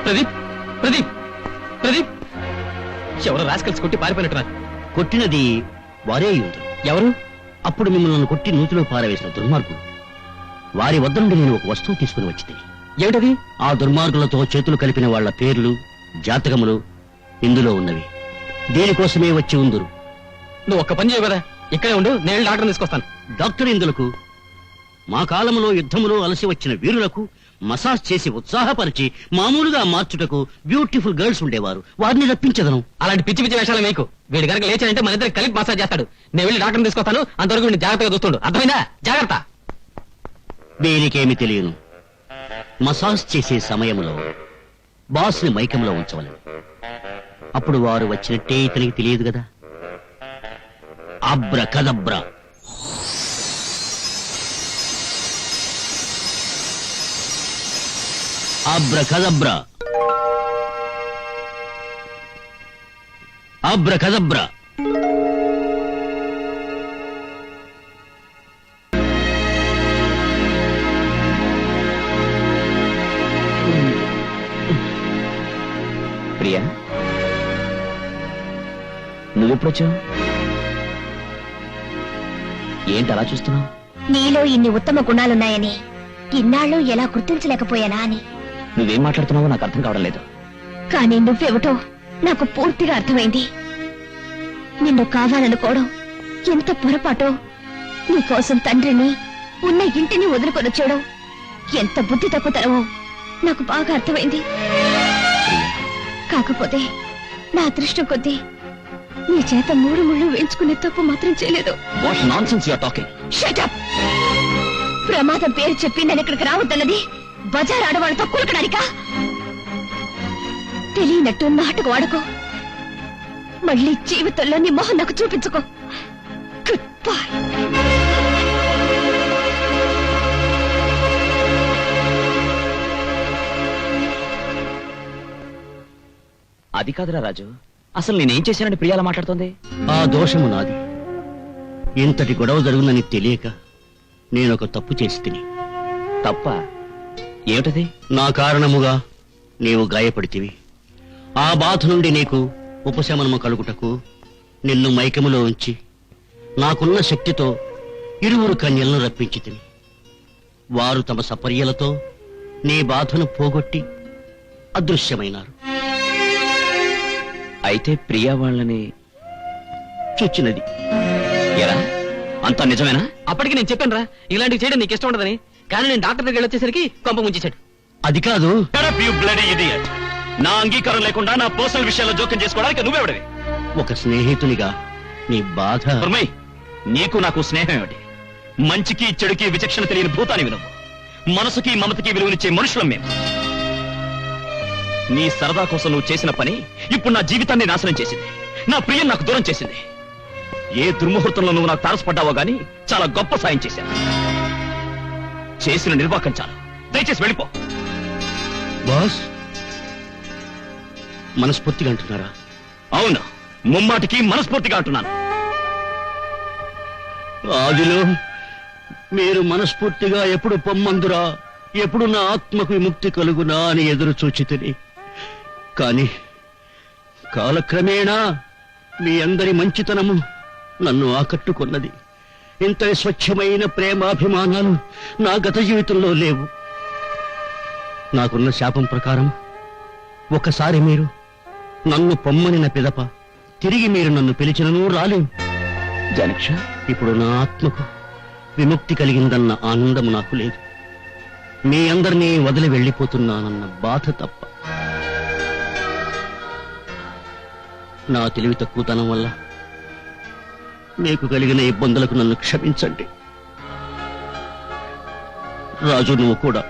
ప్రదీప్, ప్రదీప్, ప్రదీప్! ఎవరు రాస్కల్స్ కొట్టి పారిపోయినట్టున్నారు. కొట్టినది వారే అయ్యుంది. ఎవరు? అప్పుడు మిమ్మల్ని కొట్టి నూతిలో పారవేసిన దుర్మార్గులు. వారి వద్ద నుండి నేను ఒక వస్తువు తీసుకుని వచ్చింది. ఏమిటది? ఆ దుర్మార్గులతో చేతులు కలిపిన వాళ్ల పేర్లు, జాతకములు ఇందులో ఉన్నవి. దీనికోసమే వచ్చి ఉందురు. నువ్వు ఒక్క పని చేయవు కదా, ఇక్కడే ఉండు, నేను డాక్టర్ తీసుకొస్తాను. డాక్టర్ ఇందులకు మా కాలములో యుద్ధములో అలసి వచ్చిన వీరులకు మసాజ్ చేసి ఉత్సాహపరిచి మామూలుగా మార్చుటకు బ్యూటిఫుల్ గర్ల్స్ ఉండేవారు. వారిని రప్పించదను. అలాంటి పిచ్చి పిచ్చి వేషాలు మీకు. వీడి కనుక లేచానంటే మన ఇద్దరు కలిపి మసాజ్ చేస్తాడు. నేను వెళ్ళి డాక్టర్ తీసుకొస్తాను, అంతవరకు వీడిని జాగ్రత్తగా చూస్తుండు. అర్థమైందా? జాగ్రత్త. దీనికేమి తెలియను. మసాజ్ చేసే సమయంలో బాస్ ని మైకంలో ఉంచవలను. అప్పుడు వారు వచ్చినట్టే ఇతనికి తెలియదు కదా. అబ్రకదబ్రా. అబ్రకదబ్రా. అబ్రకదబ్రా. నువ్వెప్పుడొచ్చావు? ఏంటి అలా చూస్తున్నావు? నీలో ఇన్ని ఉత్తమ గుణాలున్నాయని ఇన్నాళ్ళు ఎలా గుర్తించలేకపోయానా అని. నువ్వేం మాట్లాడుతున్నావో నాకు అర్థం కావడం లేదు. కానీ నువ్వెవటో నాకు పూర్తిగా అర్థమైంది. నిన్ను కావాలనుకోవడం ఎంత పొరపాటో, నీకోసం తండ్రిని ఉన్న ఇంటిని వదులుకొని వచ్చాడు ఎంత బుద్ధి తక్కువతనమో నాకు బాగా అర్థమైంది. కాకపోతే నా అదృష్టం కొద్దీ నీ చేత 3 ముళ్ళు వేయించుకునే తప్పు మాత్రం చేయలేదు. What nonsense you are talking? Shut up! ప్రమాదం పేరు చెప్పి నేను ఇక్కడికి రావద్దన్నది బజార్ ఆడవాళ్ళతో కూలకడానికా? తెలియనట్టు నాటకు వాడుకో. మళ్ళీ జీవితంలో నీ మొహం నాకు చూపించుకో. Good bye. అది కాదురా రాజు, అసలు నేనేం చేశానని ప్రియాల మాట్లాడుతోంది? ఆ దోషము నాది. ఇంతటి గొడవ జరుగునని తెలియక నేనొక తప్పు చేసి తిని. తప్ప? ఏమిటది? నా కారణముగా నీవు గాయపడితివి. ఆ బాధ నుండి నీకు ఉపశమనము కలుగుటకు నిన్ను మైకములో ఉంచి నాకున్న శక్తితో 2 కన్యలను రప్పించి తిని. వారు తమ సపర్యలతో నీ బాధను పోగొట్టి అదృశ్యమైనారు. అయితే ప్రియా వాళ్ళని చూచినది. ఎరా, అంతా నిజమేనా? అప్పటికి నేను చెప్పాను రా, ఇలాంటివి చేయడం నీకు ఇష్టం ఉండదని. కానీ నేను డాక్టర్ దగ్గర వచ్చేసరికి కొంప ముంచేశాడు. అది కాదు. నా అంగీకారం లేకుండా నా పర్సనల్ విషయాల్లో జోక్యం చేసుకోవడానికి నువ్వెవడవి? ఒక స్నేహితునిగా నీ బాధ. నీకు నాకు స్నేహం ఏమిటి? మంచికి చెడుకి విచక్షణ తెలియని భూతాన్ని వినవు. మనసుకి మమతకి విలువనిచ్చే మనుషులం మేము. నీ సరదా కోసం నువ్వు చేసిన పని ఇప్పుడు నా జీవితాన్ని నాశనం చేసింది. నా ప్రియం నాకు దూరం చేసింది. ఏ దుర్ముహూర్తంలో నువ్వు నాకు తారసపడ్డావో గానీ చాలా గొప్ప సాయం చేశాను. చేసిన నిర్వాకం చాలు, దయచేసి వెళ్ళిపో. బాస్, మనస్ఫూర్తిగా అంటున్నారా? అవును, ముమ్మాటికి మనస్ఫూర్తిగా అంటున్నాను. ఆదిలో మీరు మనస్ఫూర్తిగా ఎప్పుడు పొమ్మందురా, ఎప్పుడు నా ఆత్మకు విముక్తి కలుగునా అని ఎదురు చూచితిని. కాని కాలక్రమేణా మీ అందరి మంచితనము నన్ను ఆకట్టుకున్నది. ఇంత స్వచ్ఛమైన ప్రేమాభిమానాలు నా గత జీవితంలో లేవు. నాకున్న శాపం ప్రకారం ఒకసారి మీరు నన్ను పొమ్మనిన పిదప తిరిగి మీరు నన్ను పిలిచినను రాలేం. జానక్ష, ఇప్పుడు నా ఆత్మకు విముక్తి కలిగిందన్న ఆనందము నాకు లేదు. మీ అందరినీ వదిలి వెళ్ళిపోతున్నానన్న బాధ తప్ప. నా తెలివి తక్కువతనం వల్ల మీకు కలిగిన ఇబ్బందులకు నన్ను క్షమించండి. రాజు, నువ్వు కూడా.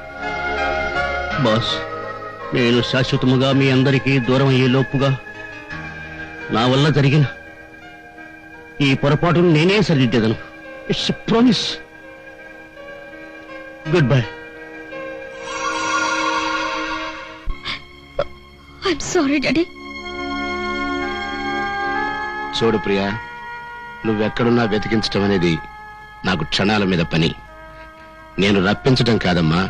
బాస్, నేను శాశ్వతముగా మీ అందరికీ దూరం అయ్యే లోపుగా నా వల్ల జరిగిన ఈ పొరపాటును నేనే సరిదిద్దను. It's a promise. Good bye. I'm sorry daddy. చూడు ప్రియా, నువ్వెక్కడున్నా వెతికించటం అనేది నాకు క్షణాల మీద పని. నేను రప్పించటం కాదమ్మా,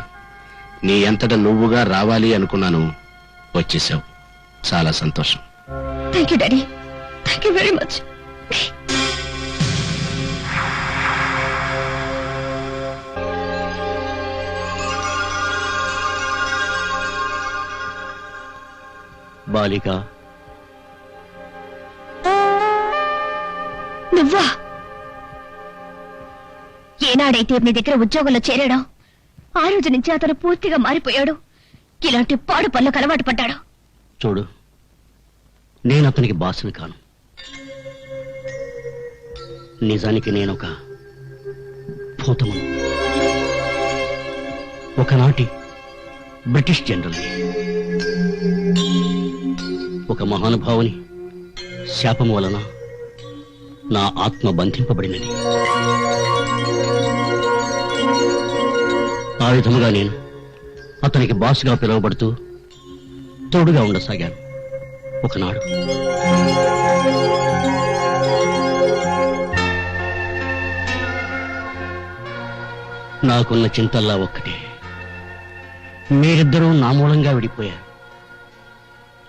నీ అంతటా నువ్వుగా రావాలి అనుకున్నాను, వచ్చేసావు. చాలా సంతోషం. Thank you daddy, thank you very much. బాలిక, నువ్వా? ఏనాడైతే నీ దగ్గర ఉద్యోగంలో చేరాడో ఆ రోజు నుంచి అతను పూర్తిగా మారిపోయాడు. ఇలాంటి పాడు పనులకు అలవాటు పడ్డాడు. చూడు, నేను అతనికి బాసుని కాను. నిజానికి నేనొక భూతమును. ఒకనాటి బ్రిటిష్ జనరల్ని. ఒక మహానుభావుని శాపం వలన నా ఆత్మ బంధింపబడినది. ఆ విధముగా నేను అతనికి బాస్గా పిలువబడుతూ తోడుగా ఉండసాగాను. ఒకనాడు నాకున్న చింతల్లా ఒక్కటే, మీరిద్దరూ నా మూలంగా విడిపోయారు.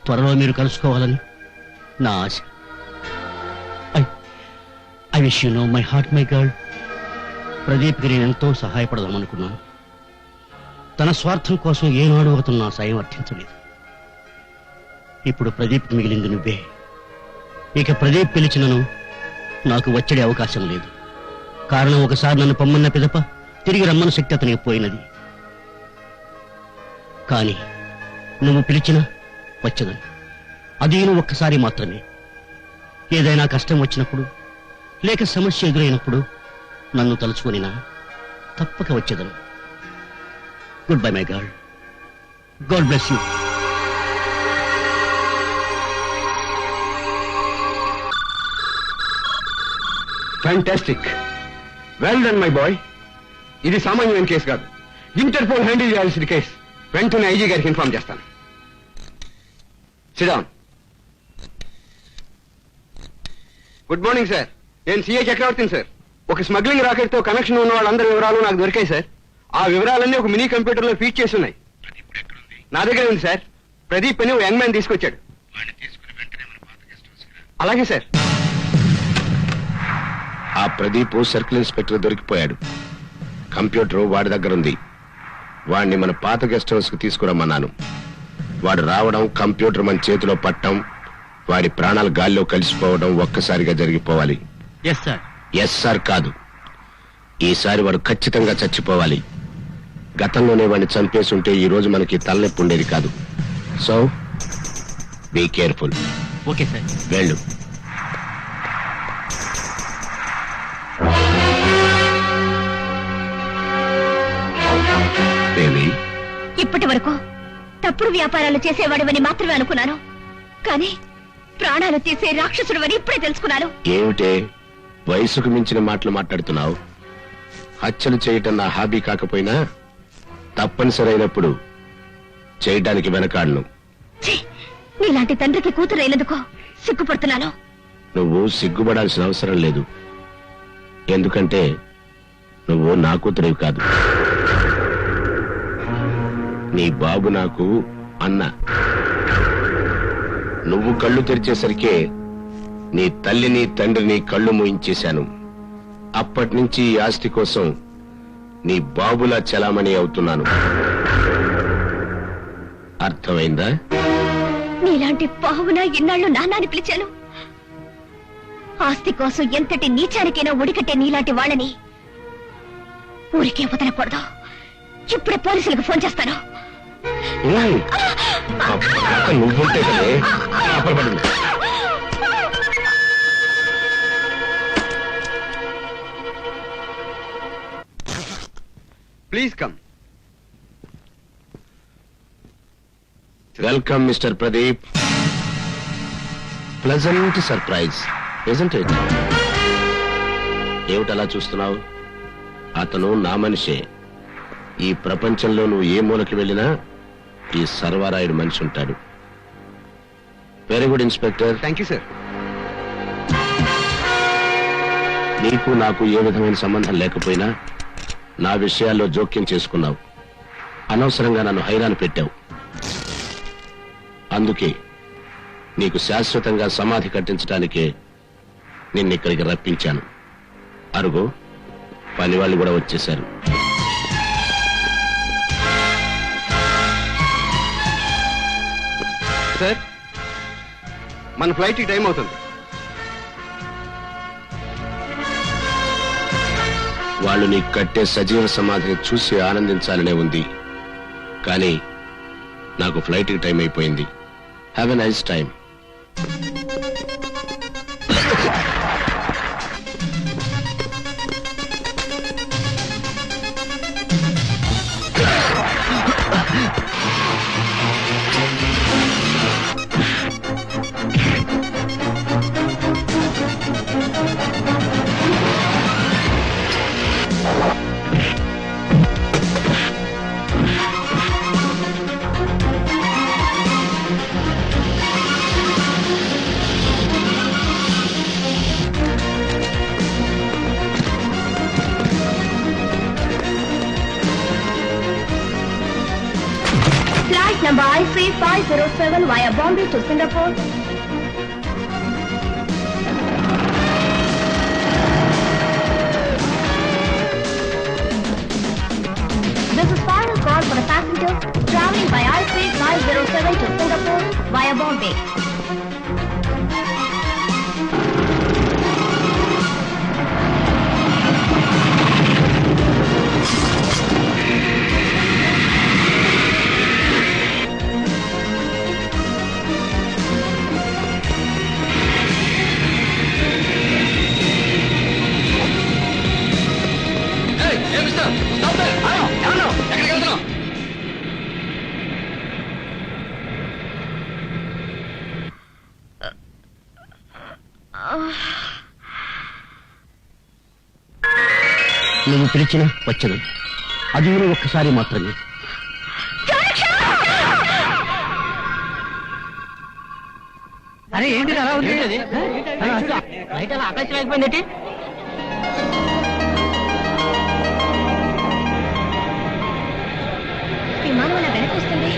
త్వరలో మీరు కలుసుకోవాలని నా ఆశ. I wish you know my heart my girl. ప్రదీప్కి నేను ఎంతో సహాయపడదామనుకున్నాను. తన స్వార్థం కోసం ఏనాడు అతను నా సాయం అర్థించలేదు. ఇప్పుడు ప్రదీప్ మిగిలింది నువ్వే. ఇక ప్రదీప్ పిలిచినను నాకు వచ్చడే అవకాశం లేదు. కారణం, ఒకసారి నన్ను పొమ్మన్న పిదప తిరిగి రమ్మన్న శక్తి అతనికి పోయినది. కానీ నువ్వు పిలిచినా వచ్చదని. అది నువ్వు ఒక్కసారి మాత్రమే. ఏదైనా కష్టం వచ్చినప్పుడు లేక సమస్య ఎదురైనప్పుడు నన్ను తలుచుకొనినా తప్పక వచ్చేదను. Good bye my girl. God bless you. Fantastic, well done my boy. ఇది సామాన్యమైన కేసు కాదు, ఇంటర్పోల్ హ్యాండిల్ చేయాల్సిన కేసు. వెంటనే ఐజీ గారికి ఇన్ఫార్మ్ చేస్తాను. Sit down. Good morning sir. నేను సిఐ చక్రవర్తిని సార్. ఒక స్మగ్లింగ్ రాకెట్ తో కనెక్షన్ ఉన్న వాళ్ళందరి వివరాలు నాకు దొరికాయి సార్. ఆ వివరాలన్నీ ఒక మినీ కంప్యూటర్ లో ఫీడ్ చేసి ఉన్నాయి. నా దగ్గర ఉంది సార్. ప్రదీప్ అని ఓ యంగ్ మ్యాన్ తీసుకొచ్చాడు. అలాగే సార్. ఆ ప్రదీప్ సర్కిల్ ఇన్స్పెక్టర్ దొరికిపోయాడు. కంప్యూటర్ వాడి దగ్గర ఉంది. వాడిని మన పాత గెస్ట్ హౌస్ కు తీసుకురమ్మన్నాను. వాడు రావడం, కంప్యూటర్ మన చేతిలో పట్టడం, వాడి ప్రాణాలు గాల్లో కలిసిపోవడం ఒక్కసారిగా జరిగిపోవాలి. Yes sir. ఎస్ సార్ కాదు, ఈసారి వాడు ఖచ్చితంగా చచ్చిపోవాలి. గతంలోనే వాడిని చంపేసి ఉంటే ఈ రోజు మనకి తలనొప్పి ఉండేది కాదు. So be careful. Okay sir. వెళ్ళు. ఇప్పటి వరకు తప్పుడు వ్యాపారాలు చేసేవాడివని మాత్రమే అనుకున్నాను. కానీ ప్రాణాలు తీసే రాక్షసుడు అని ఇప్పుడే తెలుసుకున్నాను. ఏమిటే వయసుకు మించిన మాటలు మాట్లాడుతున్నావు? హత్యలు చేయటం నా హాబీ కాకపోయినా తప్పనిసరి అయినప్పుడు చేయటానికి వెనకాడను. నీలాంటి తండ్రికి కూతురైనందుకు సిగ్గుపడుతున్నాను. నువ్వు సిగ్గుపడాల్సిన అవసరం లేదు. ఎందుకంటే నువ్వు నా కూతురేవి కాదు. నీ బాబు నాకు అన్న. నువ్వు కళ్ళు తెరిచేసరికే నీ తల్లిని తండ్రిని కళ్ళు మూయించేశాను. అప్పటి నుంచి ఈ ఆస్తి కోసం నీ బాబులా చలామణి అవుతున్నాను. అర్థమైందా? నీలాంటి బావున ఇన్నాళ్ళు నాన్నని పిలిచాను. ఆస్తి కోసం ఎంతటి నీచానికైనా ఒడికట్టే నీలాంటి వాళ్ళని ఊరికే వదలకూడదు. ఇప్పుడే పోలీసులకు ఫోన్ చేస్తాను. నువ్వుంటే కదే అప్పలపడింది. Please come. Welcome mister Pradeep. Pleasant surprise isn't it? ఏమిటలా చూస్తున్నావు? అతను నా మనిషే. ఈ ప్రపంచంలో నువ్వు ఏ మూలకి వెళ్ళినా ఈ సర్వారాయుడు మనిషి ఉంటాడు. Very good inspector. Thank you sir. నీకు నాకు ఏ విధమైన సంబంధం లేకపోయినా నా విషయాల్లో జోక్యం చేసుకున్నావు. అనవసరంగా నన్ను హైరాణ పెట్టావు. అందుకే నీకు శాశ్వతంగా సమాధి కట్టించడానికే నిన్నిక్కడికి రప్పించాను. అరుగో పనివాళ్ళు కూడా వచ్చేశారు. సార్, మన ఫ్లైట్ టైం అవుతుంది. వాళ్ళు నీకు కట్టే సజీవ సమాధిని చూసి ఆనందించాలనే ఉంది. కానీ నాకు ఫ్లైట్కి టైం అయిపోయింది. Have a nice time. Flight number IC507 via Bombay to Singapore. Bombay. ఎక్కడికి వెళ్తున్నావు? నువ్వు పిలిచిన వచ్చను, అది ఒక్కసారి మాత్రమే. అరే ఏంటి అలా ఉంది? బయట ఆకాశం అయిపోయింది. విమానం అలా వెనక్కి వస్తుంది.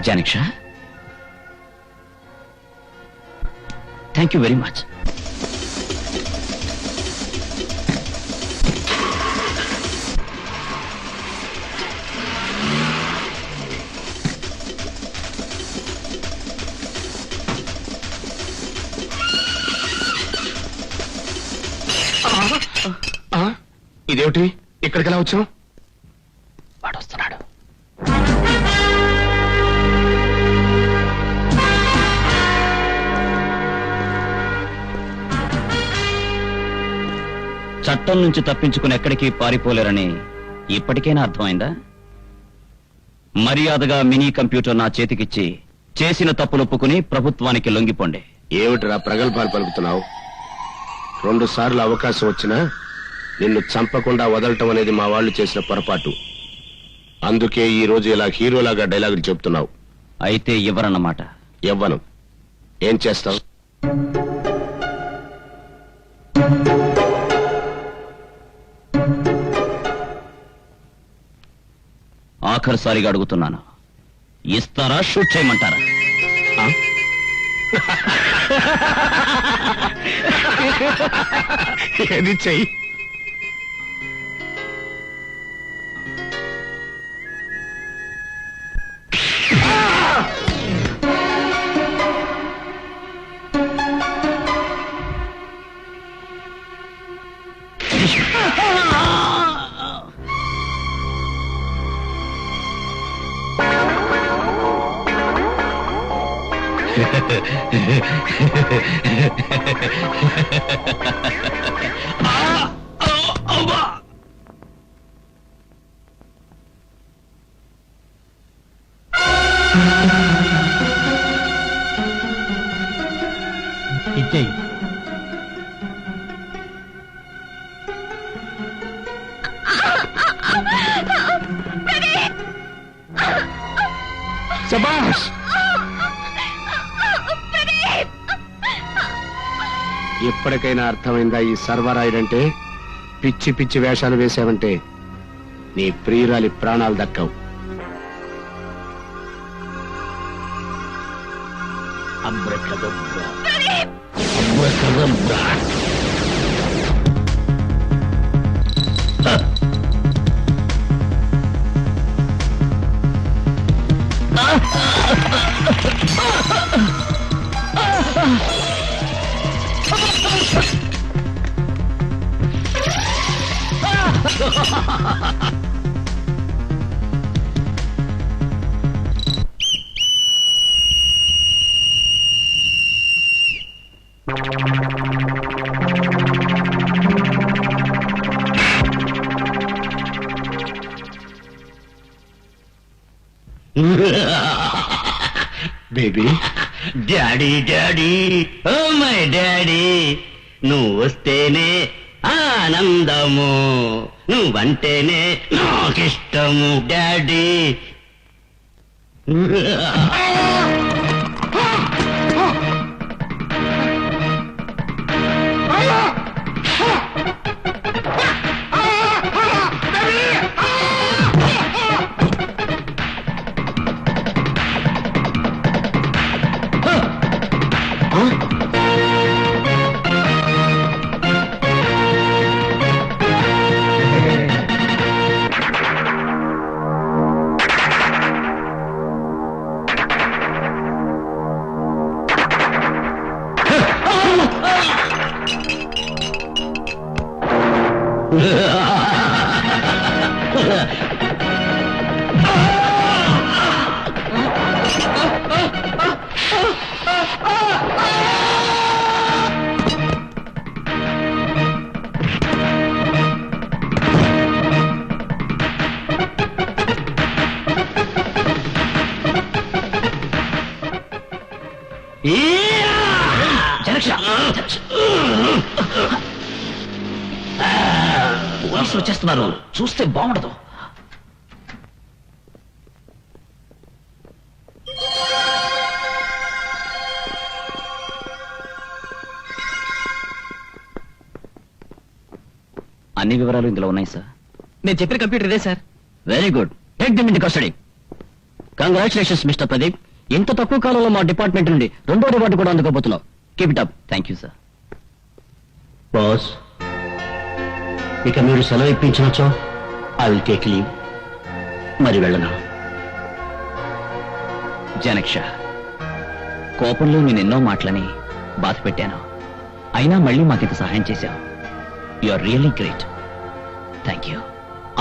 జానిక్షా, థ్యాంక్ యూ వెరీ మచ్. ఇదేమిటి, ఇక్కడికి ఎలా వచ్చావు? వాడు వస్తున్నాడు. చట్టం నుంచి తప్పించుకుని ఎక్కడికి పారిపోలేరని ఇప్పటికైనా అర్థమైందా? మర్యాదగా మినీ కంప్యూటర్ నా చేతికిచ్చి చేసిన తప్పులొప్పుకుని ప్రభుత్వానికి లొంగిపోండి. ఏమిటిరా ప్రగల్భాలు పలుకుతున్నావు? 2 సార్లు అవకాశం వచ్చినా నిన్ను చంపకుండా వదలటం అనేది మా వాళ్ళు చేసిన పొరపాటు. అందుకే ఈ రోజు ఇలా హీరోలాగా డైలాగులు చెప్తున్నావు. అయితే ఇవ్వరన్నమాట. ఇవ్వను. ఏం చేస్తావు? ఆఖరిసారిగా అడుగుతున్నాను, ఇస్తారా, షూట్ చేయమంటారా? ఏది చెయ్యి. ఇచ్చేయి. శభాష్. ఎప్పటికైనా అర్థమైందా ఈ సర్వరాయుడంటే? పిచ్చి పిచ్చి వేషాలు వేశావంటే నీ ప్రియురాలి ప్రాణాలు దక్కవు. Baby, daddy daddy, oh my daddy, నువ్వు వస్తేనే ఆనందము, నువ్వంటేనే నాకిష్టము డాడీ. పోలీసులు వచ్చేస్తున్నారు, చూస్తే బాగుండదు. అన్ని వివరాలు ఇందులో ఉన్నాయి సార్. నేను చెప్పిన కంప్యూటర్ ఇదే sir. Very good, take them in custody. Congratulations mister Pradeep, ఇంత తక్కువ కాలంలో మా డిపార్ట్మెంట్ నుండి 2వ రివార్డు కూడా అందుకోబోతున్నావు. Keep it up. Thank you sir. Boss, ఇక మీరు సెలవు ఇప్పించవచ్చో ఐ విల్ టేక్ లీవ్. మరి వెళ్ళనా? జనక్ష, కోపంలో నేను ఎన్నో మాటలని బాధ పెట్టాను, అయినా మళ్ళీ మాకింత సహాయం చేశావు. You are really great. Thank you.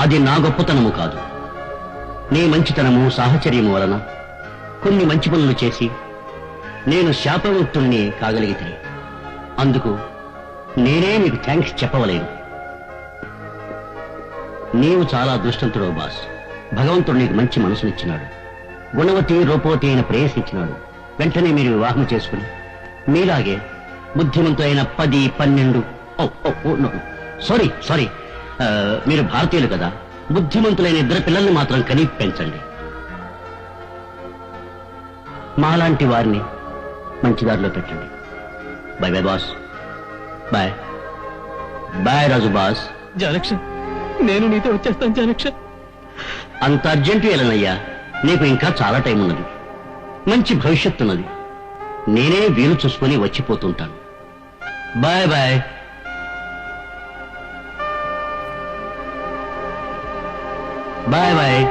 అది నా గొప్పతనము కాదు, నీ మంచితనము సాహచర్యము వలన కొన్ని మంచి పనులు చేసి నేను శాపముక్తుణ్ణి కాగలిగితే అందుకు నేనే మీకు థ్యాంక్స్ చెప్పవలేను. నీవు చాలా అదృష్టవంతుడవు బాస్. భగవంతుడు నీకు మంచి మనసునిచ్చినాడు, గుణవతి రూపవతి అయిన ప్రేయసించినాడు. వెంటనే మీరు వివాహం చేసుకుని మీలాగే బుద్ధిమంతులైన 10, 12 సారీ మీరు భారతీయులు కదా, బుద్ధిమంతులైన 2 పిల్లల్ని మాత్రం కని పెంచండి. మాలాంటి వారిని మంచిదారిలో పెట్టండి. Bye bye boss. Bye bye Raju boss. Janaksha, నేను నీతో వచ్చేస్తాను జనక్ష. అంత అర్జెంటు ఎలనయ్యా, నీకు ఇంకా చాలా టైం ఉన్నది, మంచి భవిష్యత్తు ఉన్నది. నేనే వీలు చూసుకొని వచ్చిపోతుంటాను. Bye bye. Bye bye.